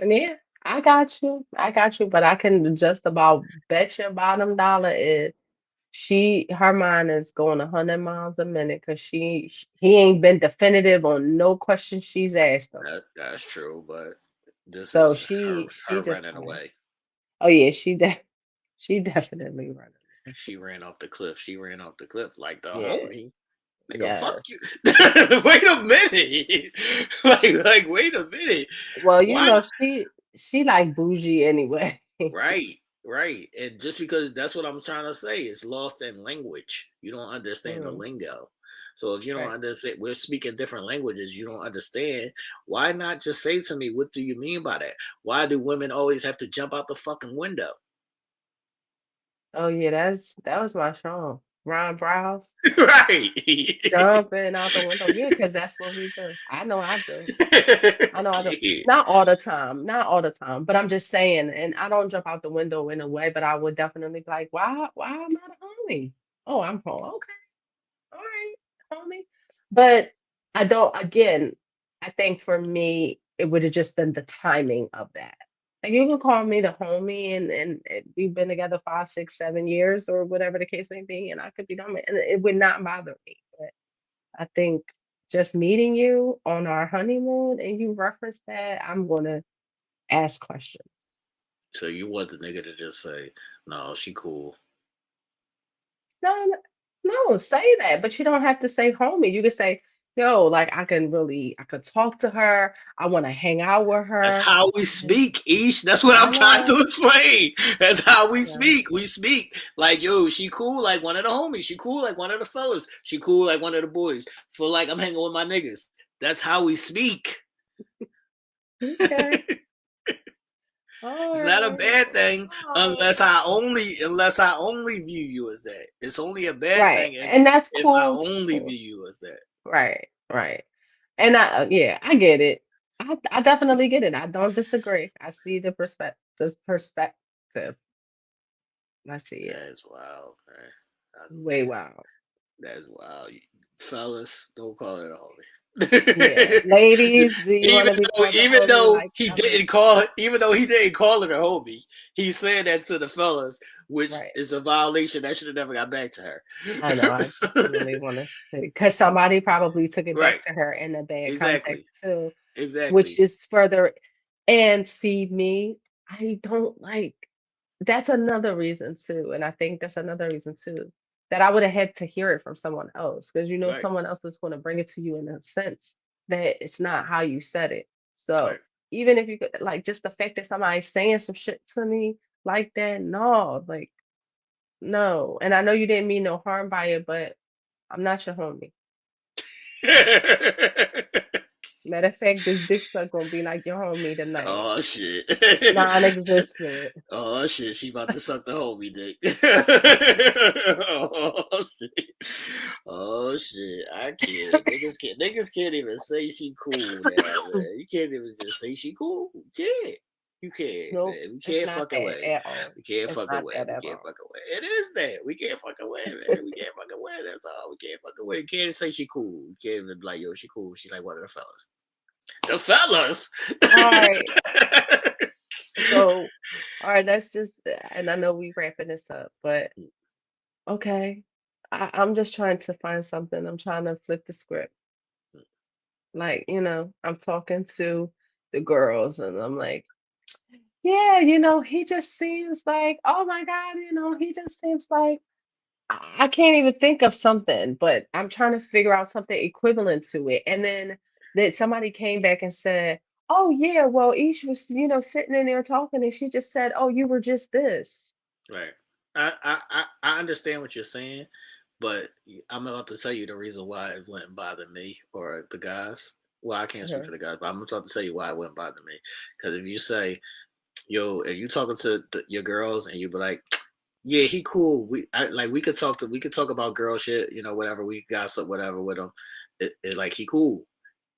And yeah, I got you. I got you. But I can just about bet your bottom dollar is her mind is going 100 miles a minute because he ain't been definitive on no question she's asked him. That's true, but this So is she her just running kind of, away. oh yeah, she definitely running. She ran off the cliff. She ran off the cliff like the Yeah, homie. Nigga, fuck yes. you. Wait a minute. Like, wait a minute. Well, Why? she she like bougie anyway. Right, right. And just because that's what I'm trying to say, it's lost in language. You don't understand the Mhm, lingo. So if you don't right. understand, we're speaking different languages. You don't understand. Why not just say to me, what do you mean by that? Why do women always have to jump out the fucking window? Oh yeah, that was my song. Ron Browse Right. jumping out the window. Yeah, because that's what we do. I know I do. I know I do. Kid. Not all the time, not all the time, but I'm just saying, and I don't jump out the window in a way, but I would definitely be like, why am I the homie? Oh, I'm home. Okay, all right, homie. But I don't, again, I think for me, it would have just been the timing of that. Like you can call me the homie and we've been together 5, 6, 7 years or whatever the case may be, and I could be done, and it would not bother me. I think just meeting you on our honeymoon and you reference that, I'm gonna ask questions. So you want the nigga to just say, no, she cool. No, no, say that, but you don't have to say homie. You can say, yo, like I could talk to her. I want to hang out with That's her. how we Mhm. speak, Ish. That's what I I'm trying know. to explain. That's how we Yeah. speak. We speak like, yo, she cool like one of the homies. She cool like one of the fellas. She cool like one of the boys. Feel like I'm hanging with my niggas. That's how we speak. Okay. It's All not a right. bad thing Oh. unless I only view you as that. It's only a bad Right. thing And that's if I cool only too. view you as that. Right. Right. And yeah, I get it. I definitely get it. I don't disagree. I see the perspective. I see it. That's wild, man. Way wild. That's wild. Fellas, don't call it a homie. Yeah. Ladies, do you want even to be called a even homie though like he fellas? didn't call it, even though he didn't call it a homie, he said that to the fellas, which Right. is a violation. I should have never got back to her. I know. I definitely want to say because somebody probably took it back Right. to her in a bad context Exactly. too, which Exactly. is further. And see me, I don't like. That's another reason too, and I think that's another reason too that I would have had to hear it from someone else because you know Right. someone else is going to bring it to you in a sense that it's not how you said it. So Right. even if you could like just the fact that somebody's saying some shit to me like that, no, like no. And I know you didn't mean no harm by it, but I'm not your homie. Matter of fact, this dick suck gonna be like your homie tonight. Oh shit. Non-existent. Oh shit, she about to suck the homie dick. Oh shit. Oh shit. I can't. Niggas can't even say she cool now, man. You can't even just say she cool. You can't. You can't, Nope, man. We it's can't not fuck that away. at all. We can't It's fuck not away. that We at can't all. fuck away. It is that. We can't fuck away, man. We can't fuck away. That's all. We can't fuck away. You can't say she cool. You can't even be like, yo, she cool. She like one of the fellas. The fellas. All right. So, all right, that's just, and I know we wrapping this up, but okay. I'm just trying to find something. I'm trying to flip the script. Like, I'm talking to the girls and I'm like, yeah, he just seems like, oh my God, he just seems like I can't even think of something, but I'm trying to figure out something equivalent to it. And then that somebody came back and said, "Oh yeah, well, Ish was, sitting in there talking, and she just said, oh, you were just this." Right. I understand what you're saying, but I'm about to tell you the reason why it wouldn't bother me or the guys. Well, I can't speak Uh-huh. for the guys, but I'm about to tell you why it wouldn't bother me. Because if you say, yo, if you talking to your girls and you be like, yeah, he cool. We could talk about girl shit, whatever. We gossip, whatever with him. Like he cool,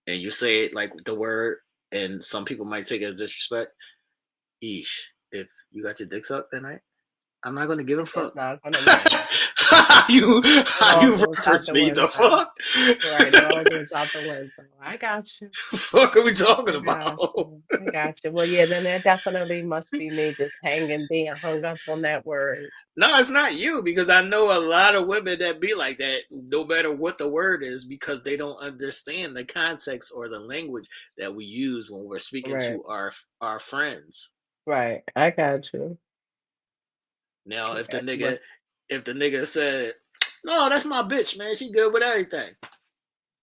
and you say it like the word, and some people might take it as disrespect. Eesh, if you got your dick sucked that night. I'm not gonna give a It's fuck. not gonna matter. It How all you goes out reference the me? The window. fuck? Right, it all goes out the window. I got you. Fuck are we talking I got about? you. I got you. Well, yeah, then that definitely must be me just being hung up on that word. No, it's not you because I know a lot of women that be like that, no matter what the word is, because they don't understand the context or the language that we use when we're speaking Right, to our friends. right. I got you. Now, I got you. But if the nigga said, "No, that's my bitch, man. She good with everything."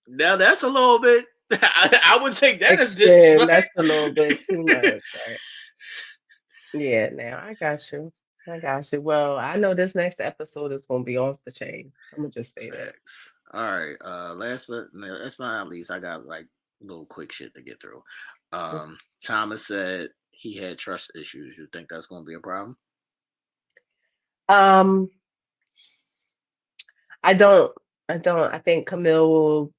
Now that's a little bit. I would take that as extreme, disrespect. that's a little bit too much, right? Yeah, now I got you. I got you. Well, I know this next episode is gonna be off the chain. I'm gonna just say that. Facts. All right. Last but not least, I got like little quick shit to get through. Thomas said he had trust issues. You think that's gonna be a problem? Um, I don't. I don't. I think Camille will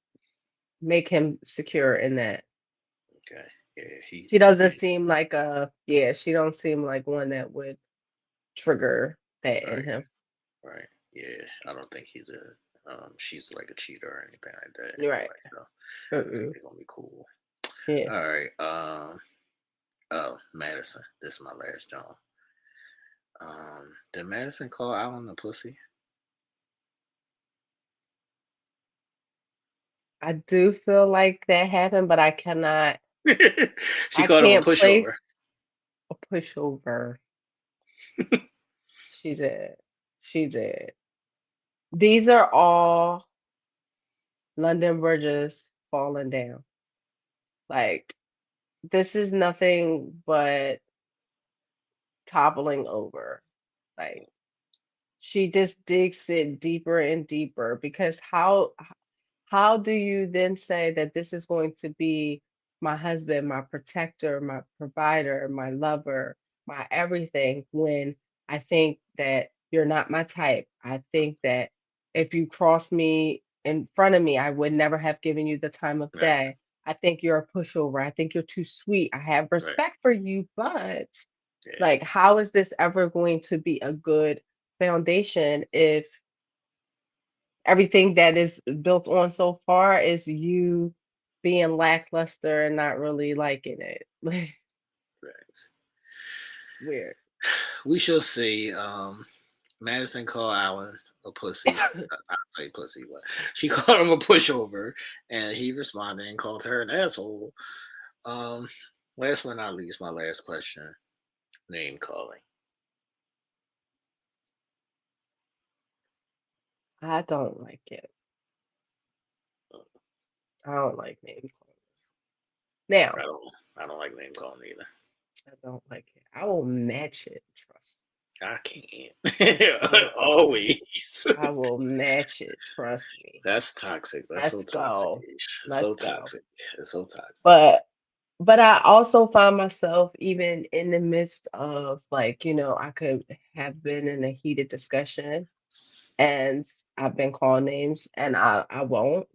make him secure in that. Okay. Yeah, She doesn't seem like yeah, she don't seem like one that would trigger that in right, him. right. Yeah, I don't think he's a she's like a cheater or anything like that You're anyway. right. So I think Mm-mm. they're gonna be cool. Yeah. All right. Oh, Madison. This is my last John. Did Madison call Alan a pussy? I do feel like that happened, but I cannot She I called him a can't place pushover. a pushover. She's it. She's it. These are all London bridges falling down. Like this is nothing but toppling over. Like she just digs it deeper and deeper because how do you then say that this is going to be my husband, my protector, my provider, my lover, my everything when I think that you're not my type? I think that if you cross me in front of me, I would never have given you the time of Right, day. I think you're a pushover. I think you're too sweet. I have right. respect for you, but Yeah. like, how is this ever going to be a good foundation if everything that is built on so far is you being lackluster and not really liking it? Right. Weird. We shall see. Madison called Alan a pussy. I say pussy, but she called him a pushover, and he responded and called her an asshole. Um, Last but not least, my last question: name calling. I don't like it. I don't like name calling. Now, I don't. I don't like name calling either. I don't like it. I will match it. Trust I me. can't. Always. I will match it. Trust me. That's toxic. That's so Let's toxic. go. It's Let's so go. toxic. It's so toxic. But I also find myself even in the midst of like, I could have been in a heated discussion and I've been called names and I won't,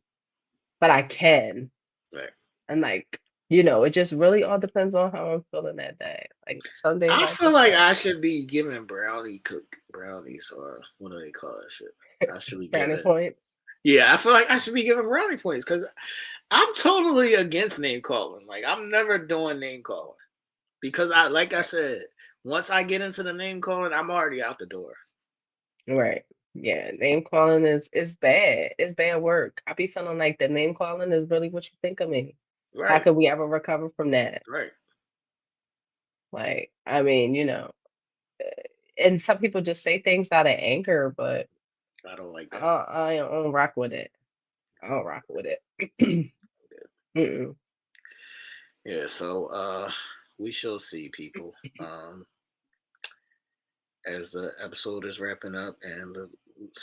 but I can. Right. And like, it just really all depends on how I'm feeling that day. Like some days I I feel can like say I should be giving brownies or what do they call that shit? I should be brownie giving. points. Yeah, I feel like I should be giving brownie points because I'm totally against name calling. Like I'm never doing name calling because like I Right. said, once I get into the name calling, I'm already out the door. Right. Yeah, name calling is bad. It's bad work. I be feeling like the name calling is really what you think of me. How Right. could we ever recover from that? Right. Like, I mean, and some people just say things out of anger, but I don't like that. I don't rock with it. I don't rock with it. Mm-mm. Yeah, so we shall see people. As the episode is wrapping up and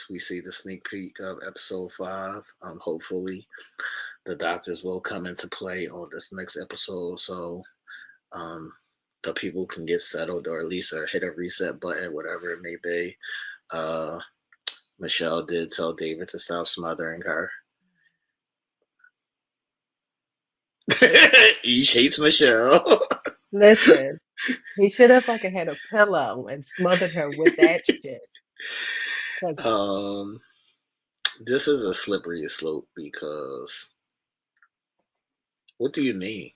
we see the sneak peek of episode 5. Hopefully the doctors will come into play on this next episode so um, the people can get settled or at least hit a reset button, whatever it may be. Michelle did tell David to stop smothering her. Each hates Michelle. Listen, he should have fucking had a pillow and smothered her with that shit. 'Cause um, this is a slippery slope because what do you mean?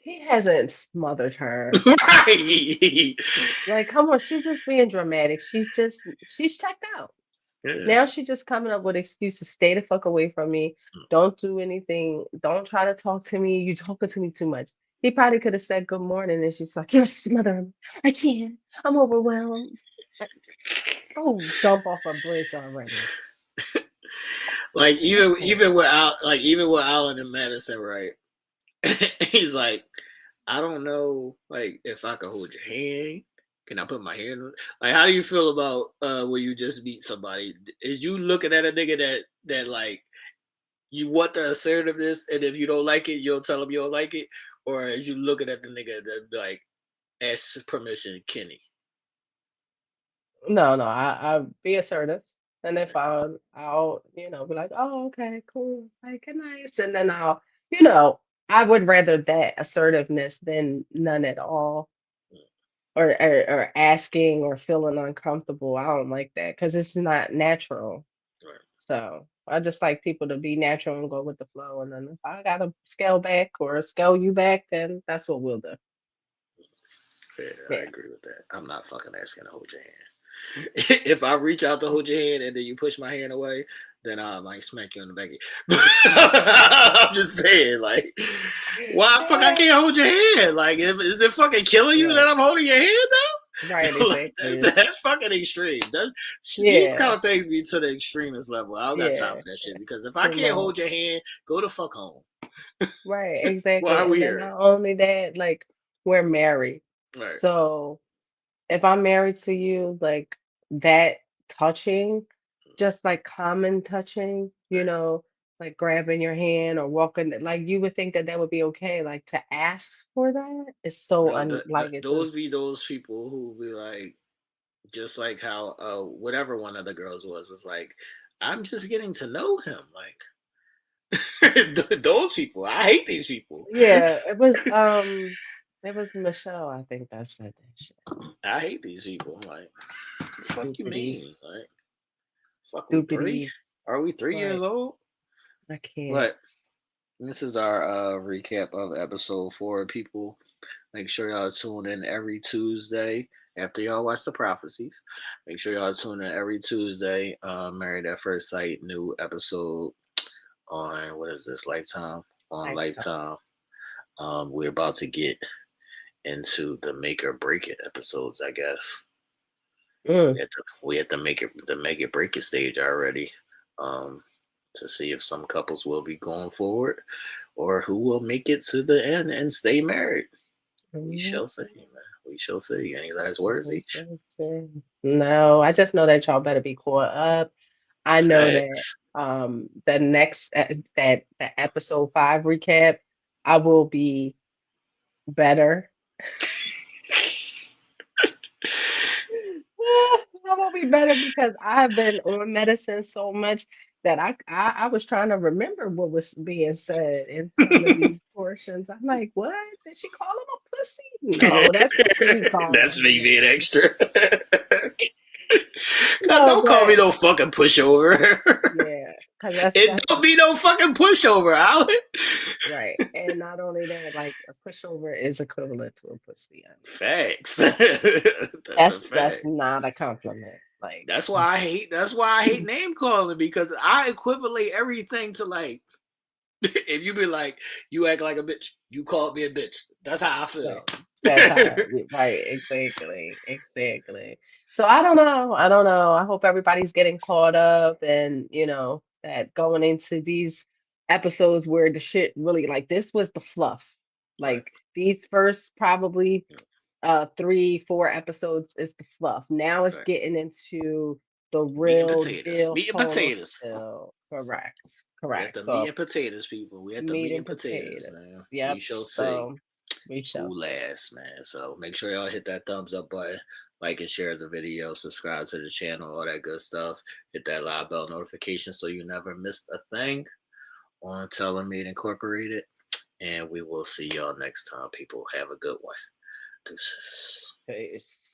he hasn't smothered her. Right. Like, come on, she's just being dramatic. She's checked out. Yeah. Now she just coming up with excuses. Stay the fuck away from me. Don't do anything. Don't try to talk to me. You talking to me too much. He probably could have said good morning, and she's like, "You're smothering me. I can't. I'm overwhelmed." Oh, jump off a bridge already. Like even with Alan and Madison, right? He's like, I don't know, like, if I can hold your hand. Can I put my hand on? Like, how do you feel about when you just meet somebody? Is you looking at a nigga that like you want the assertiveness, and if you don't like it, you'll tell him you don't like it, or is you looking at the nigga that like ask permission, Kenny? No, no, I be assertive. And if I'll, be like, oh, okay, cool, like good nice. And then I would rather that assertiveness than none at all. Or asking or feeling uncomfortable. I don't like that because it's not natural. Right. So I just like people to be natural and go with the flow. And then if I gotta scale back or scale you back, then that's what we'll do. Yeah, I Yeah. agree with that. I'm not fucking asking to hold your hand. If I reach out to hold your hand and then you push my hand away, then I might smack you on the back. I'm just saying, like, why fuck I can't hold your hand? Like, is it fucking killing you that Right. I'm holding your hand now? Right, Like, exactly. that's fucking extreme. These kind Yeah. of things be to the extremist level. I don't got time Yeah. for that shit It's because if I too can't much. hold your hand, go the fuck home. Right, Why exactly. are And we then here? not only that, like we're married. Right. So if I'm married to you, like that touching, just like common touching, Right. like grabbing your hand or walking, like you would think that that would be okay. Like to ask for that is so No, like it those just, be those people who be like, just like how whatever one of the girls was like, I'm just getting to know him. Like those people, I hate these people. yeah, it was Michelle, I think that said that shit. I hate these people. Like, what the fuck you mean? Stupidies, Like, fuck, we three? stupidies. Are we 3 years Right. old? I can't. But this is our recap of episode 4. People, make sure y'all tune in every Tuesday after y'all watch the prophecies. Make sure y'all tune in every Tuesday. Married at First Sight, new episode on what is this, Lifetime? On Lifetime. Lifetime. We're about to get into the make or break it episodes, I guess. Mm. We had to make it break it stage already. Um, to see if some couples will be going forward or who will make it to the end and stay married. We Mhm. shall see, man. We shall see. Any last words each? No, I just know that y'all better be caught up. I know that Facts. the next that the episode 5 recap, I will be better. I will be better because I've been on medicine so much that I was trying to remember what was being said in some of these portions. I'm like, what? Did she call him a pussy? No, that's just me calling That's him me a being pussy. extra. Cause No, don't call me but no fucking pushover. yeah, because that's It that's don't be no fucking pushover, Alan. right. And not only that, like a pushover is equivalent to a pussy. I mean, Facts. That's a that's fact. not a compliment. Like, That's why I hate. That's why I hate name calling because I equivalate everything to like. If you be like, you act like a bitch, you called me a bitch. That's how I feel. so that's how, right, exactly, exactly. So I don't know. I don't know. I hope everybody's getting caught up and, that going into these episodes where the shit really, like, this was the fluff. Right. Like, these first probably 3, 4 episodes is the fluff. Now it's Right. getting into the Meat and real potatoes. deal, Meat and total potatoes. deal. Correct. We at Correct. the meat So and potatoes, people. We at the meat meat and and potatoes, potatoes. man. We Yep. shall see So we shall who see. lasts, man. So make sure y'all hit that thumbs up button, like and share the video, subscribe to the channel, all that good stuff. Hit that live bell notification so you never missed a thing on Telemeat Incorporated. And we will see y'all next time, people. Have a good one. Deuces. Peace.